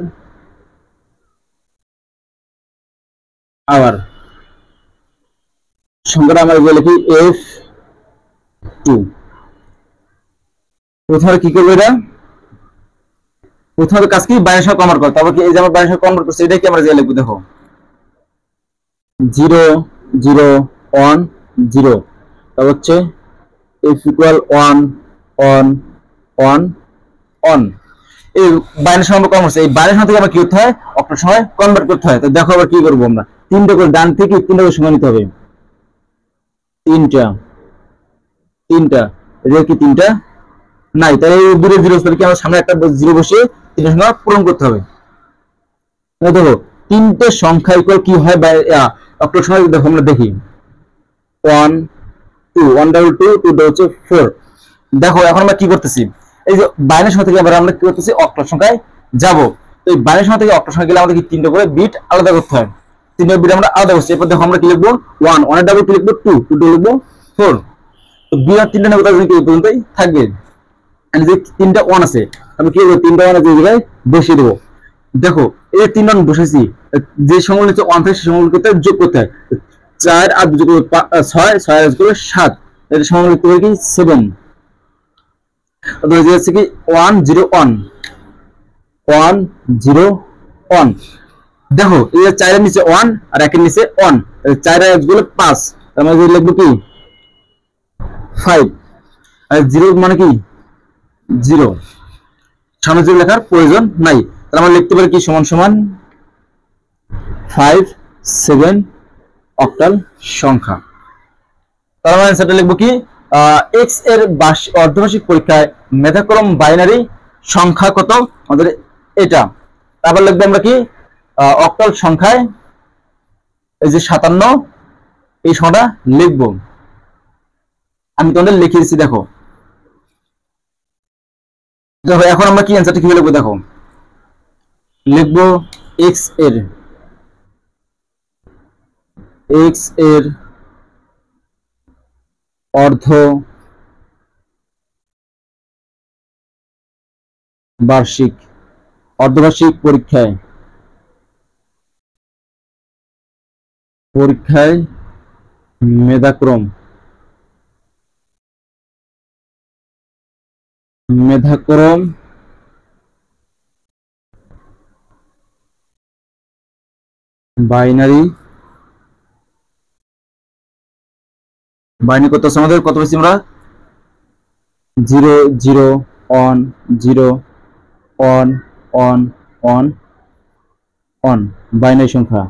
আবার সংখ্যাটা আমরা যে লিখি f2। প্রথমে কি করব, এটা প্রথমে কাজ কি বাইনারি সংখ্যা কনভার্ট করা। তারপর কি এই যে আমরা বাইনারি সংখ্যা কনভার্ট করছি এটা কি আমরা যে লিখব দেখো 0 0 1 0। তারপর হচ্ছে f ইকুয়াল 1 1 1 1। এই বাইনারি সংখ্যা কনভার্ট করছি, এই বাইনারি সংখ্যা থেকে আমরা কি করতে হয় অক্টাল সংখ্যায় কনভার্ট করতে হয়। তো দেখো আবার কি করব, আমরা তিনটা করে ডান থেকে তিনটা করে সংখ্যা নিতে হবে। তিনটা তিনটা এটা কি তিনটা নাই, তাহলে এই দূরে জিরো কি আমার সামনে একটা জিরো বসিয়ে তিনটা সংখ্যা পূরণ করতে হবে। দেখো তিনটে সংখ্যা ইকুয়াল কি হয় অক্টাল সংখ্যা দেখো আমরা দেখি 1 2 1 ডাবল 2 2 ডাবল হচ্ছে 4। দেখো এখন আমরা কি করতেছি, এই যে বাইনারি সংখ্যা থেকে আমরা কি করতেছি অক্টাল সংখ্যায় যাব। তো এই বাইনারি সংখ্যা থেকে অক্টাল সংখ্যা গেলে আমাদের কি তিনটা করে বিট আলাদা করতে হয়। তিনটা বিট আমরা আলাদা করছি। এরপর দেখো আমরা কি লিখবো 1 1 এর ডাবল কি লিখবো 2 2 লিখবো 4। তো বিট আর তিনটা নেব, তার জন্য কি এই পর্যন্তই থাকবে। যে তিনটা ওয়ান আছে আমি কি করবো, তিনটা ওয়ান আছে জায়গায় বসিয়ে দেবো। দেখো এই তিনটা ওয়ান বসেছি, যে সংখ্যা নিচে ওয়ান থাকে সেই সংখ্যাগুলোকে যোগ করতে হয়। 4 আর 2 যোগ করলে 6, 6 আর 2 করলে 7, এটা সংখ্যা লিখতে পারি কি 7। অথবা যে হচ্ছে কি 1 0 1 1 0 1। দেখো এই যে 4 এর নিচে 1 আর 1 এর নিচে 1, 4 আর 1 গুলো 5, তার মানে লিখবো কি 5। আর 0 মানে কি 0, সামনে জিরো লেখার প্রয়োজন নাই। তাহলে আমরা লিখতে পারি কি সমান সমান 5 7 অক্টাল সংখ্যা। তাহলে আমরা অ্যান্সারটা লিখবো কি এক্স এর অর্ধবার্ষিক পরীক্ষায় মেধাক্রম বাইনারি সংখ্যা কত আমাদের এটা। তারপর লিখবো আমরা কি অক্টাল সংখ্যায় এই যে 57 এই সংখ্যাটা লিখবো। আমি তোমাদের লিখে দিচ্ছি দেখো। দেখো এখন আমরা কি অ্যান্সারটা কিভাবে লিখবো দেখো, লিখবো এক্স এর অর্ধ বার্ষিক অর্ধবার্ষিক পরীক্ষায় মেধাক্রম মেধাক্রম বাইনারি কত আছে আমাদের, কত পেয়েছি আমরা 0 0 1 0 1 1 1 1 বাইনারি সংখ্যা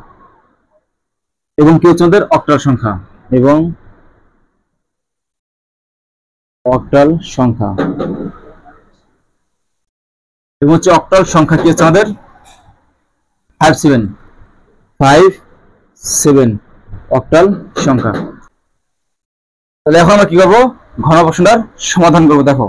এবং কি হচ্ছে আমাদের অক্টাল সংখ্যা এবং অক্টাল সংখ্যা এবং হচ্ছে অক্টাল সংখ্যা কি হচ্ছে আমাদের 5 7 5 7 অক্টাল সংখ্যা। তাহলে এখন আমরা কি করবো ঘন প্রশ্নটার সমাধান করবো। দেখো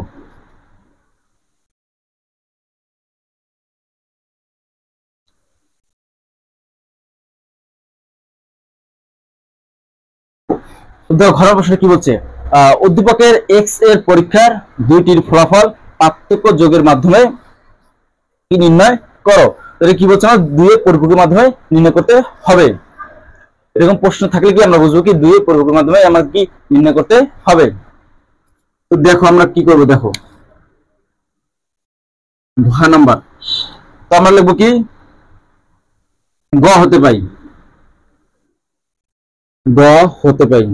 দেখো ঘরের প্রশ্নে কি বলছে, উদ্দীপকের এক্স এর পরীক্ষার দুইটির ফলাফল পার্থক্য যোগের মাধ্যমে কি নির্ণয় করো। তাহলে কি বলছে, আমরা দুইয়ের পরিপূরকের মাধ্যমে নির্ণয় করতে হবে। এরকম প্রশ্ন থাকলে কি আমরা বুঝবো কি দুইয়ের পরিপূরকের মাধ্যমে আমাদের কি নির্ণয় করতে হবে। তো দেখো আমরা কি করব, দেখো ঘ নাম্বার, তো আমরা লিখবো কি গ হতে পাই, গ হতে পাই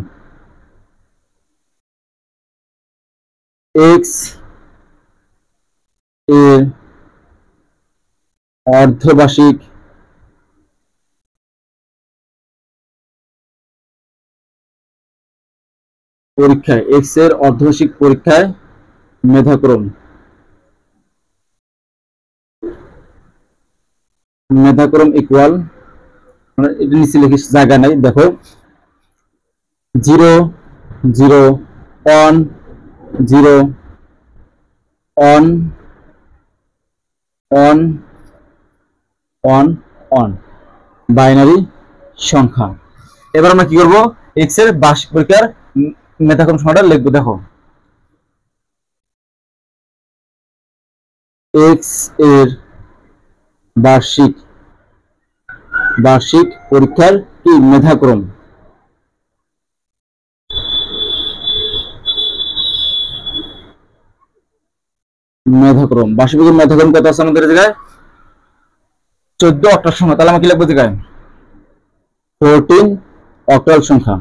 এক্স এর অর্ধবার্ষিক পরীক্ষায়, এক্স এর অর্ধবার্ষিক পরীক্ষায় মেধাক্রম, মেধাক্রম ইকুয়াল, এটা নিচে লিখে জায়গা নাই, দেখো 0 0 1 0 1 1 1 1 বাইনারি সংখ্যা। এবার আমরা কি করব, এক্স এর বার্ষিক পরীক্ষার মেধাক্রম সংখ্যাটা লিখবো। দেখো এক্স এর বার্ষিক বার্ষিক পরীক্ষার কি মেধাক্রম, মেধাক্রম বার্ষিক পরীক্ষার মেধাক্রম কত আছে আমাদের জায়গায় 14 অক্টাল সংখ্যা। তাহলে আমরা কি লিখবো জায়গায় 14 অক্টাল সংখ্যা।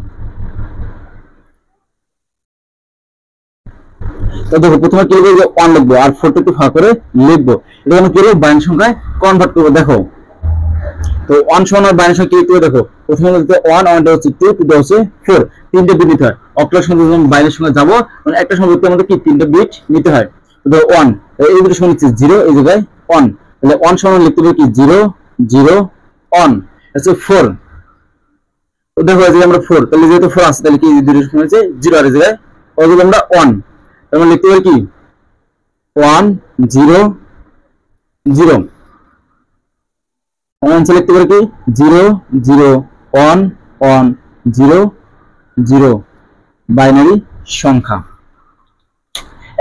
তো দেখো প্রথমে কি লিখবো, 1 লিখবো আর 42 ভাগ করে লিখবো। এটা আমরা কি করবো, বাইনারি সংখ্যায় কনভার্ট করবো। দেখো তো 1 সমান আর বাইনারি সংখ্যা কি লিখতে হবে, দেখো প্রথমে লিখতে 1 1টা হচ্ছে 2 2টা হচ্ছে 4, তিনটে বিট নিতে হয়। অক্টাল সংখ্যা যখন বাইনারি সংখ্যা যাবো মানে একটা সংখ্যা আমাদের কি তিনটে বিট নিতে হয়। তো 1 এই দুটো সংখ্যা হচ্ছে 0, এই জায়গায় 1, তাহলে 1 সমান লিখতে হবে কি 0 0 1 হচ্ছে 4। তো দেখো এই যে আমরা 4, তাহলে যেহেতু 4 আছে তাহলে কি এই দুটো সংখ্যা হচ্ছে 0 আর এই জায়গায় অথবা আমরা 1, আমরা লিখতে পারি কি 1 0 0, আনসার লিখতে পারি কি 0 0 1 1 0 0 বাইনারি সংখ্যা।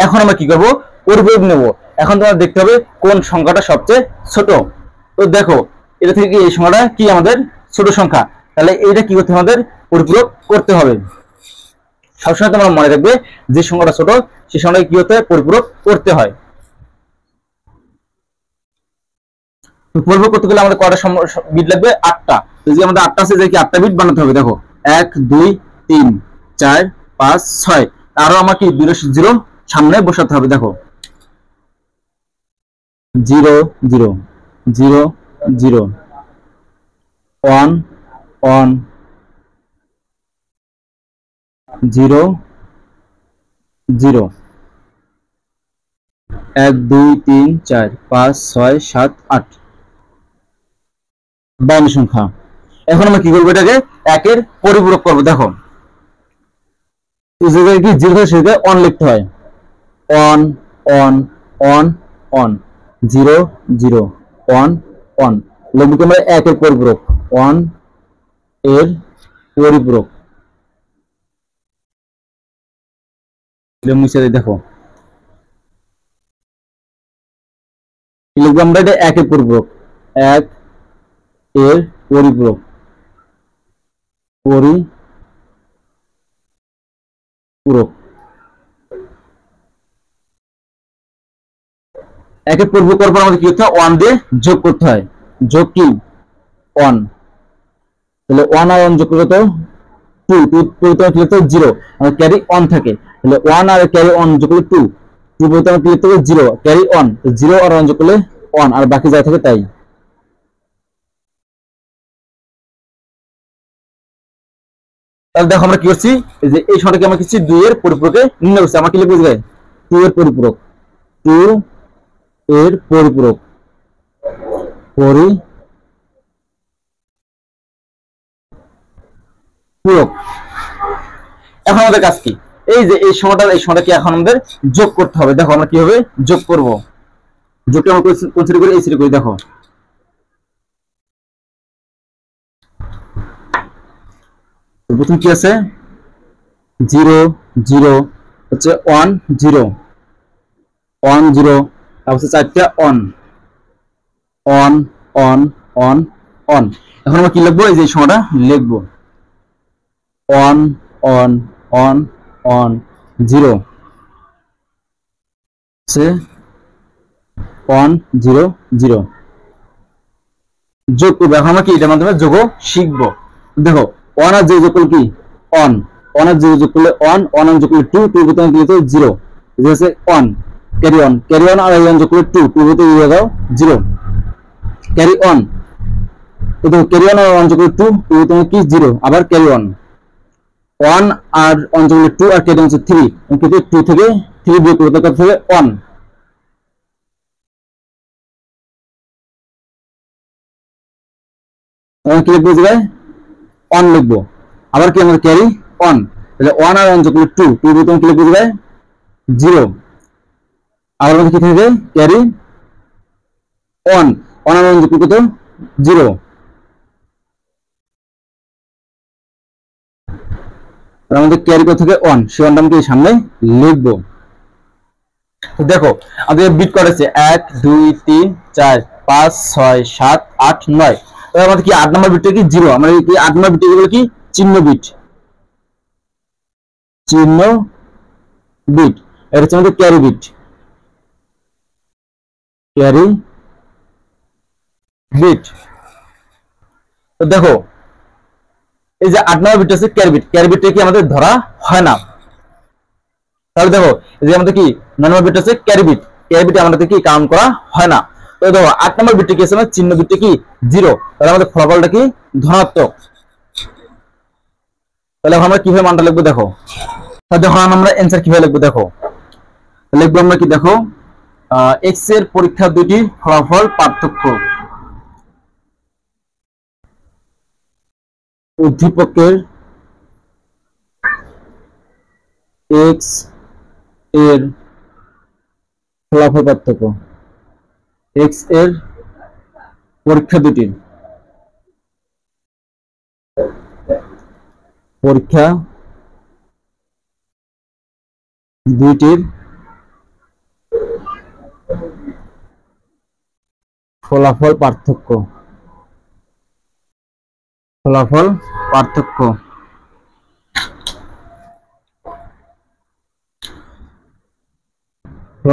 এখন আমরা কি করব, পরিপূরক নেব। এখন তোমার দেখতে হবে কোন সংখ্যাটা সবচেয়ে ছোট। তো দেখো এটা থেকে কি এই সংখ্যাটা কি আমাদের ছোট সংখ্যা, তাহলে এইটা কি করতে আমাদের পরিপূরক করতে হবে। সবসময় তোমরা মনে রাখবে যে সংখ্যাটা ছোট সেই সংখ্যাটা কি হতে হয় পরিপূরক করতে হয়। পরিপূরক করতে গেলে আমাদের কয়টা বিট লাগবে, 8টা। যদি আমাদের 8টা আছে যে কি 8টা বিট বানাতে হবে। দেখো 1 2 3 4 5 6, আরো আমাকে 0 সামনে বসাতে হবে। দেখো 0 0 0 0 1 1 0 0 1 2 3 4 5 6 7 8 বাইনারি সংখ্যা। এখন আমরা কি করবো, এটাকে একের পরিপূরক করবো। দেখো কি 0 সেটাকে 1 লিখতে হয়, 1 1 1 1 0 0 1 1 লিখবো আমরা একের পরিপূরক, 1 এর পরিপূরক মুছে দেখো লিখবো আমরা এটা একের পরিপূরক, 1 এর পরিপূরক পরিপূরক একের পরিপূরক করার পর আমাদের কি করতে হয়, 1 দিয়ে যোগ করতে হয়। যোগ কি 1, তাহলে 1 আর 1 যোগ করলে তো 2 2 পরিবর্তন কি হতো 0, আর ক্যারি অন থাকে। তাহলে 1 আর ক্যারি অন যোগ করলে 2 2 পরিবর্তন কি হতো 0, ক্যারি অন 0 আর 1 যোগ করলে 1 আর বাকি যা থাকে তাই। তাহলে দেখো আমরা কি করছি, এই যে এই সংখ্যাটাকে আমরা কিছু 2 এর পরিপূরকে নির্ণয় করছি। আমরা কি লিখবো, 2 এর পরিপূরক, 2 এর পরিপূরক পূরক। এখন আমাদের কাজ কি, এই যে এই সংখ্যাটাকে এখন আমাদের যোগ করতে হবে। দেখো আমরা কিভাবে যোগ করব, যোগটা আমরা কোন সিরি করি, এই সিরি করি। দেখো প্রথম কি আছে 0 0 হচ্ছে 1 0 1 0, তারপর হচ্ছে 4টা on on on on on. এখন আমরা কি লিখবো, এই যে সংখ্যাটা লিখবো অন অন অন অন 0 হচ্ছে 1 0 0 যোগ করবো। এখন আমরা কি এটার মাধ্যমে যোগ শিখবো। দেখো 1 আর 0 যোগ করলে কি অন, 1 আর 0 যোগ করলে অন, 1 আর যোগ করলে 2, 2 বোতাম কি হচ্ছে 0, এটা হচ্ছে on. Carry on, carry on আর 1 যোগ করলে 2, 2 বোতাম দিয়ে দাও 0, ক্যারি অন। তো দেখো ক্যারি অন আর 1 যোগ করলে 2, 2 বোতাম কি 0, আবার ক্যারি অন। 1 আর 1 যোগ করলে 2 আর ক্যারি অন হচ্ছে 3, কিন্তু 2 থেকে 3 বিয়োগ করতে হবে 1। কি লিখবো জায়গায় অন লিখবো। আবার কি আমাদের ক্যারি অন, তাহলে 1 আর 1 যোগ করলে 2, 2 বোতাম কি লিখবো জায়গায় 0। আবার আমাদের কি থাকবে ক্যারি অন, 1 আর 1 যোগ করলে কত 0। আমাদের ক্যারি কত থেকে অন, সে অনটা আমি সামনে লিখবো। তো দেখো আমাদের বিট করেছে 1 2 3 4 5 6 7 8 9। তবে আমাদের কি 8 নম্বর বিটটা কি 0, আমরা কি 8 নম্বর বিটটা বলে কি চিহ্ন বিট, চিহ্ন বিট। এটা হচ্ছে আমাদের ক্যারি বিট, ক্যারি বিট। তো দেখো এই যে 8 নম্বর বিটটা হচ্ছে ক্যারি বিট, ক্যারি বিটটা কি আমাদের ধরা হয় না। তাহলে দেখো এই যে আমাদের কি 9 নম্বর বিটটা হচ্ছে ক্যারি বিট, ক্যারি বিট আমাদের কি কাউন্ট করা হয় না। তো দেখো 8 নম্বর বিটটা কি আছে, আমাদের চিহ্ন বিটটা কি 0, তাহলে আমাদের ফলাফলটা কি ধনাত্মক। তাহলে আমরা কিভাবে মানটা লিখবো দেখো। তাহলে দেখো আমরা অ্যানসার কিভাবে লিখবো দেখো, লিখবো আমরা কি দেখো x এর পরীক্ষা দুটির ফলাফল পার্থক্য। উদ্দীপকের x এর ফলাফল পার্থক্য, x এর পরীক্ষা দুটির ফলাফল পার্থক্য, ফলাফল পার্থক্য।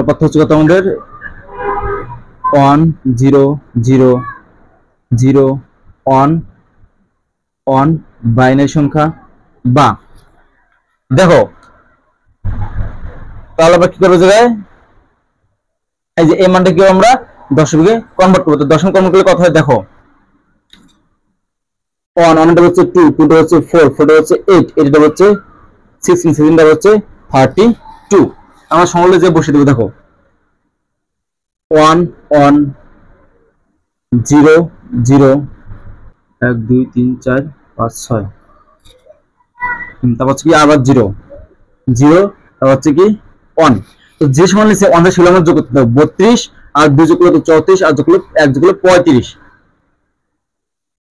পার্থক্য হচ্ছে কত আমাদের 1 0 0 0 1 1 বাইনারি সংখ্যা বা। দেখো তাহলে আমরা কি করবো জায়গায়, এই যে এই মানটা কি আমরা দশমিকে কনভার্ট করবো। তো দশমিক কনভার্ট করলে কত হয় দেখো 1 1টা হচ্ছে 2 2টা হচ্ছে 4 4টা হচ্ছে 8 8টা হচ্ছে 16 16টা হচ্ছে 32। আমরা সঙ্গে যে বসে দেবো দেখো 1 1 0 0 1 2 3 4 5 6, তারপর হচ্ছে কি আবার 0 0, তারপর হচ্ছে কি 1। তো যে সমান লিখছে 1 এর ষোলো যোগ করতে হবে 32, আর 2 যোগ করলে 34, আর যোগ করলে 1 যোগ করলে 35।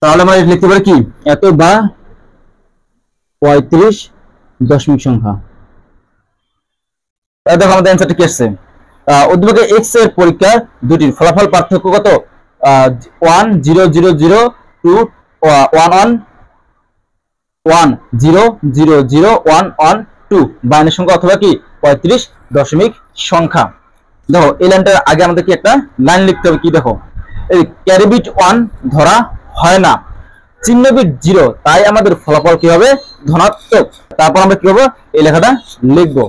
তাহলে আমরা লিখতে পারি কি এত বা 35 দশমিক সংখ্যা। তাহলে দেখো আমাদের অ্যানসারটা কি আসছে, উদ্দীপকে x এর পরীক্ষার দুটির ফলাফল পার্থক্য কত 1 0 0 0 2 1 1 1 0 0 0 1 1 2 বাইনারি সংখ্যা অথবা কি 35 দশমিক সংখ্যা। দেখো এই লাইনটার আগে আমাদের কি একটা লাইন লিখতে হবে, কি দেখো এই ক্যারি বিট 1 ধরা হয় না, চিহ্ন বিট 0, তাই আমাদের ফলাফল কি হবে ধনাত্মক। তারপর আমরা কি করবো এই লেখাটা লিখবো।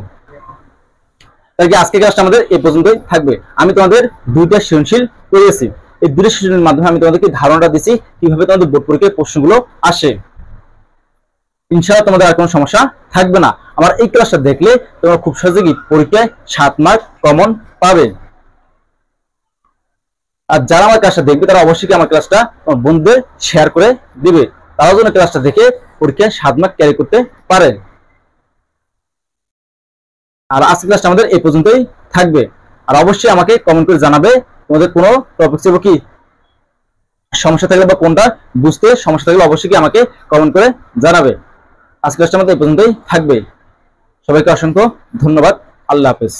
তাই কি আজকে ক্লাসটা আমাদের এই পর্যন্তই থাকবে। আমি তোমাদের দুইটা সৃজনশীল করিয়েছি, এই দুইটা সৃজনশীলের মাধ্যমে আমি তোমাদেরকে ধারণাটা দিচ্ছি কিভাবে তোমাদের বোর্ড পরীক্ষায় প্রশ্নগুলো আসে। ইনশাআল্লাহ তোমাদের আর কোনো সমস্যা থাকবে না। আমার এই ক্লাসটা দেখলে তোমরা খুব সহজেই পরীক্ষায় 7 মার্ক কমন পাবে। আর যারা আমার ক্লাসটা দেখবে তারা অবশ্যই আমার ক্লাসটা তোমার বন্ধুদের শেয়ার করে দিবে, তারাও যেন ক্লাসটা দেখে পরীক্ষায় 7 মার্ক ক্যারি করতে পারে। আর আজকের ক্লাসটা আমাদের এই পর্যন্তই থাকবে। আর অবশ্যই আমাকে কমেন্ট করে জানাবে তোমাদের কোনো টপিকসে কি সমস্যা থাকলে বা কোনটা বুঝতে সমস্যা থাকলে অবশ্যই আমাকে কমেন্ট করে জানাবে। আজকের ক্লাসটা আমাদের এই পর্যন্তই থাকবে। সবাইকে অসংখ্য ধন্যবাদ। আল্লাহ হাফেজ।